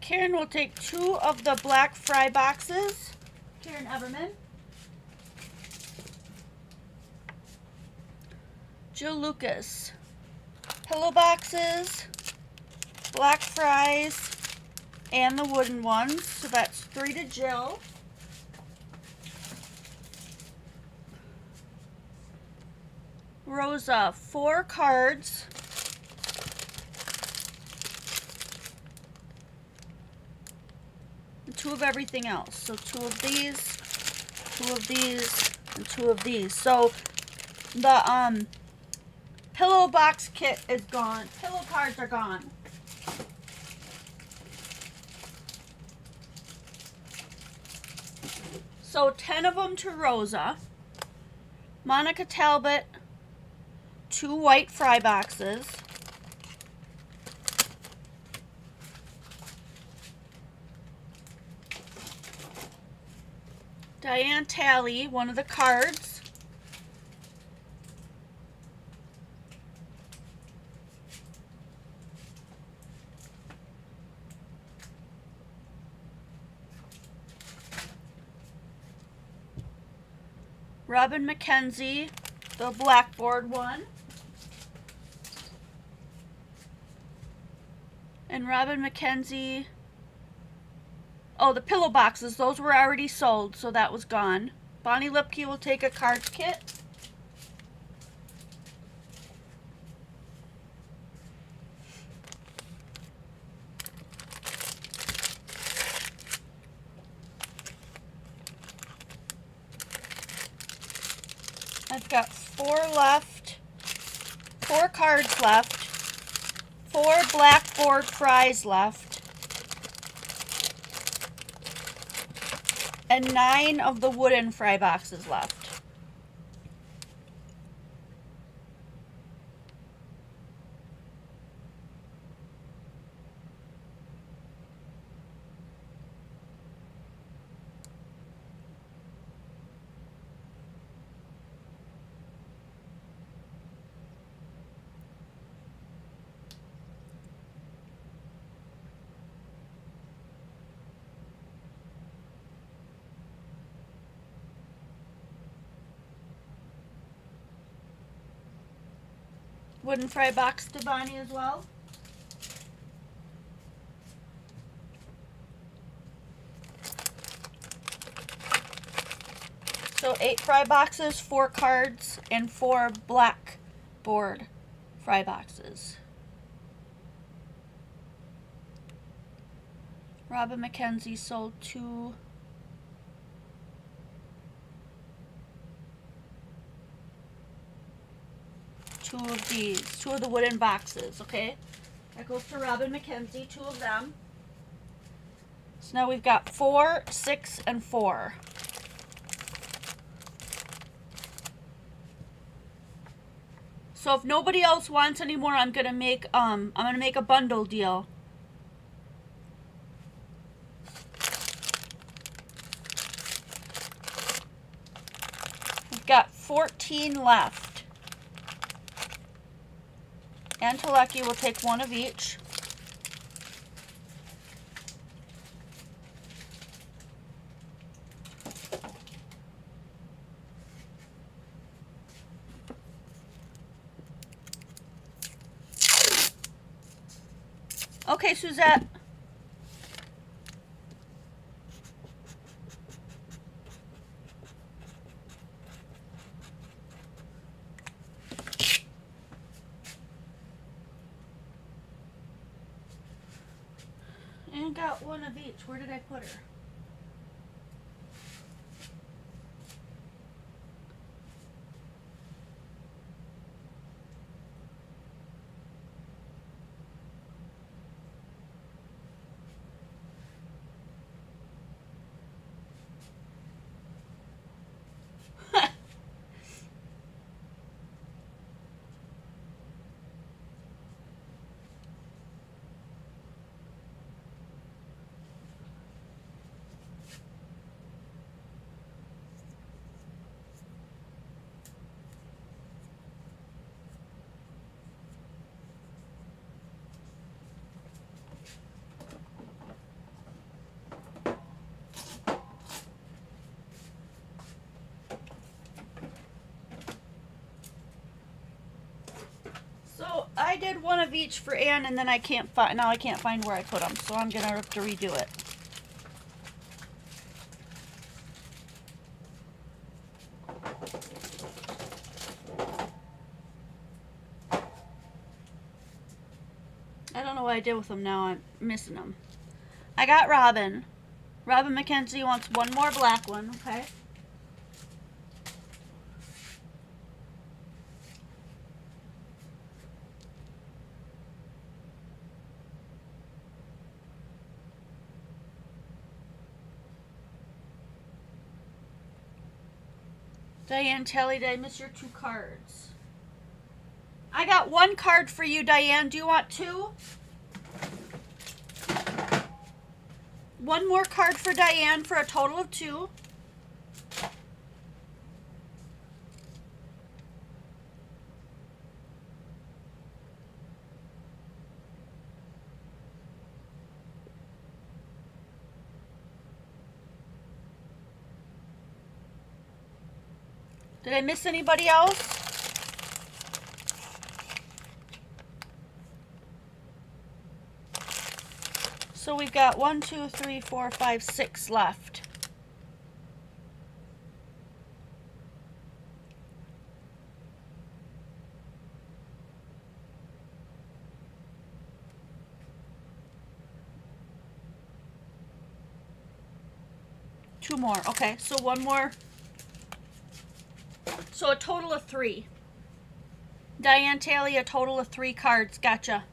A: Karen will take 2 of the black fry boxes. Karen Everman. Jill Lucas. Pillow boxes, black fries, and the wooden ones. So that's 3 to Jill. Rosa, 4 cards. And 2 of everything else. So 2 of these, 2 of these, and 2 of these. So the pillow box kit is gone. Pillow cards are gone. So 10 of them to Rosa. Monica Talbot, 2 white fry boxes. Diane Talley, 1 of the cards. Robin McKenzie, the blackboard one. And Robin McKenzie, oh, the pillow boxes, those were already sold, so that was gone. Bonnie Lipke will take a cards kit. I've got 4 left, 4 cards left, 4 blackboard fries left, and 9 of the wooden fry boxes left. Wooden fry box to Bonnie as well. So 8 fry boxes, 4 cards, and 4 blackboard fry boxes. Robin McKenzie sold two of these, two of the wooden boxes, okay? That goes to Robin McKenzie, two of them. So now we've got 4, 6, and 4. So if nobody else wants any more, I'm gonna make a bundle deal. We've got 14 left. And Teleki will take one of each. Okay, Suzette. And got one of each. Where did I put her? So I did one of each for Anne, and then I can't find where I put them, so I'm gonna have to redo it. I don't know what I did with them now. I'm missing them. I got Robin. Robin McKenzie wants one more black one, okay? Diane Telly, did I miss your 2 cards? I got 1 card for you, Diane. Do you want 2? 1 more card for Diane for a total of 2. Did I miss anybody else? So we've got 1, 2, 3, 4, 5, 6 left. Two more. Okay, so 1 more. So a total of 3. Diane Taylor, a total of 3 cards. Gotcha.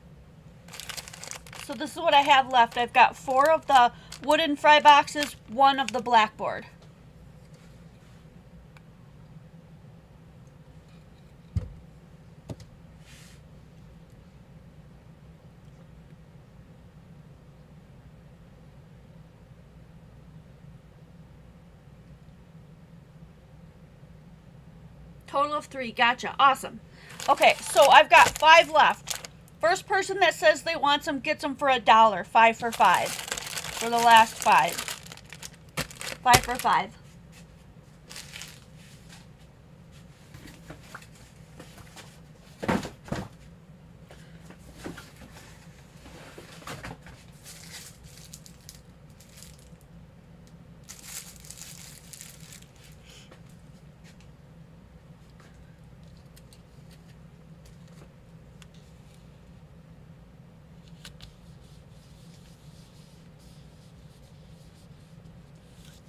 A: So this is what I have left. I've got 4 of the wooden fry boxes, 1 of the blackboard. Total of 3. Gotcha. Awesome. Okay, so I've got 5 left. First person that says they want some gets them for $1. 5 for 5. For the last 5. 5 for 5.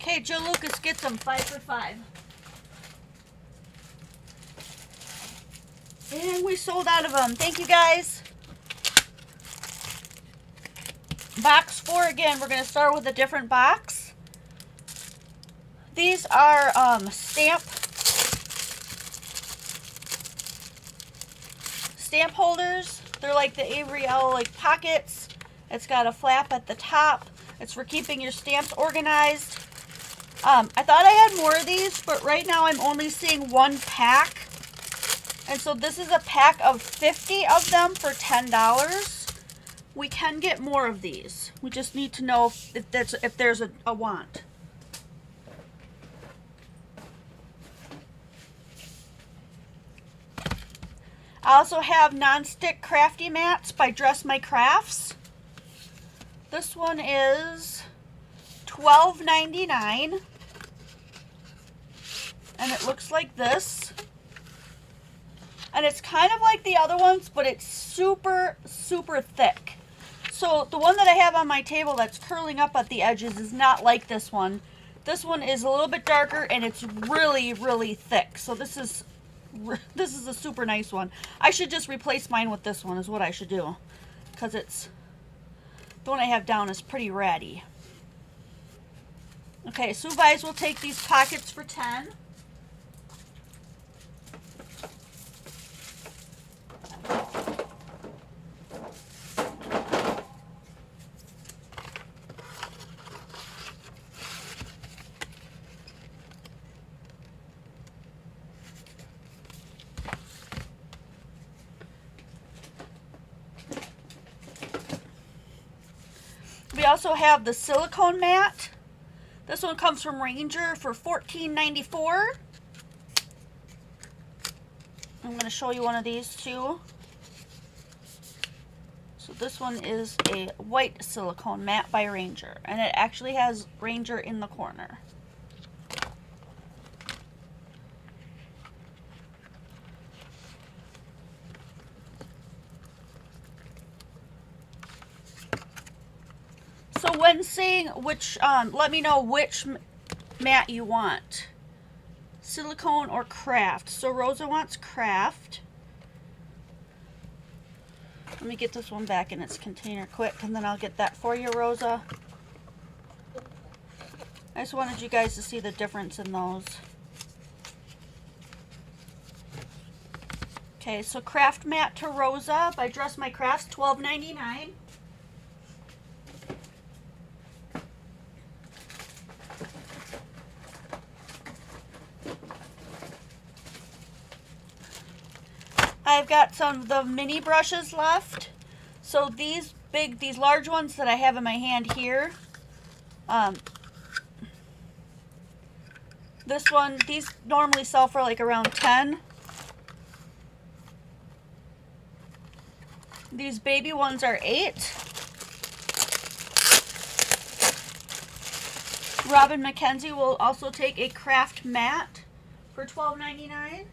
A: Okay, Joe Lucas gets them 5 for $5. And we sold out of them. Thank you, guys. Box 4 again. We're going to start with a different box. These are stamp holders. They're like the Avery L like pockets. It's got a flap at the top. It's for keeping your stamps organized. I thought I had more of these, but right now I'm only seeing 1 pack. And so this is a pack of 50 of them for $10. We can get more of these. We just need to know if there's a want. I also have non-stick crafty mats by Dress My Crafts. This one is $12.99. And it looks like this. And it's kind of like the other ones, but it's super, super thick. So the one that I have on my table that's curling up at the edges is not like this one. This one is a little bit darker and it's really, really thick. So this is a super nice one. I should just replace mine with this one is what I should do. Because it's, the one I have down is pretty ratty. Okay, so you guys will take these pockets for $10. We also have the silicone mat. This one comes from Ranger for $14.94. I'm going to show you one of these too. So this one is a white silicone mat by Ranger, and it actually has Ranger in the corner. So when seeing which, let me know which mat you want. Silicone or craft. So Rosa wants craft. Let me get this one back in its container quick, and then I'll get that for you, Rosa. I just wanted you guys to see the difference in those. Okay, so craft mat to Rosa by Dress My Crafts, $12.99. I've got some of the mini brushes left. So these large ones that I have in my hand here, this one, these normally sell for like around 10. These baby ones are 8. Robin McKenzie will also take a craft mat for $12.99.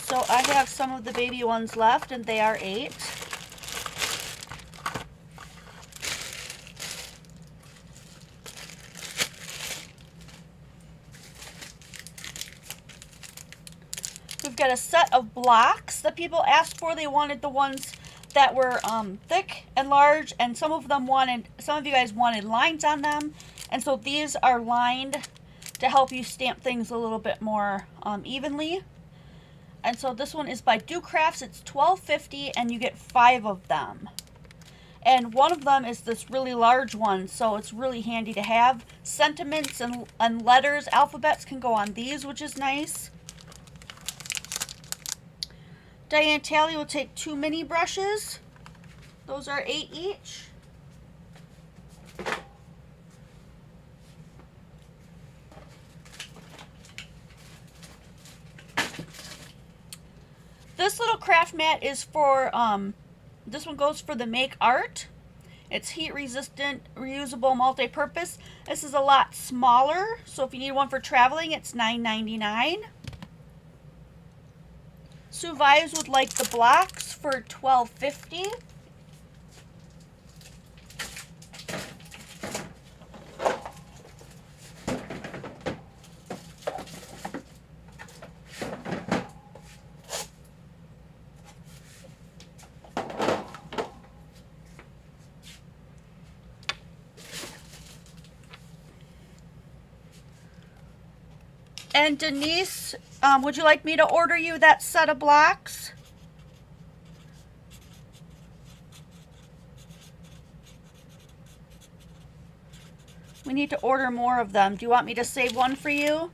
A: So I have some of the baby ones left, and they are 8. We've got a set of blocks that people asked for. They wanted the ones that were thick and large, and some of you guys wanted lines on them. And so these are lined to help you stamp things a little bit more evenly. And so this one is by Do Crafts. It's $12.50, and you get 5 of them. And one of them is this really large one, so it's really handy to have. Sentiments and letters, alphabets can go on these, which is nice. Diane Talley will take 2 mini brushes. Those are 8 each. This little craft mat is for, this one goes for the Make Art. It's heat resistant, reusable, multi-purpose. This is a lot smaller, so if you need one for traveling, it's $9.99. Sue Vibes would like the blocks for $12.50. And Denise, would you like me to order you that set of blocks? We need to order more of them. Do you want me to save one for you?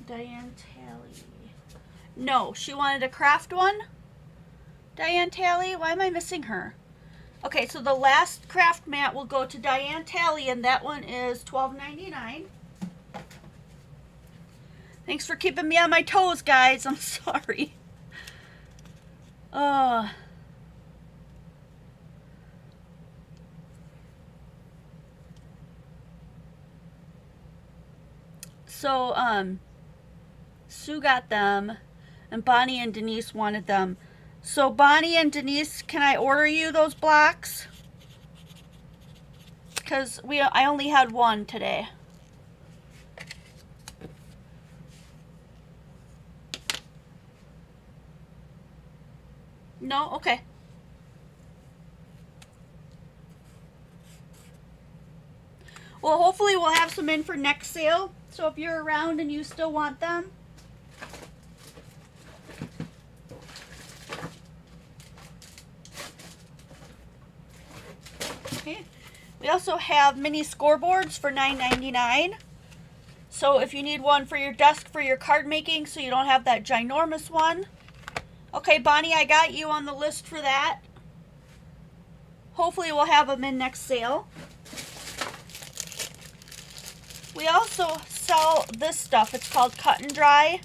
A: Diane Talley. No, she wanted a craft one? Diane Talley? Why am I missing her? Okay, so the last craft mat will go to Diane Talley, and that one is $12.99. Thanks for keeping me on my toes, guys. I'm sorry. So, Sue got them, and Bonnie and Denise wanted them. So Bonnie and Denise, can I order you those blocks? Because I only had one today. No? Okay. Well, hopefully we'll have some in for next sale. So if you're around and you still want them. Okay. We also have mini scoreboards for $9.99. So if you need one for your desk for your card making so you don't have that ginormous one. Okay, Bonnie, I got you on the list for that. Hopefully we'll have them in next sale. We also sell this stuff. It's called Cut and Dry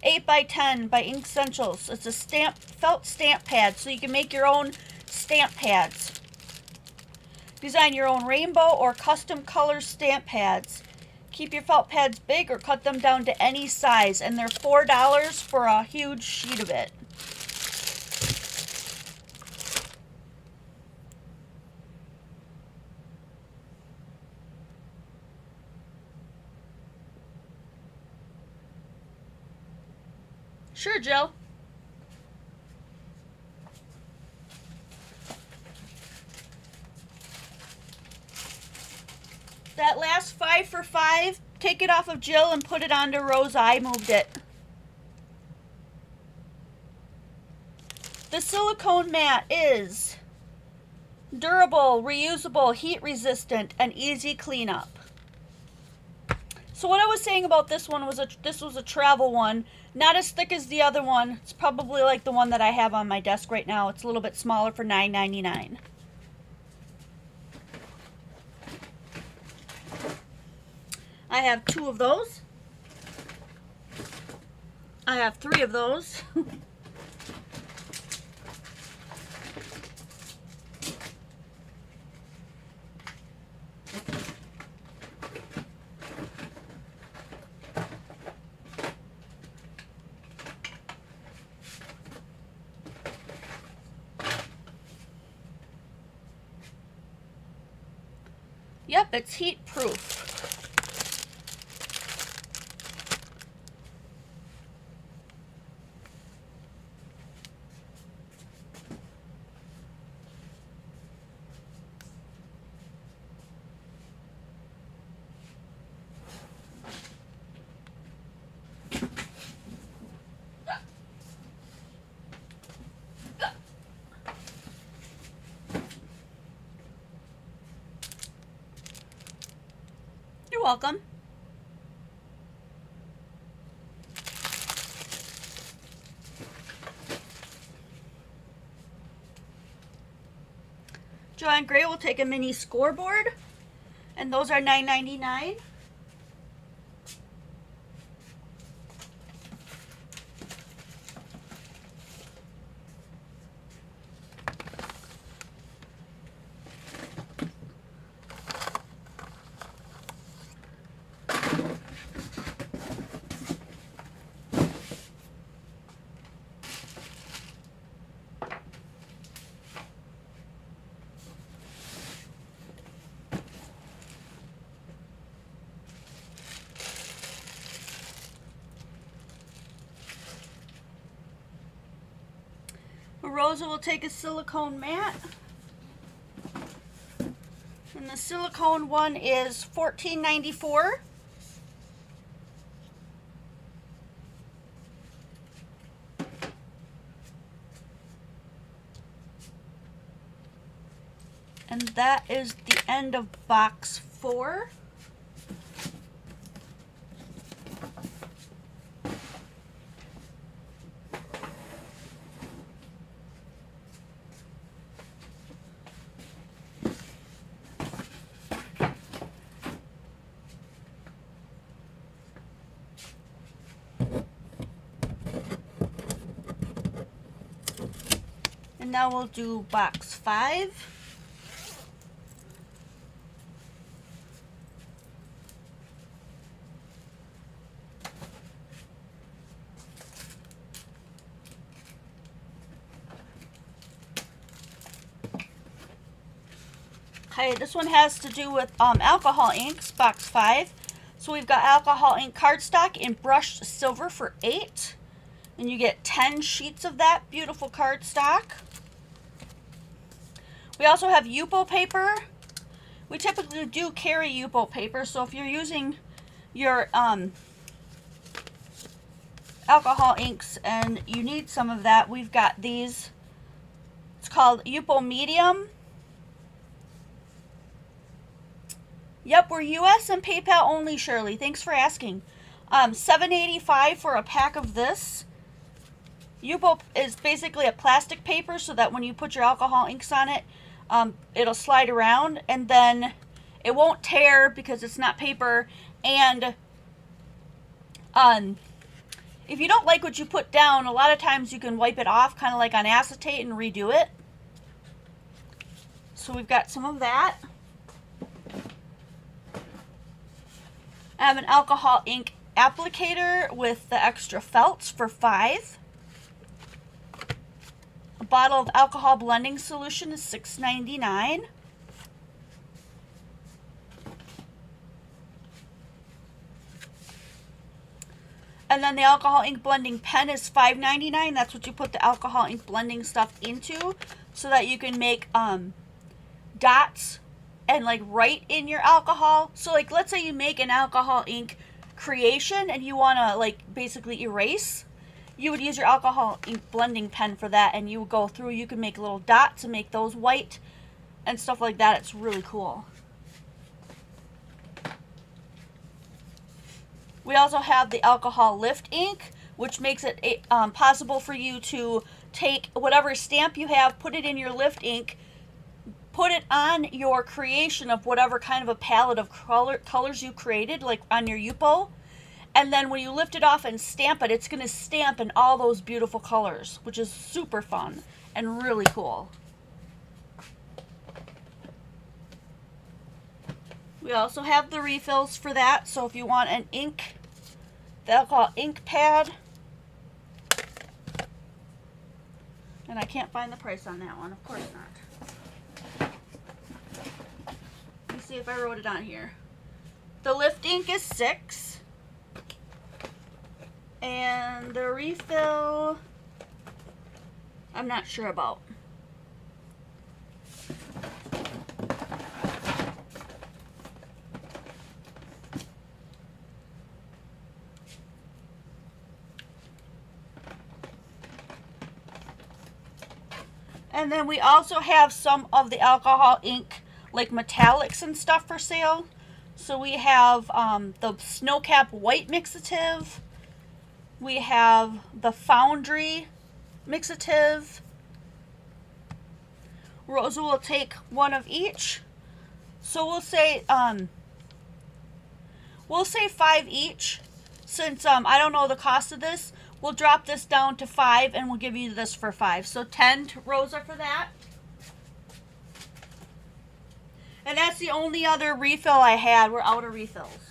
A: 8x10 by Ink Essentials. It's a felt stamp pad, so you can make your own stamp pads. Design your own rainbow or custom color stamp pads. Keep your felt pads big or cut them down to any size, and they're $4 for a huge sheet of it. Sure, Jill. That last 5 for $5, take it off of Jill and put it onto Rose. I moved it. The silicone mat is durable, reusable, heat resistant, and easy cleanup. So what I was saying about this one was this was a travel one. Not as thick as the other one. It's probably like the one that I have on my desk right now. It's a little bit smaller for $9.99. I have 2 of those. I have 3 of those. Yep, it's heat proof. You're welcome. Joanne Gray will take a mini scoreboard, and those are $9.99. Rosa will take a silicone mat. And the silicone one is $14.94. And that is the end of box 4. And now we'll do box 5. Okay, this one has to do with alcohol inks, box 5. So we've got alcohol ink cardstock in brushed silver for $8. And you get 10 sheets of that beautiful cardstock. We also have Yupo paper. We typically do carry Yupo paper, so if you're using your alcohol inks and you need some of that, we've got these. It's called Yupo Medium. Yep, we're US and PayPal only, Shirley. Thanks for asking. $7.85 for a pack of this. Yupo is basically a plastic paper so that when you put your alcohol inks on it, it'll slide around and then it won't tear because it's not paper. And if you don't like what you put down, a lot of times you can wipe it off kind of like on acetate and redo it. So we've got some of that. I have an alcohol ink applicator with the extra felts for $5. A bottle of alcohol blending solution is $6.99. And then the alcohol ink blending pen is $5.99. That's what you put the alcohol ink blending stuff into so that you can make dots and like write in your alcohol. So like let's say you make an alcohol ink creation and you want to like basically erase, you would use your alcohol ink blending pen for that, and you would go through, you can make little dots and make those white and stuff like that. It's really cool. We also have the alcohol lift ink, which makes it possible for you to take whatever stamp you have, put it in your lift ink, put it on your creation of whatever kind of a palette of colors you created, like on your Yupo. And then when you lift it off and stamp it, it's going to stamp in all those beautiful colors, which is super fun and really cool. We also have the refills for that. So if you want an ink, the alcohol ink pad. And I can't find the price on that one. Of course not. Let me see if I wrote it on here. The lift ink is $6. And the refill, I'm not sure about. And then we also have some of the alcohol ink, like metallics and stuff for sale. So we have the Snowcap White Mixative. We have the Foundry Mixative. Rosa will take one of each. So we'll say 5 each. Since I don't know the cost of this, we'll drop this down to 5 and we'll give you this for 5. So 10 to Rosa for that. And that's the only other refill I had. We're out of refills.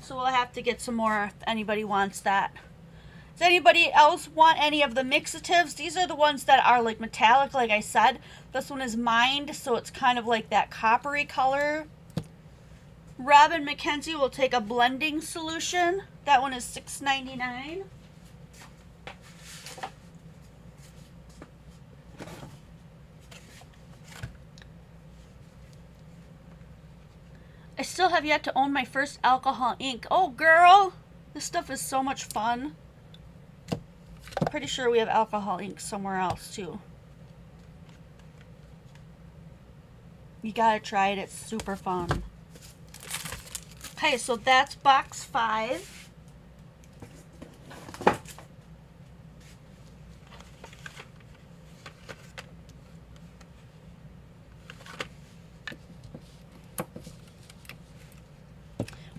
A: So we'll have to get some more if anybody wants that. Does anybody else want any of the mixatives? These are the ones that are like metallic, like I said. This one is mined, so it's kind of like that coppery color. Robin McKenzie will take a blending solution. That one is $6.99. I still have yet to own my first alcohol ink. Oh, girl! This stuff is so much fun. I'm pretty sure we have alcohol ink somewhere else, too. You gotta try it. It's super fun. Okay, so that's box 5.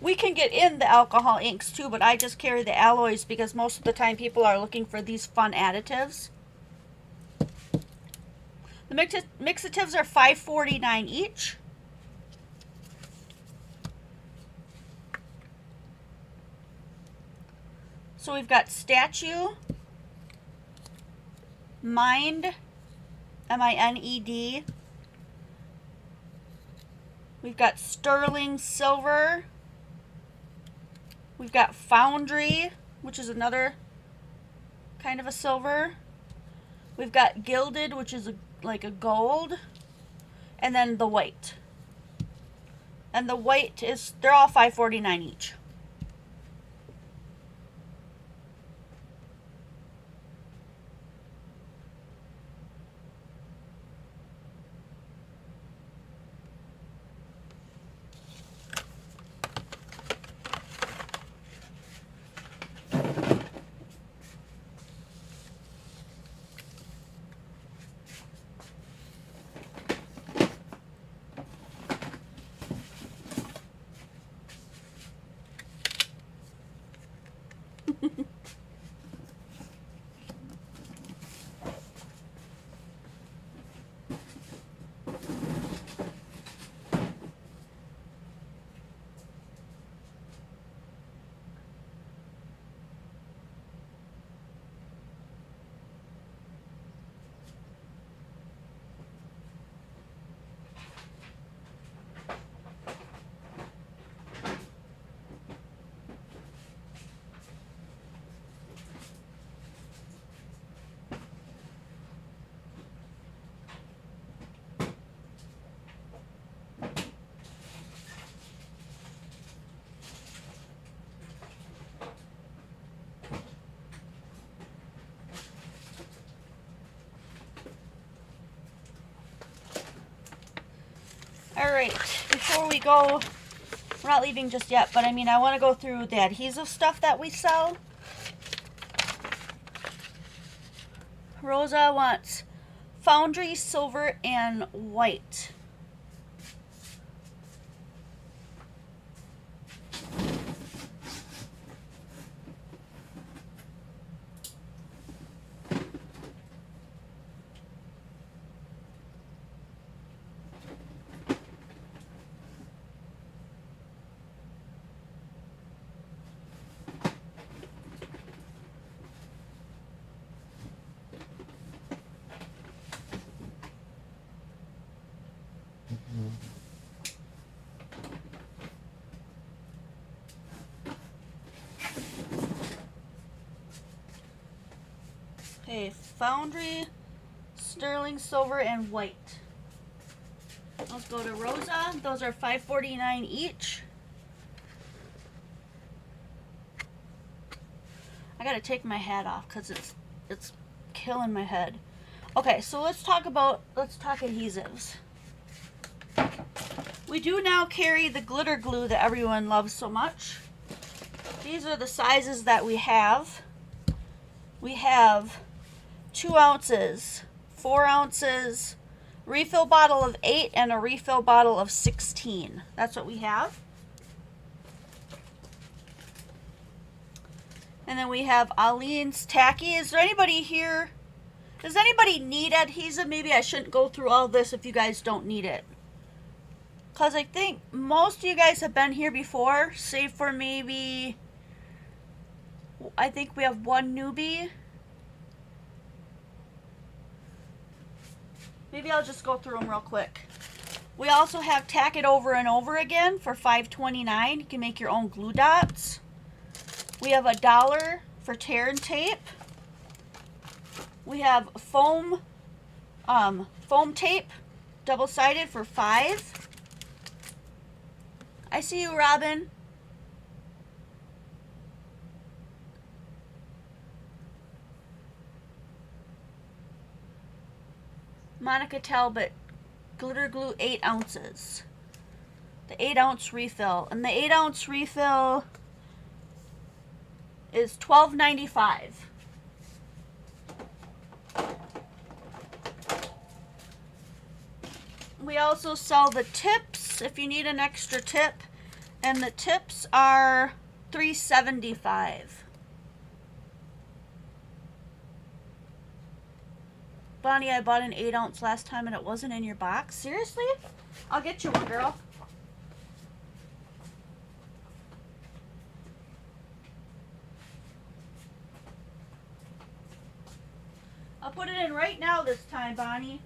A: We can get in the alcohol inks too, but I just carry the alloys because most of the time people are looking for these fun additives. The mixatives are $5.49 each. So we've got Statue, Mind, M-I-N-E-D. We've got Sterling Silver. We've got Foundry, which is another kind of a silver. We've got Gilded, which is like a gold. And then the white. And the white is, they're all $5.49 each. Alright, before we go, we're not leaving just yet, but I mean, I want to go through the adhesive stuff that we sell. Rosa wants Foundry, Silver, and White. Okay, Foundry, Sterling Silver, and White. Let's go to Rosa. Those are $5.49 each. I gotta take my hat off because it's killing my head. Okay, so let's talk adhesives. We do now carry the glitter glue that everyone loves so much. These are the sizes that we have. We have 2 ounces, 4 ounces, refill bottle of 8, and a refill bottle of 16. That's what we have. And then we have Aleene's Tacky. Is there anybody here? Does anybody need adhesive? Maybe I shouldn't go through all this if you guys don't need it. Because I think most of you guys have been here before, save for maybe, I think we have one newbie. Maybe I'll just go through them real quick. We also have Tack It Over and Over Again for $5.29. You can make your own glue dots. We have $1 for tear and tape. We have foam tape, double-sided for $5. I see you, Robin. Monica Talbot, glitter glue 8 ounces. The 8-ounce refill. And the 8-ounce refill is $12.95. We also sell the tips if you need an extra tip, and the tips are $3.75. Bonnie, I bought an 8-ounce last time and it wasn't in your box. Seriously? I'll get you one, girl. I'll put it in right now this time, Bonnie.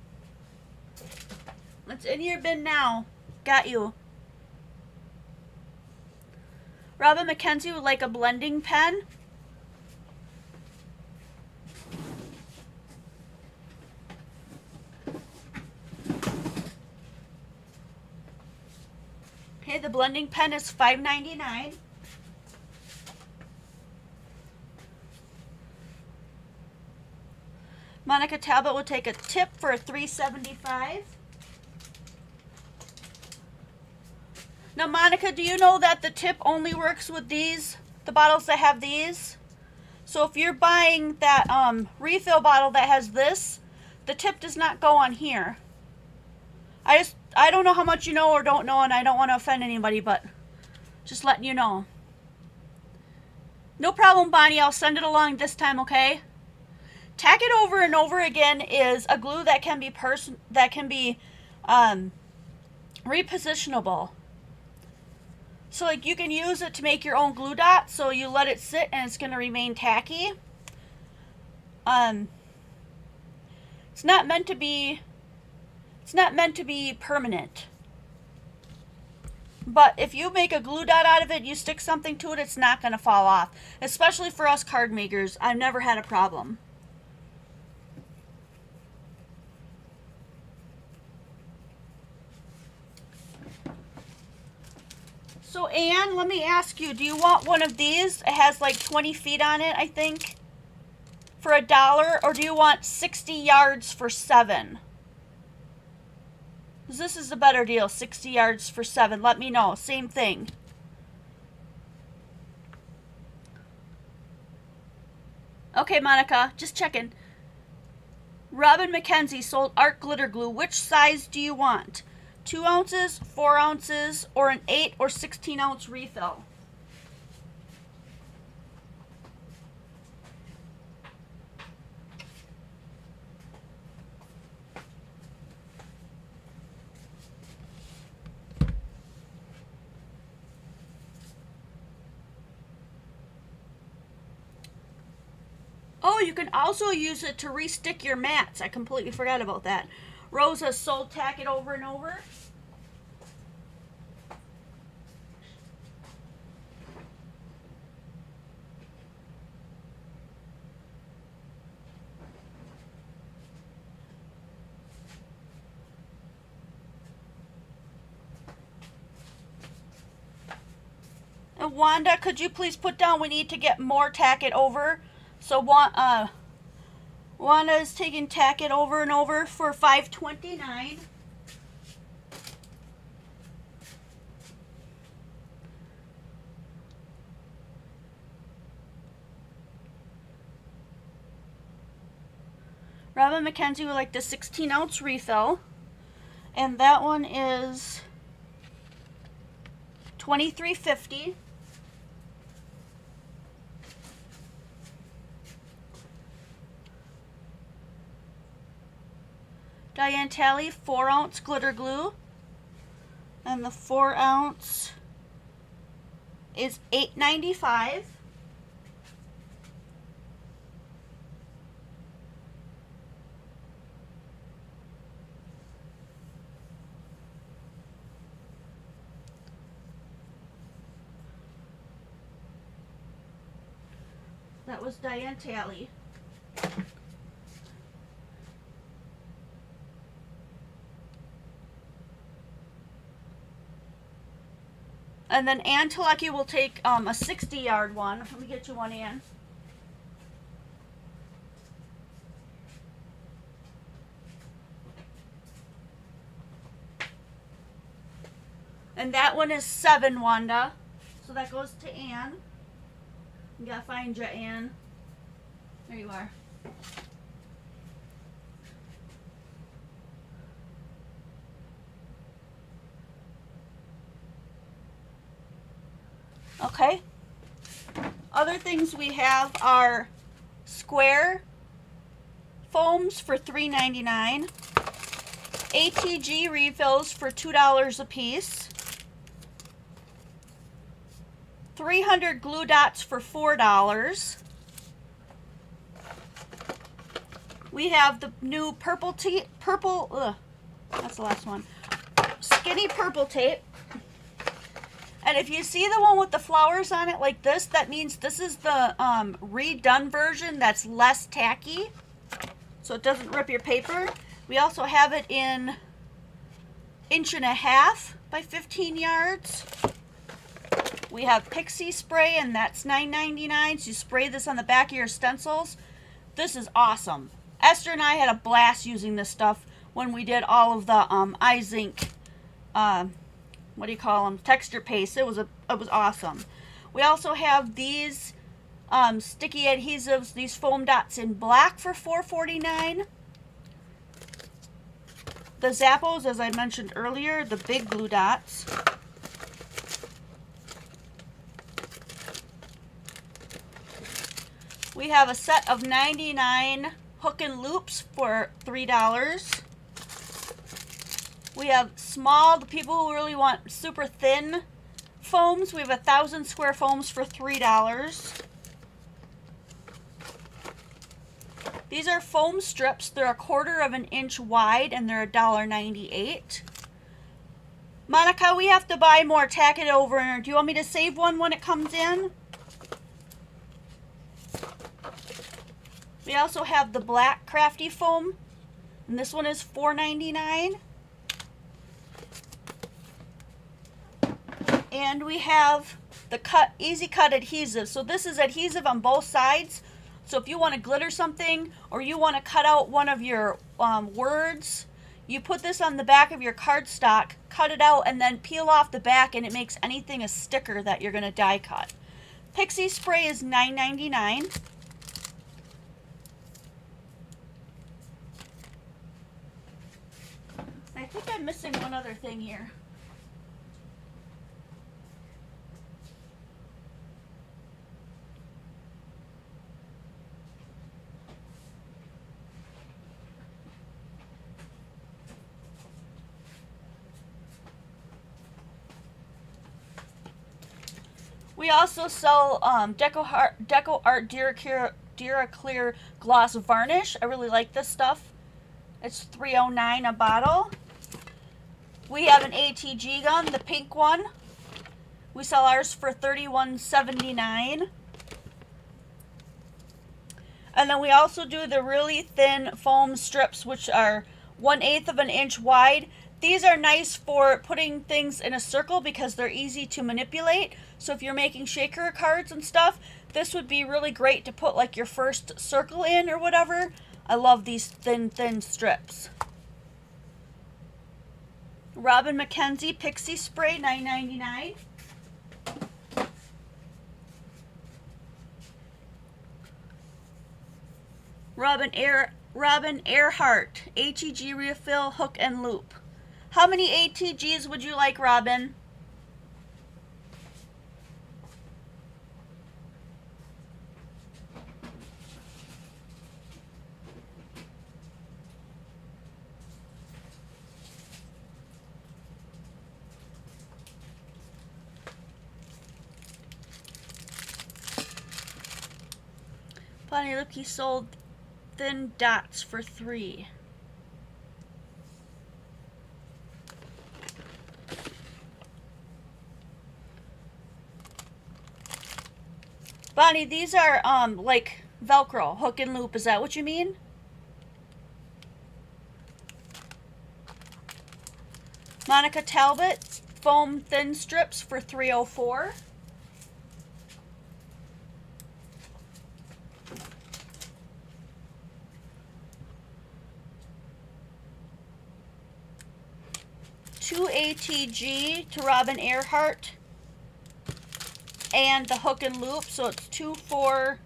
A: It's in your bin now. Got you. Robin McKenzie would like a blending pen. Okay, the blending pen is $5.99. Monica Talbot will take a tip for $3.75. Now, Monica, do you know that the tip only works with these, the bottles that have these? So if you're buying that refill bottle that has this, the tip does not go on here. I don't know how much you know or don't know, and I don't want to offend anybody, but just letting you know. No problem, Bonnie. I'll send it along this time, okay? Tack it over and over again is a glue that can be repositionable. So like you can use it to make your own glue dots, so you let it sit and it's going to remain tacky. It's not meant to be permanent. But if you make a glue dot out of it, you stick something to it, it's not going to fall off. Especially for us card makers, I've never had a problem. So Anne, let me ask you, do you want one of these? It has like 20 feet on it, I think, for $1, or do you want 60 yards for $7? This is a better deal, 60 yards for $7. Let me know. Same thing. Okay, Monica, just checking. Robin McKenzie sold art glitter glue. Which size do you want? 2 ounces, 4 ounces, or an 8 or 16 ounce refill? Oh, you can also use it to re-stick your mats. I completely forgot about that. Rosa sold tack it over and over. And Wanda, could you please put down we need to get more tack it over? So Wanda is taking tack it over and over for $5.29. Robin McKenzie would like the 16 ounce refill, and that one is $23.50. Diane Talley 4 ounce glitter glue, and the 4 ounce is $8.95. That was Diane Talley. And then Ann Telecki will take a 60-yard one. Let me get you one, Ann. And that one is 7, Wanda. So that goes to Ann. You gotta find you, Ann. There you are. Okay. Other things we have are square foams for $3.99. ATG refills for $2 a piece. 300 glue dots for $4. We have the new that's the last one. Skinny purple tape. And if you see the one with the flowers on it like this, that means this is the redone version that's less tacky, so it doesn't rip your paper. We also have it in 1.5 by 15 yards. We have pixie spray, and that's $9.99. So you spray this on the back of your stencils. This is awesome. Esther and I had a blast using this stuff when we did all of the iZinc, what do you call them, texture paste. It was awesome. We also have these sticky adhesives, these foam dots in black for $4.49. The Zappos, as I mentioned earlier, the big glue dots. We have a set of 99 hook and loops for $3. We have small, the people who really want super thin foams. We have 1,000 square foams for $3. These are foam strips. They're 1/4 of an inch wide, and they're $1.98. Monica, we have to buy more. Tack it over. Do you want me to save one when it comes in? We also have the black Crafty foam, and this one is $4.99. And we have the easy cut adhesive. So this is adhesive on both sides. So if you want to glitter something, or you want to cut out one of your words, you put this on the back of your cardstock, cut it out, and then peel off the back, and it makes anything a sticker that you're going to die cut. Pixie spray is $9.99. I think I'm missing one other thing here. We also sell Deco Art Duraclear Gloss Varnish. I really like this stuff. It's $3.09 a bottle. We have an ATG gun, the pink one. We sell ours for $31.79. And then we also do the really thin foam strips, which are 1/8 of an inch wide. These are nice for putting things in a circle because they're easy to manipulate. So if you're making shaker cards and stuff, this would be really great to put like your first circle in or whatever. I love these thin strips. Robin McKenzie Pixie Spray, $9.99. Robin Earhart ATG refill hook and loop. How many ATGs would you like, Robin? Bonnie Lipke sold thin dots for $3. Bonnie, these are like Velcro, hook and loop. Is that what you mean? Monica Talbot, foam thin strips for $3.04. Two ATG to Robin Earhart and the hook and loop, so it's two for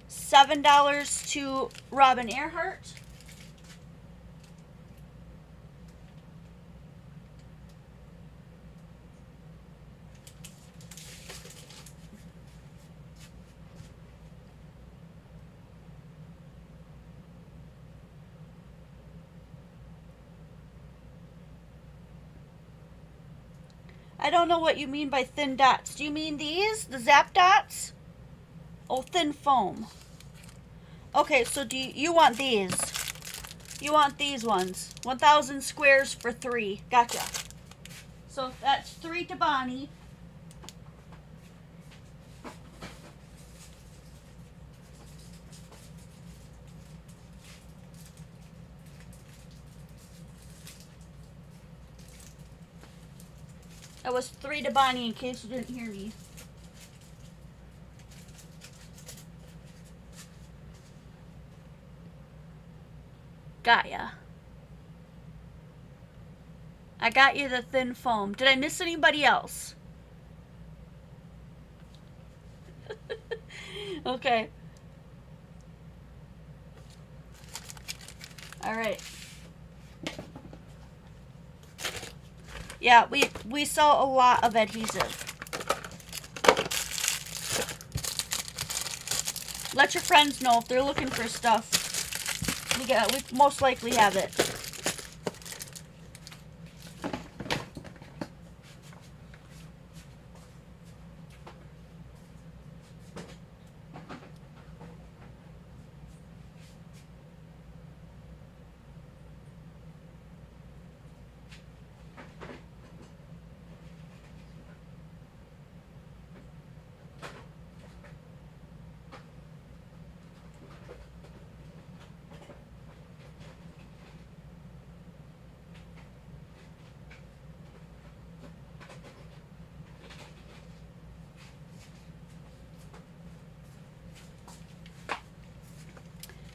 A: $7 to Robin Earhart. I don't know what you mean by thin dots. Do you mean these? The zap dots? Oh, thin foam. Okay, so do you want these? You want these ones. 1,000 squares for $3. Gotcha. So that's $3 to Bonnie. That was $3 to Bonnie in case you didn't hear me. Got ya. I got you the thin foam. Did I miss anybody else? Okay. All right. Yeah, we sell a lot of adhesive. Let your friends know if they're looking for stuff. We most likely have it.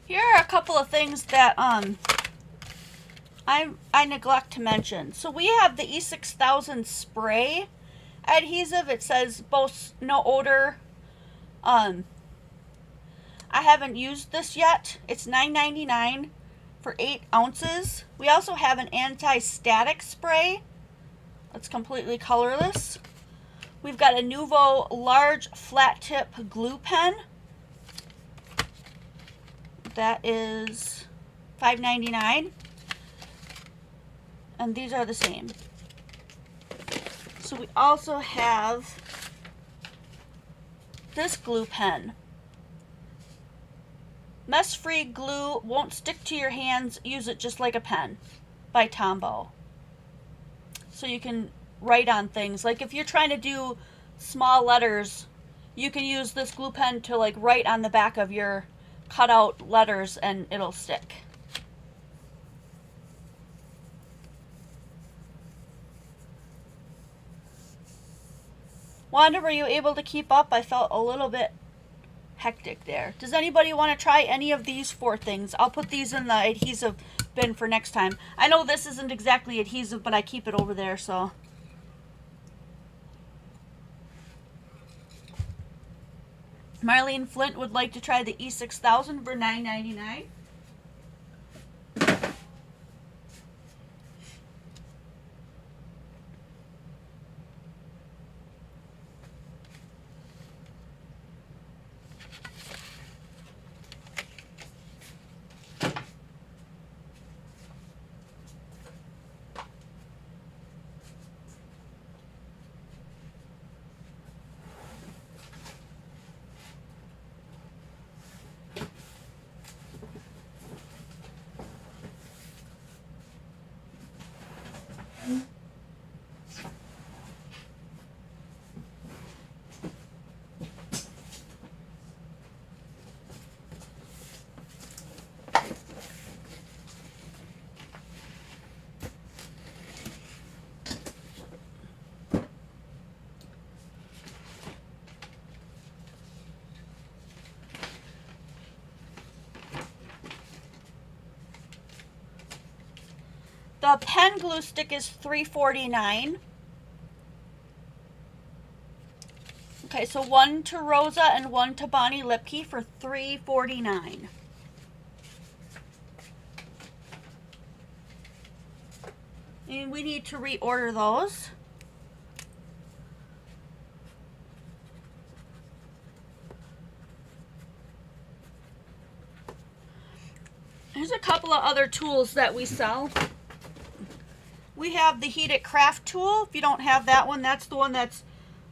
A: Here are a couple of things that I neglect to mention. So we have the E6000 spray adhesive. It says both no odor. I haven't used this yet. It's $9.99 for 8 ounces. We also have an anti-static spray that's completely colorless. We've got a Nuvo large flat tip glue pen. That is $5.99. And these are the same. So we also have this glue pen. Mess-free glue, won't stick to your hands, use it just like a pen, by Tombow. So you can write on things. Like if you're trying to do small letters, you can use this glue pen to like write on the back of your cut out letters and it'll stick. Wanda, were you able to keep up? I felt a little bit hectic there. Does anybody want to try any of these 4 things? I'll put these in the adhesive bin for next time. I know this isn't exactly adhesive, but I keep it over there, so. Marlene Flint would like to try the E6000 for $9.99. The pen glue stick is $3.49. Okay, so one to Rosa and one to Bonnie Lipke for $3.49. And we need to reorder those. There's a couple of other tools that we sell. We have the heated craft tool. If you don't have that one, that's the one that's,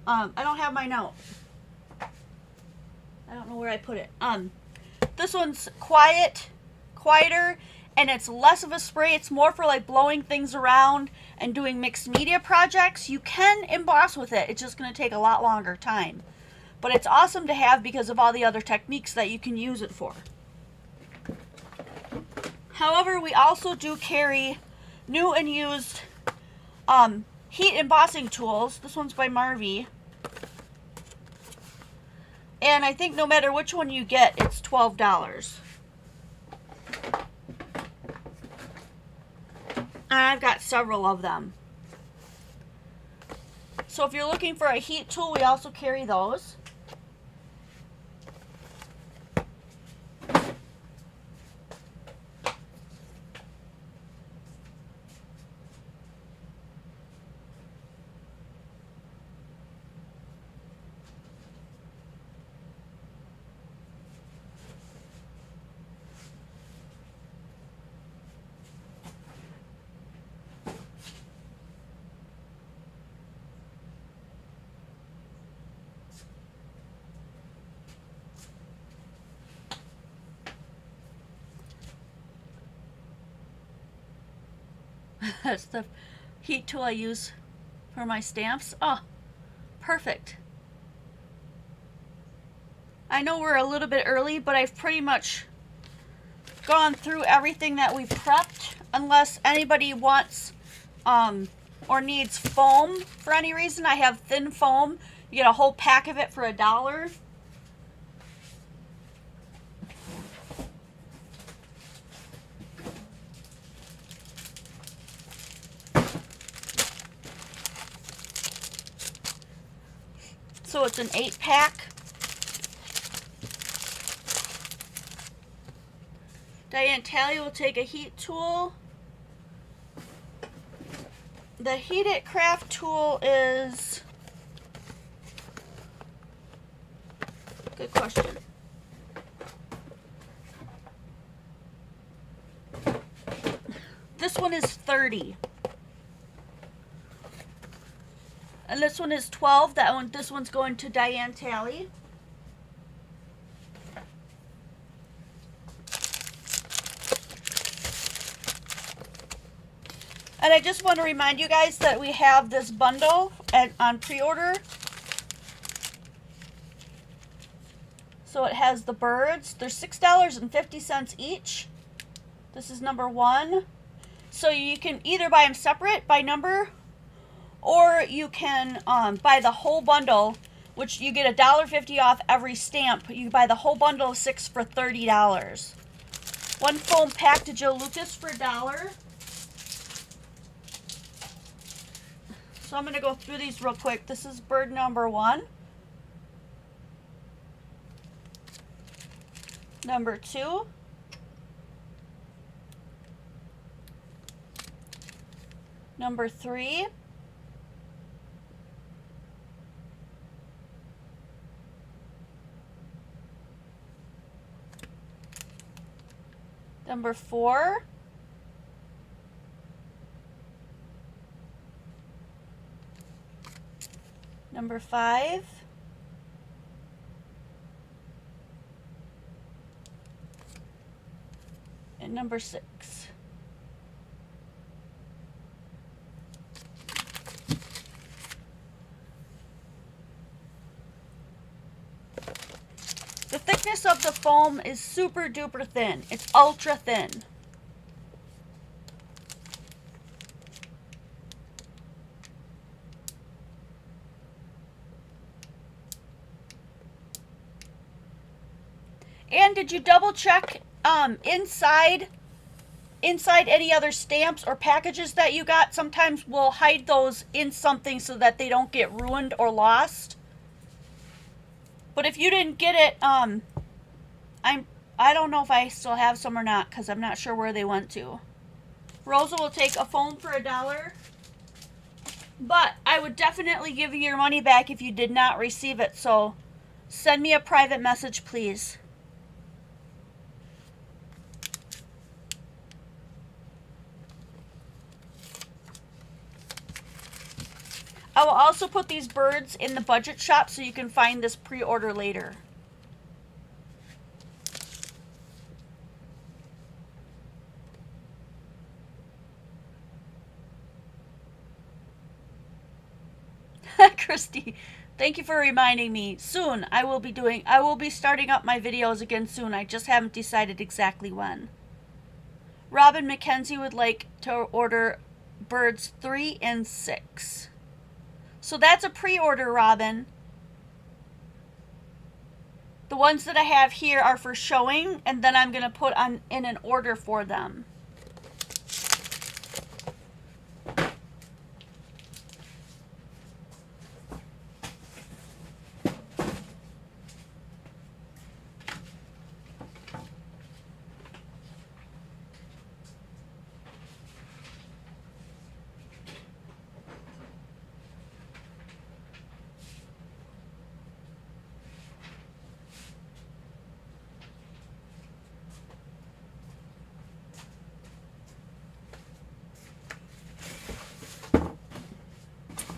A: I don't have my note. I don't know where I put it. This one's quieter, and it's less of a spray. It's more for like blowing things around and doing mixed media projects. You can emboss with it. It's just going to take a lot longer time. But it's awesome to have because of all the other techniques that you can use it for. However, we also do carry new and used heat embossing tools. This one's by Marvy. And I think no matter which one you get, it's $12. And I've got several of them. So if you're looking for a heat tool, we also carry those. That's the heat tool I use for my stamps. Oh, perfect. I know we're a little bit early, but I've pretty much gone through everything that we've prepped, unless anybody wants or needs foam for any reason. I have thin foam. You get a whole pack of it for $1. So it's an 8-pack. Diane Talley will take a heat tool. The heated craft tool is, good question. This one is $30. And this one is $12. This one's going to Diane Talley. And I just want to remind you guys that we have this bundle on pre-order. So it has the birds. They're $6.50 each. This is number 1. So you can either buy them separate by number, or you can buy the whole bundle, which you get $1.50 off every stamp. You buy the whole bundle of 6 for $30. One foam pack to Joe Lucas for $1. So I'm going to go through these real quick. This is bird number 1. Number 2. Number 3. Number 4. Number 5. And number 6. The thickness of the foam is super duper thin. It's ultra thin. And did you double check inside inside any other stamps or packages that you got, sometimes we'll hide those in something so that they don't get ruined or lost. But if you didn't get it, I don't know if I still have some or not, because I'm not sure where they went to. Rosa will take a foam for $1. But I would definitely give you your money back if you did not receive it. So send me a private message, please. I will also put these birds in the budget shop so you can find this pre-order later. Christy, thank you for reminding me. Soon I will be starting up my videos again soon. I just haven't decided exactly when. Robin McKenzie would like to order birds 3 and 6. So that's a pre-order, Robin. The ones that I have here are for showing, and then I'm going to put in an order for them.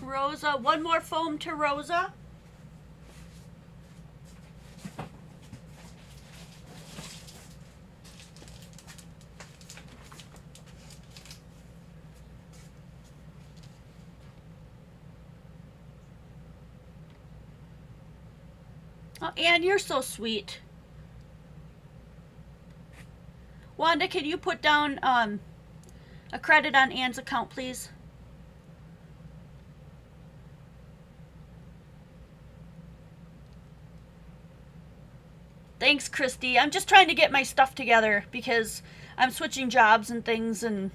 A: Rosa, one more foam to Rosa. Oh, Anne, you're so sweet. Wanda, can you put down a credit on Anne's account, please? Thanks, Christy. I'm just trying to get my stuff together because I'm switching jobs and things, and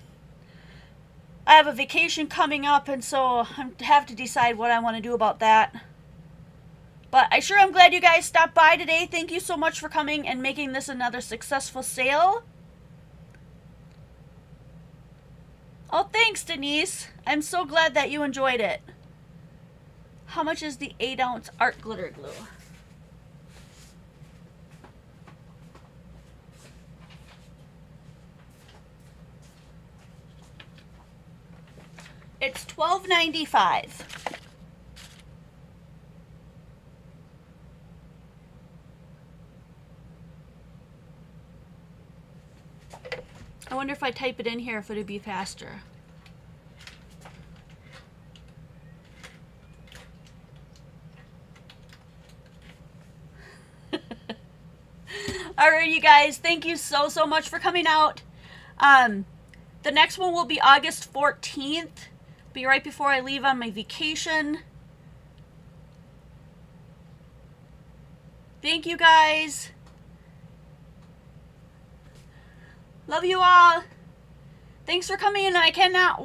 A: I have a vacation coming up, and so I have to decide what I want to do about that. But I sure am glad you guys stopped by today. Thank you so much for coming and making this another successful sale. Oh, thanks, Denise. I'm so glad that you enjoyed it. How much is the 8-ounce art glitter glue? It's $12.95. I wonder if I type it in here if it'd be faster. Alright, you guys, thank you so much for coming out. The next one will be August 14th. Be right before I leave on my vacation. Thank you, guys. Love you all. Thanks for coming in. I cannot